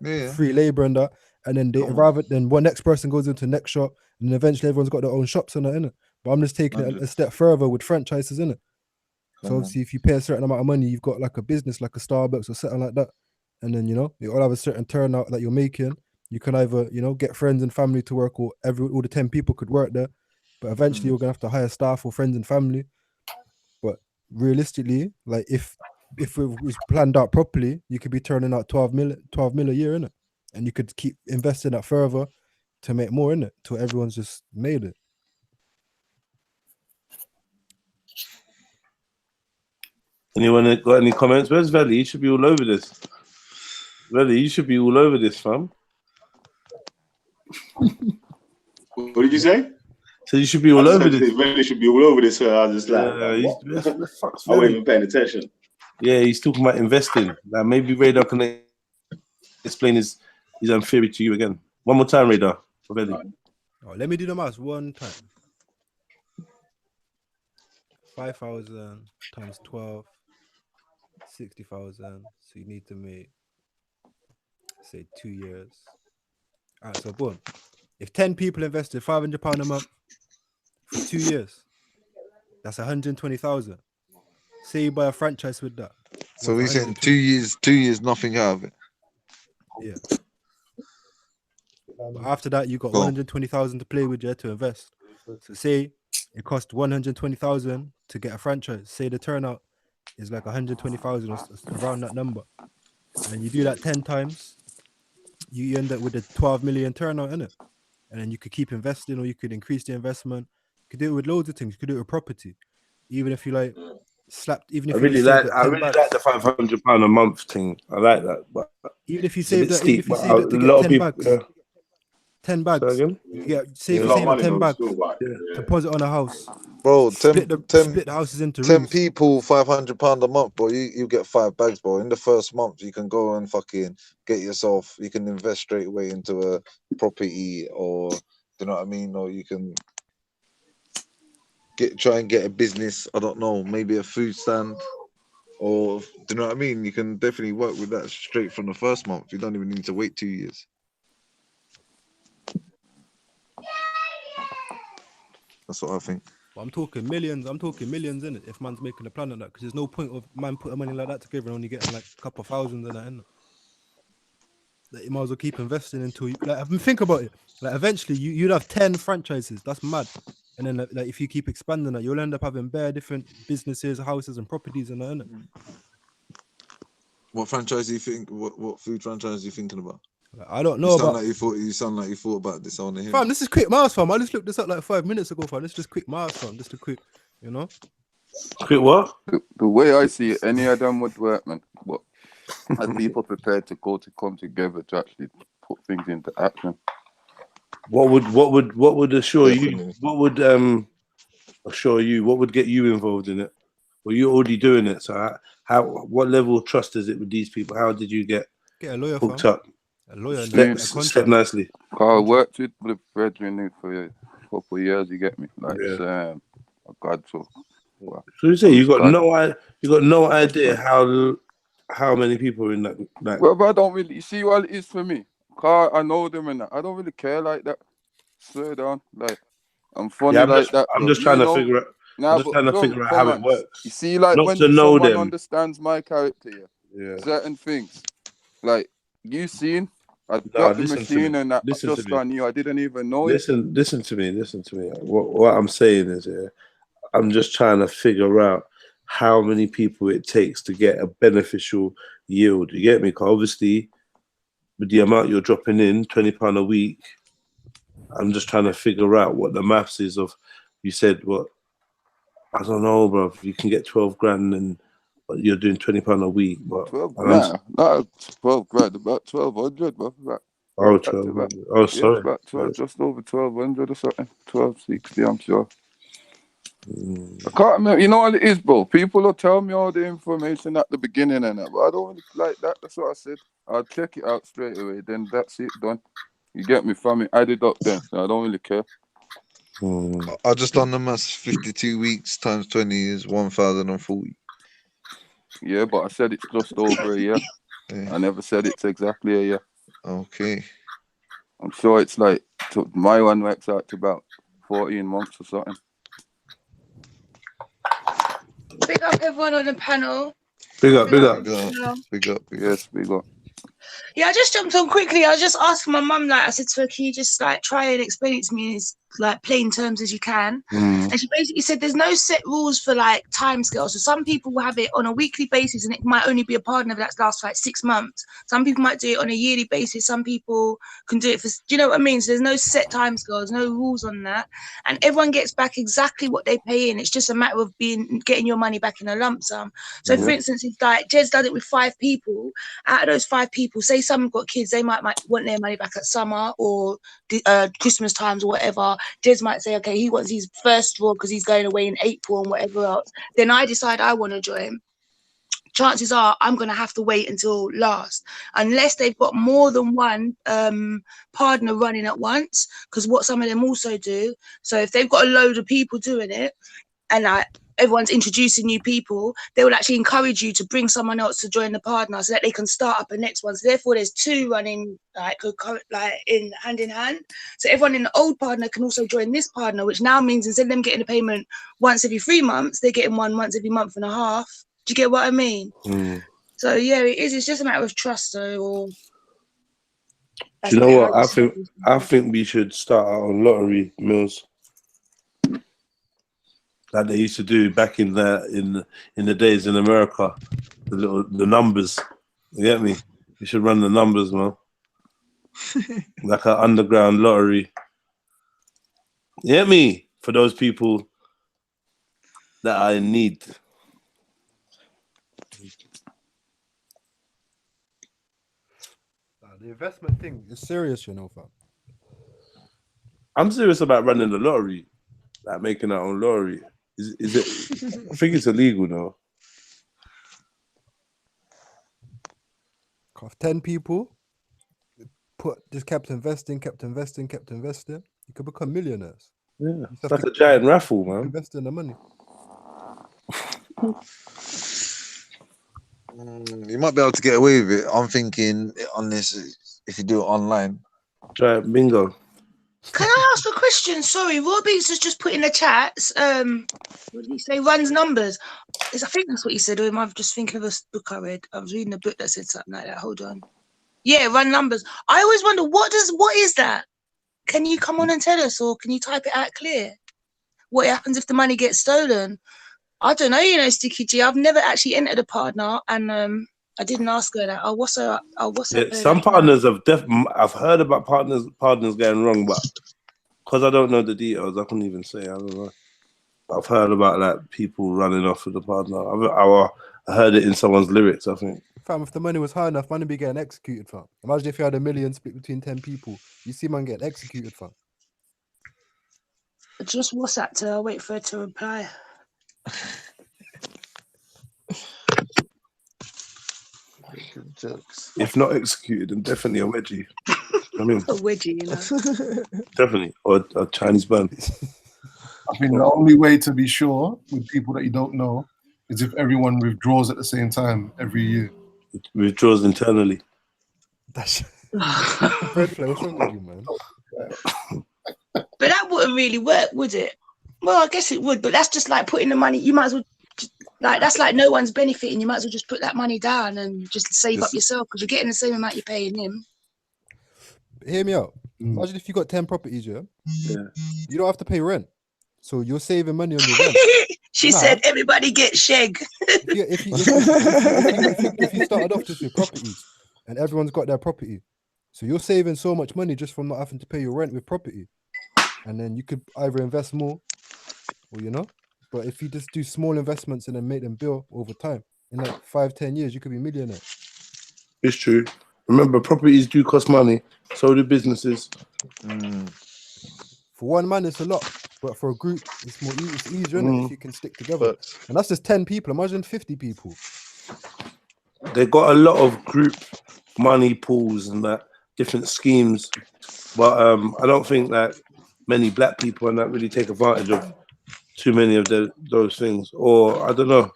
Yeah. free labor and that. And then they Come on. rather than one next person goes into the next shop, and then eventually everyone's got their own shops and that, innit? But I'm just taking it a step further with franchises, innit? So Come on. obviously, if you pay a certain amount of money, you've got like a business, like a Starbucks or something like that, and then you know you all have a certain turnout that you're making. You can either get friends and family to work, or all the 10 people could work there. But eventually, you're gonna have to hire staff or friends and family. But realistically, like if it was planned out properly, you could be turning out 12 mil a year, innit? And you could keep investing that further to make more, innit? Till everyone's just made it. Anyone got any comments? Where's Valley? You should be all over this. Valley, you should be all over this, fam. What did you say? So you should be all over this. Really should be all over this. I was just like, I wasn't even paying attention. Yeah, he's talking about investing. Now maybe Radar can explain his theory to you again. One more time, Radar. For Valley. Oh, let me do the maths one time. 5,000 times 12, 60,000. So you need to make, say, 2 years. All right, so boom. If 10 people invested £500 a month for 2 years, that's 120,000. Say you buy a franchise with that. So we saying 2 years, 2 years, nothing out of it. Yeah. But after that, you got 120,000 to play with, to invest. So say it cost 120,000 to get a franchise. Say the turnout is like 120,000 or around that number, and you do that 10 times, you end up with a 12 million turnout in it. And then you could keep investing, or you could increase the investment. You could do it with loads of things. You could do it with property, even if you like slapped. Even if I really like the £500 a month thing. I like that, but even if you it's a bit save that, steep, even if you but save that to a get lot of 10 people. bags. 10 bags. You get say if you save up 10 bags, deposit on a house. Bro, split the houses into 10 rooms. people, £500 a month, bro. You get 5 bags, bro. In the first month, you can go and fucking get yourself. You can invest straight away into a property, or do you know what I mean? Or you can try and get a business. I don't know, maybe a food stand, or do you know what I mean? You can definitely work with that straight from the first month. You don't even need to wait 2 years. That's what I think. But I'm talking millions. I'm talking millions in it. If man's making a plan on that, because there's no point of man putting money like that together and only getting like a couple of thousands in that. Innit? Like, you might as well keep investing until you like. Think about it. Like eventually, you'd have 10 franchises. That's mad. And then like if you keep expanding that, you'll end up having bare different businesses, houses, and properties and that. Innit? What franchise do you think? What food franchise are you thinking about? Like, I don't know about. You sound like you thought about this on the Fam, this is quick miles, fam. I just looked this up like 5 minutes ago, fam. This is just quick miles, fam. Just a quick, you know. Quick what? The way I see it, any of them would work, man. But are people prepared to come together to actually put things into action? What would assure you? What would assure you? What would get you involved in it? Well, you're already doing it. So what level of trust is it with these people? How did you get a lawyer hooked fam. up? A lawyer. Step nicely. I worked with the brethren for a couple of years. You get me? Like, a God, so. Well, So you say you got no idea how many people are in that. Well, but I don't really. You see what it is for me? Cause I know them and that. I don't really care like that. Slow down, like I'm funny that. I'm just trying to figure out. I'm just trying to figure out how it works. You see, like Not when to know someone them. understands my character, certain things, like you seen, I No, got the listen to machine me. and that Listen to just me. on you. I didn't even know it. Listen to me. What I'm saying is, I'm just trying to figure out how many people it takes to get a beneficial yield. You get me? 'Cause obviously, with the amount you're dropping in, £20 a week, I'm just trying to figure out what the maths is of. You said what? I don't know, bro. You can get 12 grand and you're doing £20 a week, but 12 grand, not 12 grand, about 1200, bro. Oh, 12. Oh, sorry. About 12, just over 1200 or something. 1260, I'm sure. I can't remember. You know what it is, bro? People will tell me all the information at the beginning and that, but I don't really like that. That's what I said. I'll check it out straight away. Then that's it, done. You get me, family? Add it up then. So I don't really care. I just done the maths. 52 weeks times 20 is 1,040. Yeah, but I said it's just over a year. I never said it's exactly a year. Okay. I'm sure it's like, my one works out to about 14 months or something. Big up everyone on the panel. Big up. Yes, big up. Yeah, I just jumped on quickly. I was just asking my mum, like, I said to her, can you just like try and explain it to me in as like plain terms as you can? And she basically said there's no set rules for like time scales. So some people will have it on a weekly basis and it might only be a partner that lasts for like 6 months. Some people might do it on a yearly basis. Some people can do it for, do you know what I mean? So there's no set time scales, no rules on that. And everyone gets back exactly what they pay in. It's just a matter of getting your money back in a lump sum. So for instance, if like Jed's done it with 5 people, out of those 5 people, say some have got kids, they might want their money back at summer or Christmas times or whatever. Jez might say, okay, he wants his first draw because he's going away in April and whatever else. Then I decide I want to join. Chances are I'm going to have to wait until last, unless they've got more than one partner running at once, because what some of them also do, so if they've got a load of people doing it and everyone's introducing new people, they will actually encourage you to bring someone else to join the partner so that they can start up a next one. So therefore there's 2 running like in hand. So everyone in the old partner can also join this partner, which now means instead of them getting a payment once every 3 months, they're getting one once every month and a half. Do you get what I mean? So yeah, it is. It's just a matter of trust, though. Do you know what? I think we should start our own lottery, Mills, like they used to do back in the days in America. The numbers. You get me? You should run the numbers, man. Like an underground lottery. You get me? For those people that are in need. The investment thing is serious, you know, fam. I'm serious about running the lottery, like making our own lottery. Is it? I think it's illegal now. If 10 people just kept investing, you could become millionaires. Yeah, it's like a giant raffle, man. Invest in the money. You might be able to get away with it. I'm thinking on this, if you do it online. Giant bingo. Can I ask a question? Sorry, Robbie's has just put in the chats. What did he say? Runs numbers. I think that's what he said. Or am I just thinking of a book I read? I was reading a book that said something like that. Hold on. Yeah, run numbers. I always wonder what is that? Can you come on and tell us, or can you type it out clear? What happens if the money gets stolen? I don't know. You know, Sticky G. I've never actually entered a partner, and I didn't ask her that. What's up? Yeah, some partners I've heard about partners going wrong, but because I don't know the details, I couldn't even say. I don't know. I've heard about like people running off with the partner. I heard it in someone's lyrics, I think. Fam, if the money was high enough, money be getting executed, fam. Imagine if you had $1 million split between 10 people. You see man get executed, fam. Just WhatsApp to her. Wait for her to reply. If not executed, then definitely a wedgie. I mean, A wedgie, you know. definitely, or a Chinese bun. I think the only way to be sure with people that you don't know is if everyone withdraws at the same time every year. Withdraws internally. That's what's wrong with you, man? But that wouldn't really work, would it? Well, I guess it would, but that's just like putting the money. You might as well, that's like no one's benefiting. You might as well just put that money down and just save up yourself because you're getting the same amount you're paying him. Hear me out. Imagine if you got 10 properties, yeah? You don't have to pay rent. So you're saving money on your rent. She said, everybody get sheg. If you started off just with properties and everyone's got their property, so you're saving so much money just from not having to pay your rent with property. And then you could either invest more or, you know, but if you just do small investments and then make them build over time, in like 5-10 years, you could be a millionaire. It's true. Remember, properties do cost money. So do businesses. For one man, it's a lot, but for a group, it's more it's easier, isn't it, if you can stick together. And that's just 10 people. Imagine 50 people. They got a lot of group money pools and that different schemes, but I don't think that many black people and that really take advantage of too many of those things. Or I don't know.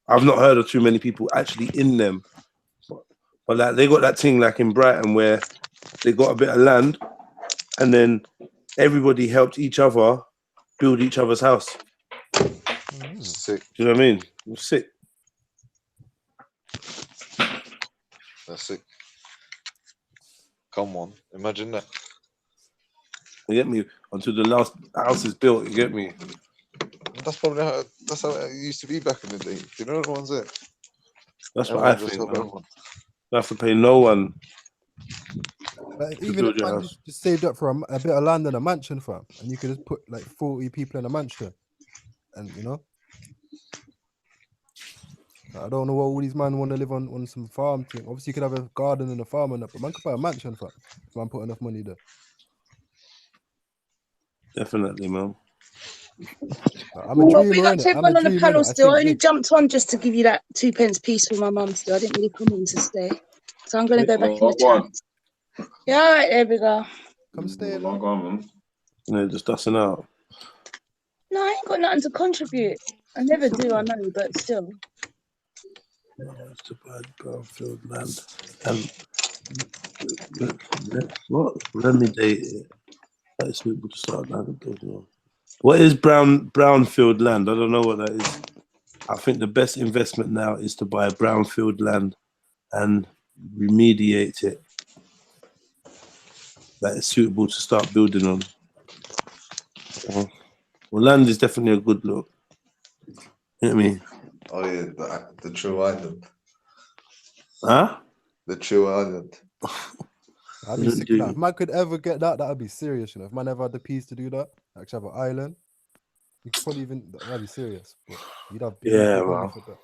I've not heard of too many people actually in them. But like they got that thing like in Brighton where they got a bit of land and then everybody helped each other build each other's house. Sick. Do you know what I mean? It was sick. That's sick. Come on, imagine that. You get me? Until the last house is built, you get me? That's probably how it used to be back in the day. You know the ones there. That's what I think. You have to pay no one. Like, even if man just saved up for a bit of land and a mansion, fam, and you could just put like 40 people in a mansion, and you know, I don't know what all these men want to live on some farm thing. Obviously, you could have a garden and a farm and that, but man could buy a mansion, fam. If man put enough money there. Definitely, man. I'm a dreamer, Big up innit? to I'm everyone a on the dreamer, panel innit? I still. I think only big. jumped on just to give you that 2p piece for my mum still. I didn't really come on to stay. So I'm going to go back in the chat. Yeah, all right, there we go. Come stay. No, just dusting out. No, I ain't got nothing to contribute. I never do, I know, but still. It's to buy brownfield land. Let me date it. That is suitable to start land. What is brownfield land? I don't know what that is. I think the best investment now is to buy brownfield land and remediate it. That is suitable to start building on. Well, land is definitely a good look. You know what I mean? Oh yeah, the true island. Huh? The true island. I'd be sick of that. If man could ever get that, that'd be serious, you know. If man ever had the peace to do that, actually have an island, you could probably even that'd be serious. But you'd have Yeah, big money man. for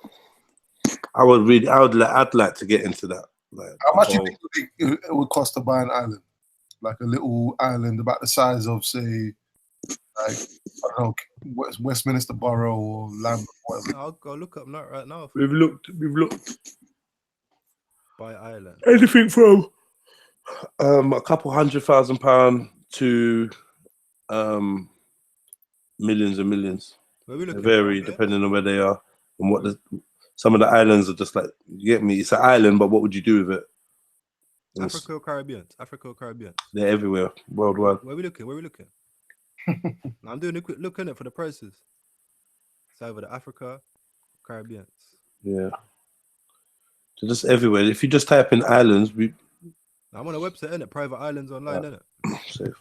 that. I'd like to get into that. Like, How much do you think it would cost to buy an island? Like a little island about the size of, say, like, I don't know, Westminster Borough or Lambeth, whatever. I'll go look up that right now. We've looked. By island. Anything from a couple £100,000 to millions and millions. Where we They looking vary depending on where they are and what some of the islands are just like. You get me? It's an island, but what would you do with it? Yes. Africa or Caribbean? Africa or Caribbean? They're everywhere, worldwide. Where we looking? Where we looking? Now, I'm doing a quick look in it for the prices. It's either the Africa, Caribbean. Yeah. So just everywhere. If you just type in islands, Now, I'm on a website, innit? Private Islands online, innit? safe.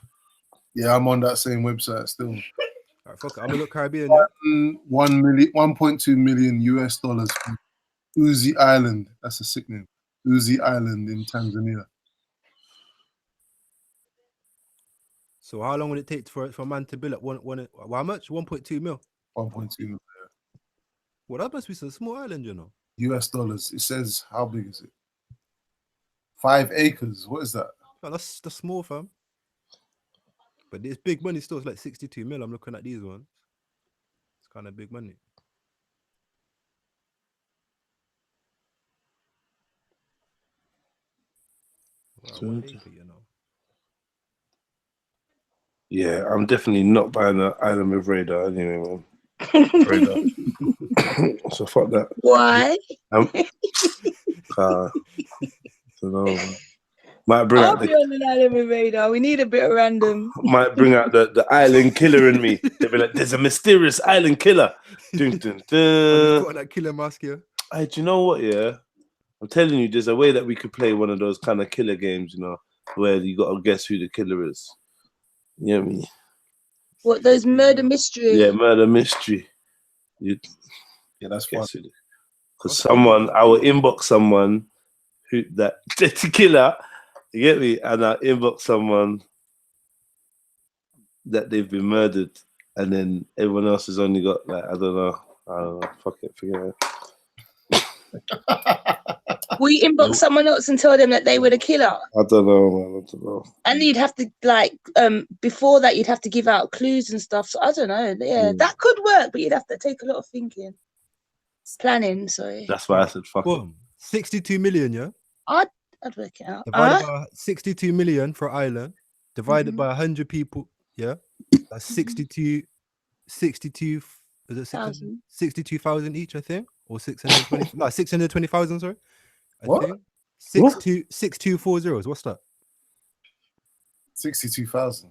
Yeah, I'm on that same website still. Alright, fuck it. I'm gonna look Caribbean. Yeah? 1.2 million US dollars for Uzi Island. That's a sick name. Uzi Island in Tanzania. So how long would it take for a man to build up how much? 1.2 mil. 1.2 million. Well, that must be some small island, you know. US dollars. It says, how big is it? 5 acres. What is that? Oh, that's small, fam. But it's big money still. It's like 62 mil. I'm looking at these ones. It's kind of big money. Wow, 1 acre, you know. Yeah, I'm definitely not buying an island with radar anyway, man. Radar. So fuck that. Why? Don't know, man. Might bring I'll out be on the island with radar. We need a bit of random. might bring out the island killer in me. They'll be like, there's a mysterious island killer. Dun, dun, dun. Got that killer mask here. Hey, do you know what? Yeah, I'm telling you, there's a way that we could play one of those kind of killer games, you know, where you got to guess who the killer is. You know what I mean? What, those murder mysteries? Yeah, murder mystery. Yeah, that's fun. Because I will inbox someone who the killer. You get me? And I inbox someone that they've been murdered, and then everyone else has only got like I don't know. Fuck it, forget it. We inbox someone else and tell them that they were the killer. I don't know, man. I don't know. And you'd have to before that you'd have to give out clues and stuff. So I don't know. Yeah, that could work, but you'd have to take a lot of thinking. Planning, sorry. That's why I said fuck it. 62 million, yeah? I'd work it out. Divided by 62 million for Ireland, divided by 100 people, yeah? That's 62, is it 62,000 each, I think? Or 620, no, 620,000, sorry. What? 6240, what's that? 62,000.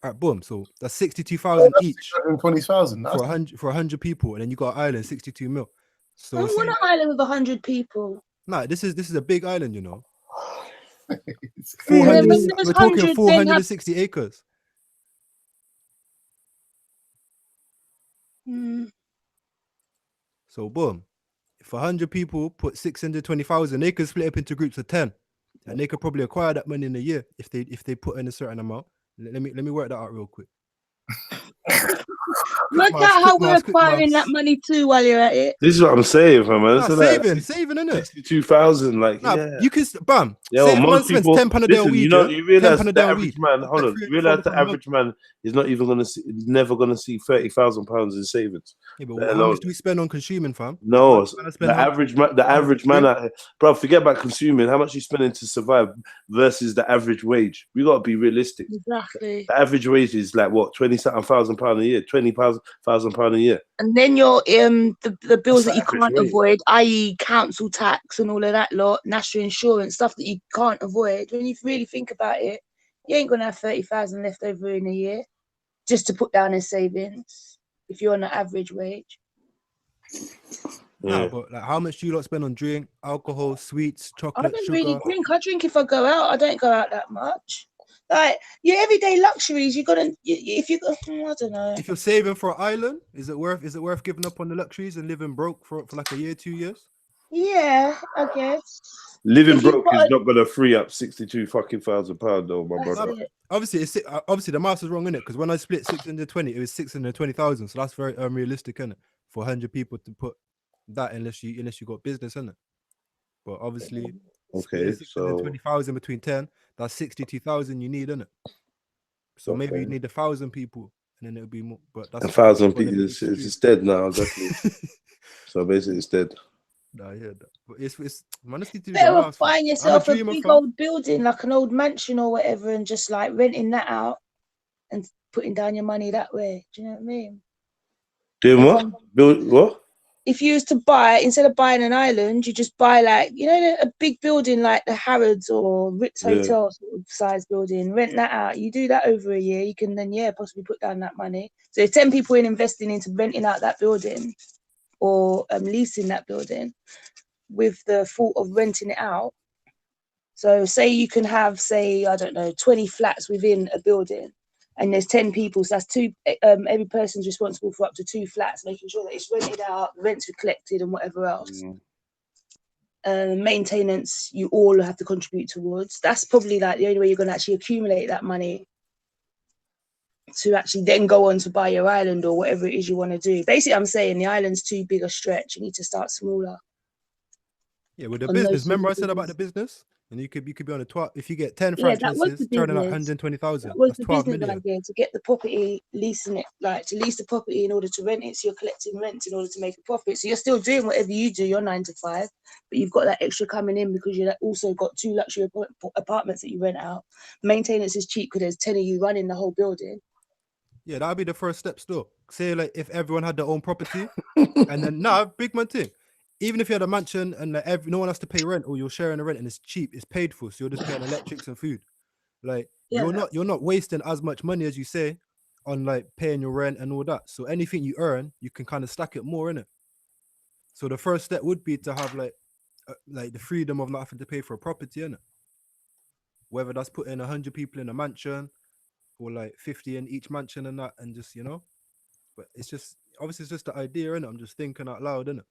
All right, boom. So that's 62,000 each. 620,000 for 100 people, and then you got Ireland 62 mil. So I want an island with 100 people. nah, this is a big island, you know. Yeah, 400, when there's we're talking 100, then 460 acres. So boom, if 100 people put 620,000, they could split up into groups of 10, and they could probably acquire that money in a year if they put in a certain amount. Let me work that out real quick. Work out how we're acquiring that money too while you're at it. This is what I'm saying, man. Nah, saving, innit? 62,000, like Nah, yeah. you can bam. Yeah, Say well, if man most spends people, £10 a day on listen, weed, you know, yeah? you realize £10 a the day on average weed. man. Hold on, you realize the average man is not even gonna see, never gonna see £30,000 in savings. Yeah, but let how alone- much do we spend on consuming, fam? No, Man, I spend the average man out here, bro. Forget about consuming. How much you spending to survive versus the average wage? We gotta be realistic. Exactly. The average wage is like what, £20,000 a year, £20,000 a year. And then your the bills that That's you the can't average rate. avoid, i.e., council tax and all of that lot, national insurance, stuff that you can't avoid. When you really think about it, you ain't gonna have 30,000 left over in a year just to put down in savings if you're on an average wage. Nah, but like, how much do you lot spend on drink, alcohol, sweets, I chocolate, don't sugar? really drink. I drink if I go out. I don't go out that much. Like your everyday luxuries, I don't know. If you're saving for an island, is it worth giving up on the luxuries and living broke for like a year, 2 years? Yeah, I guess. Living If you broke got is a- not gonna free up £62,000 though, my That's brother. it. Obviously the maths is wrong in it, because when I split 620, it was 620,000. So that's very unrealistic, isn't it? For 100 people to put that unless you got business, isn't it? But obviously, Okay, so 620,000 between 10, that's 62,000 you need, isn't it? So maybe you Okay. need 1,000 people, and then it'll be more. But that's 1,000 gonna be people. It's dead now, definitely. So basically, it's dead. Nah, yeah, but it's man, let's need to do the Better off maths, fam. buying I'm yourself a dreamer, big fam. old building, like an old mansion or whatever, and just like renting that out and putting down your money that way. Do you know what I mean? Doing what? Build what? if you was to buy, instead of buying an island, you just buy like, you know, a big building like the Harrods or Ritz Yeah. Hotel sort of size building, rent that out. You do that over a year, you can then, possibly put down that money. So if 10 people in investing into renting out that building or leasing that building with the thought of renting it out. So say you can have, say, I don't know, 20 flats within a building. And there's 10 people, so that's two. Every person's responsible for up to 2 flats, making sure that it's rented out, the rents are collected, and whatever else. Maintenance, you all have to contribute towards. That's probably like the only way you're going to actually accumulate that money to actually then go on to buy your island or whatever it is you want to do. Basically, I'm saying the island's too big a stretch. You need to start smaller. Yeah, with the on business. those Remember I sorts of said about the things. business, and you could be on a 12. If you get 10 Yeah, that was franchises, the turning out business. 120,000. That was That's the 12 business million. idea, to get the property, leasing it, like to lease the property in order to rent it. So you're collecting rents in order to make a profit. So you're still doing whatever you do, your 9 to 5, but you've got that extra coming in because you've also got 2 luxury apartments that you rent out. Maintenance is cheap because there's 10 of you running the whole building. Yeah, that'd be the first step still. Say like if everyone had their own property, and then big man thing. Even if you had a mansion and like no one has to pay rent, or you're sharing the rent and it's cheap, it's paid for, so you're just paying electrics and food. Like you're not wasting as much money as you say on like paying your rent and all that. So anything you earn, you can kind of stack it more in it. So the first step would be to have like the freedom of not having to pay for a property in it. Whether that's putting 100 people in a mansion or like 50 in each mansion and that, and just but it's just obviously it's just the idea, innit? I'm just thinking out loud, innit?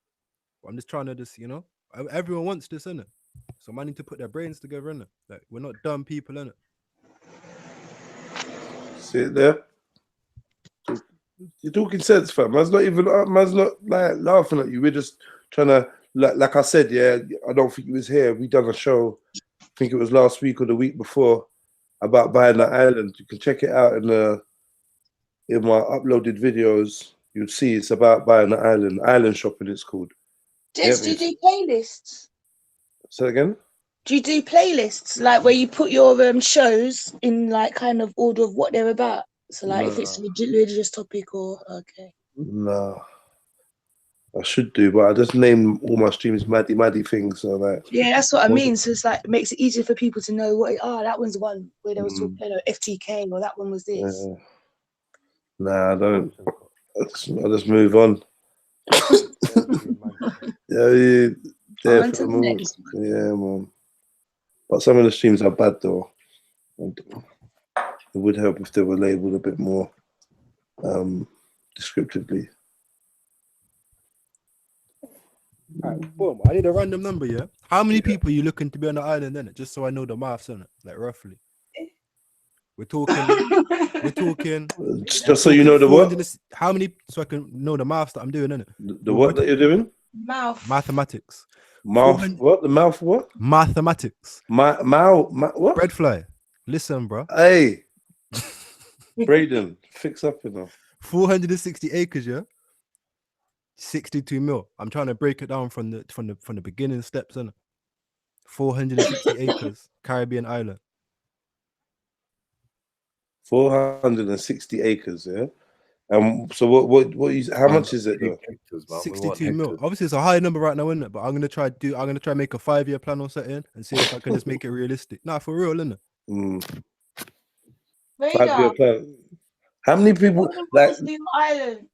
I'm just trying to everyone wants this, innit? So man need to put their brains together, innit? Like we're not dumb people, innit? See it there? You're talking sense, fam. Man's not like laughing at you. We're just trying to, like I said, yeah, I don't think it was here. We done a show, I think it was last week or the week before, about buying that island. You can check it out in my uploaded videos. You'd see it's about buying the island shopping it's called. Jess, do you do playlists? Say again? Do you do playlists like where you put your shows in like kind of order of what they're about? So like if it's a religious topic or okay. No. I should do, but I just name all my streams Maddie things. So like, Yeah, that's what I mean. So it's like it makes it easier for people to know what that one's the one where there was talking FTK or that one was this. Nah, I don't. I just move on. Yeah, On to the next one. Yeah, man. But some of the streams are bad though. And it would help if they were labeled a bit more descriptively. Alright, boom. I need a random number, yeah? How many people are you looking to be on the island, innit? Just so I know the maths, innit? Like roughly. We're talking just so you know the what? How many, so I can know the maths that I'm doing, innit? The what that you're doing? Mouth. Mathematics. Mouth what? The mouth what? Mathematics. What? Bread fly. Listen, bro. Hey. Braden, fix up enough. 460 acres, yeah? 62 mil. I'm trying to break it down from the beginning steps, innit? 460 acres, Caribbean island. 460 acres, yeah. So how much is it though? 62 mil. Obviously, it's a high number right now, isn't it? But I'm gonna try and make a 5-year plan or something and see if I can just make it realistic. Nah, for real, isn't it? 5-year plan. How many people What are the rules for your island?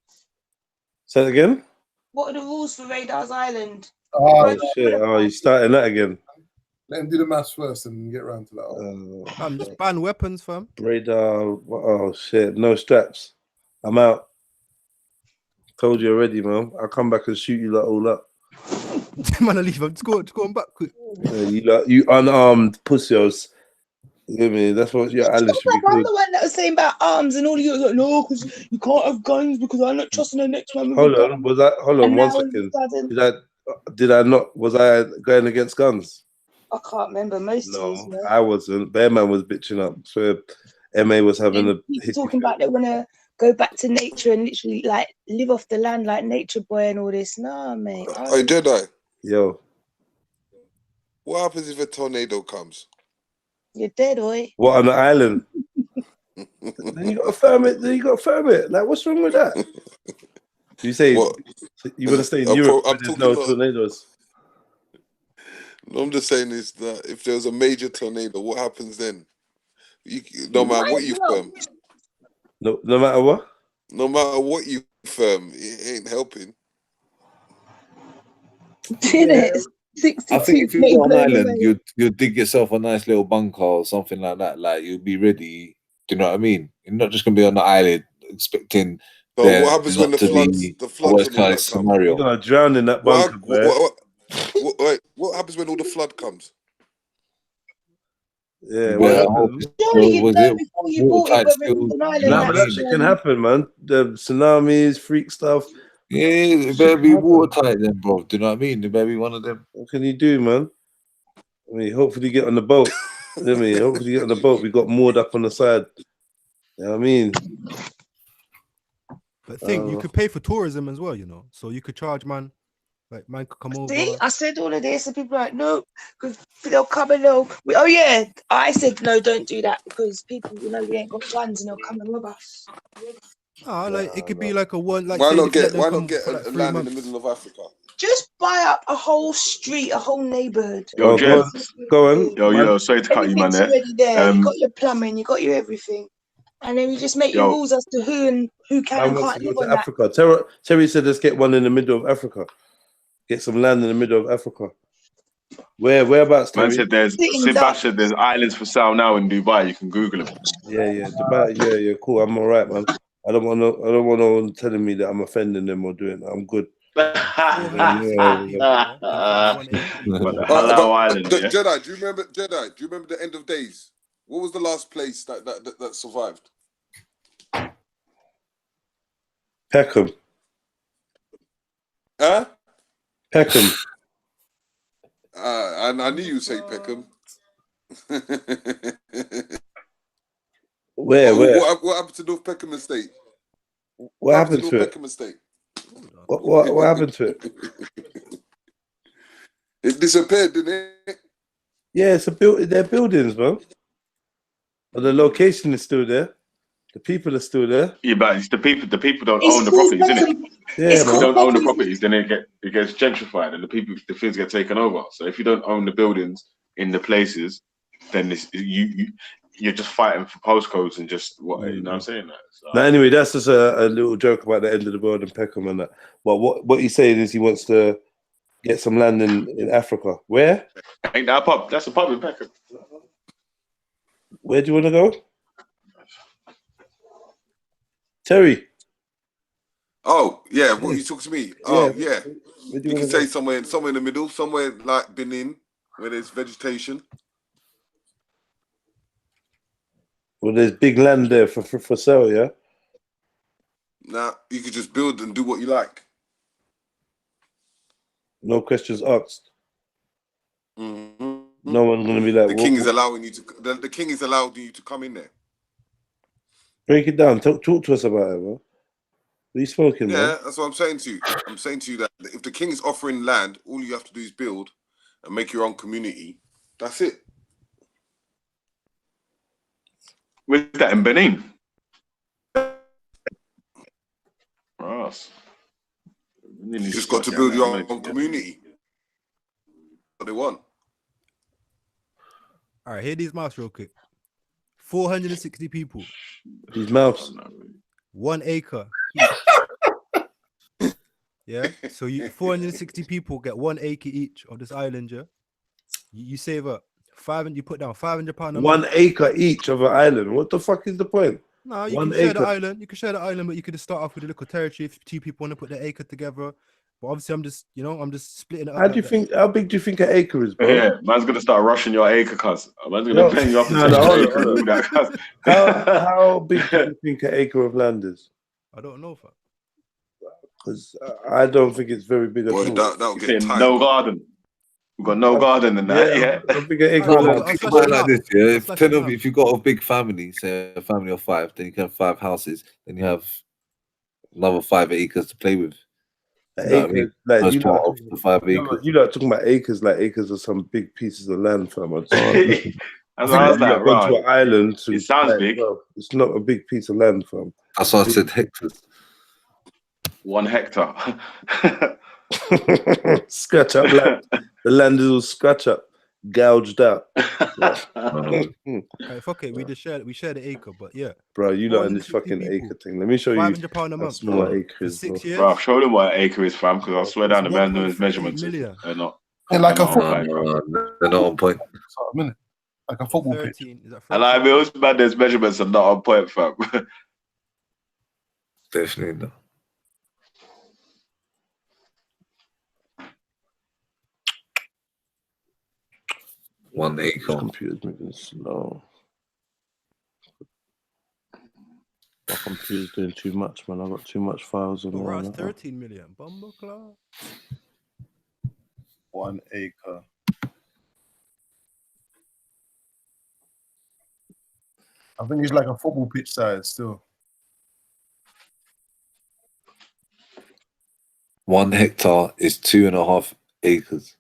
Say it again? What are the rules for Radar's Island? Oh shit! Oh, you're starting that again. Let him do the maths first and get around to that. I'm just ban weapons, fam. Radar. Oh shit! No straps. I'm out. Told you already, man. I'll come back and shoot you lot all up. Man, I leave. I'm just going back quick. You unarmed pussios. You hear me? That's what your island should be I'm called. the one that was saying about arms and all of you was like, no, because you can't have guns because I'm not trusting the next one. Hold on, And one now all of a second. sudden- Did I not? Was I going against guns? I can't remember most No, of these. I wasn't. Bearman was bitching up. So MA was having a He's talking about they want to go back to nature and literally like live off the land like Nature Boy and all this. No, mate. Hey, Jedi. Yo. What happens if a tornado comes? You're dead, oi. What, on the island? Then you got to firm it. Like, what's wrong with that? You say What? you want to stay in I'm, Europe I'm where there's talking no about. tornadoes? No, I'm just saying is that if there was a major tornado, what happens then? No matter what you firm, No matter what. no matter what you firm, it ain't helping. It's I think 62 if you were on an blown island, away. you'd dig yourself a nice little bunker or something like that. Like you'd be ready. Do you know what I mean? You're not just gonna be on the island expecting So there what happens when not to be the a floods worst and all case that come? You're scenario. gonna drown in that bunker, boy. What happens when all the flood comes? Yeah, Well, what I hope happened? Surely you'd was know it before you bought it watertight whether still? it's an You island know Nah, what I but that's that mean? shit can happen, man. The tsunamis, freak stuff. Yeah, it Shit better can be happen. watertight then, bro. Do you know what I mean? It better be one of them. What can you do, man? I mean, hopefully get on the boat. You know what I mean? Hopefully get on the boat. We got moored up on the side. You know what I mean? But think you could pay for tourism as well, you know. So you could charge man could come See, over. I said all of this, and people are like, no, because they'll come and they'll. Oh yeah, I said no, don't do that because people, we ain't got guns and they'll come and rob us. Ah, like it could be like a one, like Why say not if you let get them why not come get for like a 3 land in the months. middle of Africa? Just buy up a whole street, a whole neighborhood. Oh, go on. Yo, sorry to cut you, man. Everything's There. already there. You got your plumbing, you got your everything, and then you just make your Yo, rules as to who can Man and wants to can't go live to on that. Africa. Terry said, let's get one in the middle of Africa. Get some land in the middle of Africa. Whereabouts, man Terry? said Sinbad said there's islands for sale now in Dubai. You can Google them. Yeah, Dubai. Yeah, cool. I'm all right, man. I don't want no one telling me that I'm offending them or doing that. I'm good. But the Halal Island, yeah. Jedi, do you remember the end of days? What was the last place that survived? Peckham. Huh? Peckham. And I knew you'd say Peckham. Where? What happened to North Peckham Estate? What happened to North it? Peckham Estate? What happened to it? It disappeared, didn't it? Yeah, they're buildings, man. But the location is still there. The people are still there. Yeah, but it's the people don't It's own the called properties, innit? Peckham. Yeah, It's If you called don't own the Peckham. properties, then it gets gentrified, and the things get taken over. So if you don't own the buildings in the places, then you're just fighting for postcodes and just what you know. What I'm saying that. So, Now, anyway, that's just a little joke about the end of the world and Peckham and that. But what he's saying is he wants to get some land in Africa. Where? ain't that a pub? That's a pub in Peckham. Where do you want to go? Terry. Oh yeah, what you talking to me? Oh yeah, Where do you wanna can say go? somewhere in the middle, somewhere like Benin, where there's vegetation. Well, there's big land there for sale, yeah? Now you could just build and do what you like. No questions asked. Mhm. No one's going to be like, The king is allowing you to. The king is allowing you to come in there. break it down. Talk to us about it, man. What are you smoking, Yeah, man? that's what I'm saying to you. I'm saying to you that if the king is offering land, all you have to do is build and make your own community. That's it. Where's that in Benin? Ross. You just got to build your own community. What they want. All right, hear these maths real quick. 460 people. These mouths. 1 acre. Yeah. So 460 people get 1 acre each of this island, yeah? You save up you put down £500 a month. 1 acre each of an island. What the fuck is the point? No, you 1 can share acre. the island. You can share the island, but you could just start off with a little territory if 2 people want to put the acre together. But obviously, I'm just splitting it up. How big do you think an acre is, bro? Yeah, man's gonna start rushing your acre, cuz. Man's gonna No, pay you up to no, take hold your on, acre and hold all that, cuz. How big do you think an acre of land is? I don't know, fam. Because I don't think it's very big at Boy, all. that'll You're get saying tight. no garden. We've got no garden in that, yeah. I don't think an acre No, of but land. think about it like this, yeah. If you've got a big family, say a family of 5, then you can have 5 houses, then you have another 5 acres to play with. You know what I mean? Like, First you part lot- of the 5 acres. You lot talking about acres like acres of some big pieces of land, fam. That's what I was like, Gone to right. an island. It sounds big. Well, it's not a big piece of land, fam. That's why I said hectares. 1 hectare. Scratch up, the land is all scratch up, gouged out. Yeah. Hey, fuck it, we share the acre, but yeah. Bro, you lot in this 460 fucking people, acre thing. Let me show you £500 a how month small an for acre is, 6 bro. years. Bro, show them what an acre is, fam, because I swear down the It's man doing 1.3 measurements million. are not. Yeah, like a not football. on point, fam. They're not on point. A minute. Like a football pitch. 13, is that And I 13? mean, those man doing measurements are not on point, fam. Definitely not. One This acre. computer's moving slow. My computer's doing too much, man. I've got too much files on Oh, there. right, and 13 million. Bumbleclaw. 1 acre. I think it's like a football pitch size still. 1 hectare is 2.5 acres.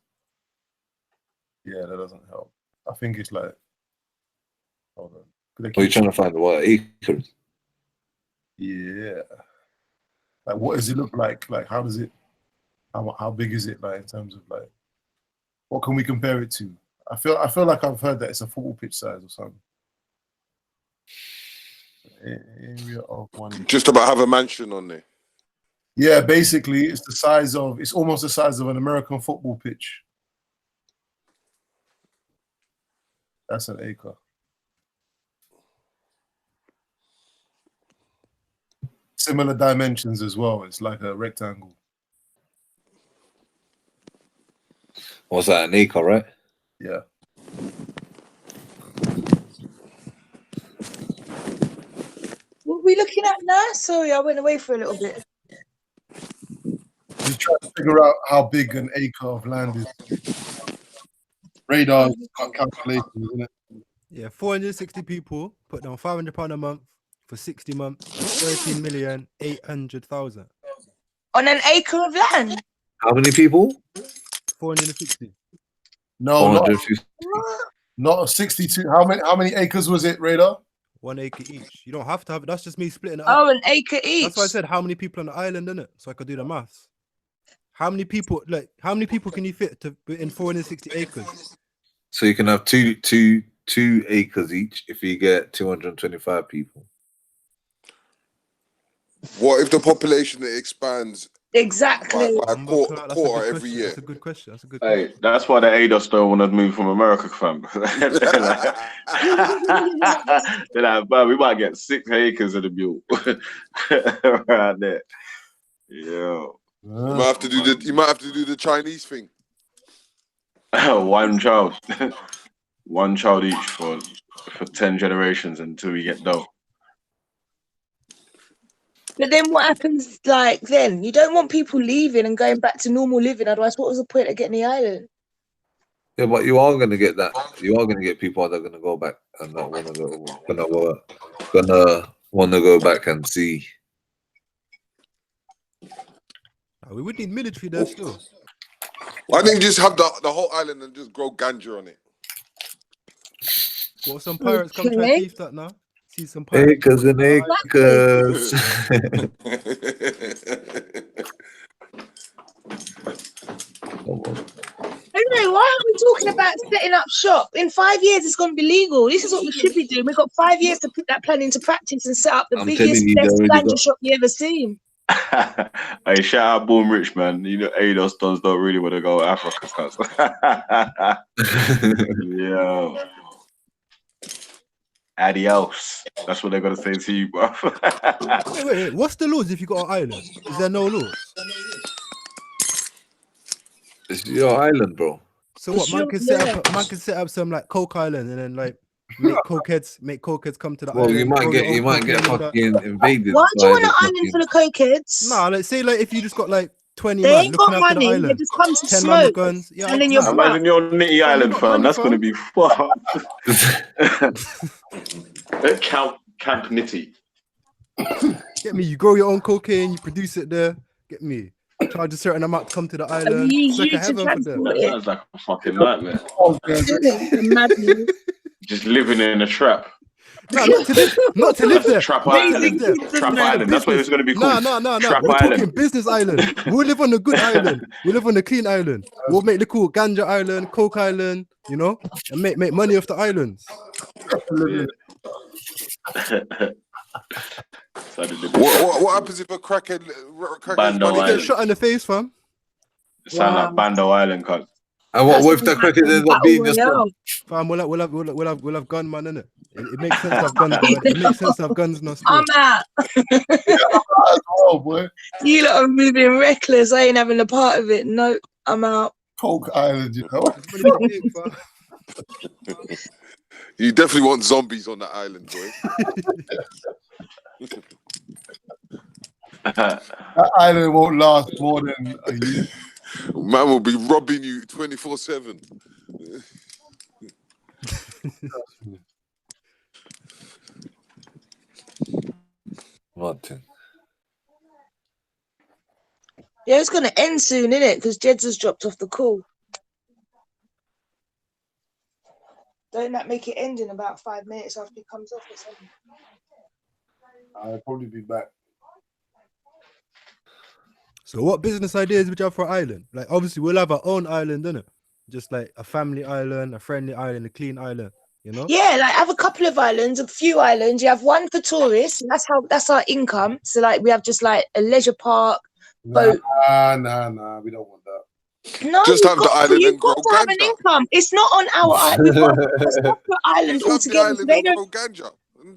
Yeah, that doesn't help. I think it's like. Hold on. Are you trying to find what acres? Yeah. Like, what does it look like? Like, how does it? How big is it? Like, in terms of like, what can we compare it to? I feel like I've heard that it's a football pitch size or something. Area of 1 acre. Just about have a mansion on there. Yeah, basically, it's the size of. It's almost the size of an American football pitch. That's an acre. Similar dimensions as well. It's like a rectangle. What's that, an acre, right? Yeah. What are we looking at now? Sorry, I went away for a little bit. Just trying to figure out how big an acre of land is. Radar's got calculations, isn't it? Yeah, 460 people put down £500 a month for 60 months, 13,800,000. On an acre of land. How many people? 460. No, not, 450. not 62. How many acres was it, Radar? 1 acre each. You don't have to have it. That's just me splitting it up. Oh, an acre each. That's why I said how many people on the island, innit? So I could do the maths. How many people can you fit to in 460 acres? So you can have two acres each if you get 225 people. What if the population expands Exactly. by quarter every year? That's a good question. That's a good question. Hey, that's why the ADOS don't want to move from America, fam. They're like, man, we might get 6 acres of the mule right there. Yo. You might have to do the Chinese thing. 1 child. 1 child each for 10 generations until we get dough. But then what happens like then? You don't want people leaving and going back to normal living. Otherwise, what was the point of getting the island? Yeah, but you are going to get that. You are going to get people that are going to go back and not want to go. Gonna want to go back and see. We would need military there still. I think just have the whole island and just grow ganja on it. Well, some pirates come try to thief that now. See some pirates. Acres and acres. Anyway, why aren't we talking about setting up shop? In 5 years, it's going to be legal. This is what we should be doing. We've got 5 years to put that plan into practice and set up the I'm biggest, telling you, best they already ganja got- shop you ever seen. Hey, shout out Boom Rich, man. You know, ADOS dons don't really want to go to Africa, cuz. Yo. Adios. That's what they're going to say to you, bro. Wait. What's the laws if you got an island? Is there no laws? It's your island, bro. So what? Man can set up some like coke island and then like make cokeheads come to the Well, island. you might grow get their own cocaine and that. fucking invaded. Why do you by want the an island full of cokeheads? Nah, like say like if you just got like 20 They man ain't looking got after the money. They island, just come to 10 man with smoke. guns. Yeah, And then you're nah. Imagine your Nitty Island, fam. That's going to be fucked. Camp Nitty. Get me? You grow your own cocaine, you produce it there. Get me? Charge a certain amount to come to the island. It's like a heaven for them. That sounds like a fucking nightmare. Madness. Just living in a trap. No, not to live there. Trap Not to Island. live there. Trap Island. That's what it was going to be No, called. no. Trap We're Island. talking business island. We'll live on the good island. We'll live on the clean island. We'll make the cool ganja island, coke island, you know, and make money off the islands. What happens if a crackhead Bando You get Island. shot in the face, fam. Sound like Bando Island, cuz. And what if that crackhead ends up being just Fam, we'll have gunman in it. It makes sense to have guns. It makes sense to have guns in our I'm school. out. Oh boy. You lot are moving reckless. I ain't having a part of it. No, I'm out. Coke Island, you know. You definitely want zombies on that island, boy. That island won't last more than a year. Man will be robbing you 24/7. Martin. Yeah, it's gonna end soon, innit? Because Jed's has dropped off the call. Don't that make it end in about 5 minutes after he comes off or something? I'll probably be back. So what business ideas would you have for an island? Like obviously we'll have our own island, innit? Just like a family island, a friendly island, a clean island, you know? Yeah, like have a couple of islands, a few islands. You have one for tourists, and that's our income. So like we have just like a leisure park, boat. Nah, we don't want that. No, Just have the island you've and grow got to have an ganja. income. It's not on our island. We've got a separate island Just have the altogether. So island they and don't, grow ganja.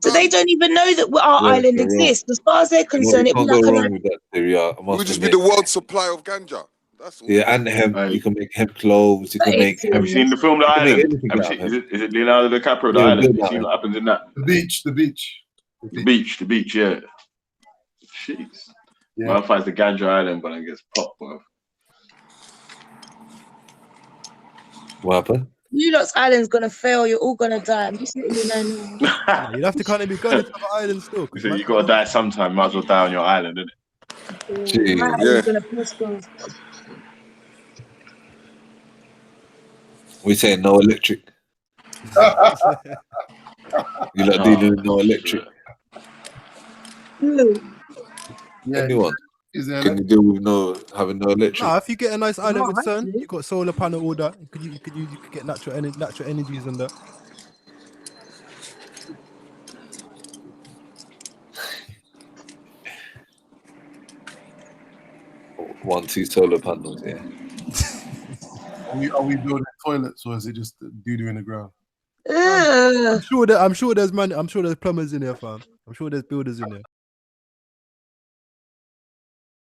so they don't even know that our Yeah, island you're wrong. exists. As far as they're You concerned, it'd be can't go like wrong with that theory. I We'll must just be admit. the world's supply of ganja. That's all. Yeah, and hemp. You can make hemp clothes. You can make. Have you seen the film The You can make Island? anything Have you out seen, of hemp. is it Leonardo DiCaprio, The Yeah, Island? good You seen island. what happens in that? The beach. The beach, yeah. Jeez. Yeah. Man finds the Ganja Island, but I guess pop, bro. What happened? you lot's island's gonna fail. You're all gonna die. I'm just letting you know now. You'll have to kind of be going to other islands still. So you gotta die sometime, might as well die on your island, innit? My island's gonna prosper. We saying no electric. You lot dealing with no electric. Anyone? Is there Can you deal with having no electric? Nah, if you get a nice island No, with sun, actually. you got solar panel, all that. You could get natural energies and that. One, two solar panels, yeah. Are we building toilets or is it just doo-doo in the ground? I'm sure there's plumbers in there, fam. I'm sure there's builders in there.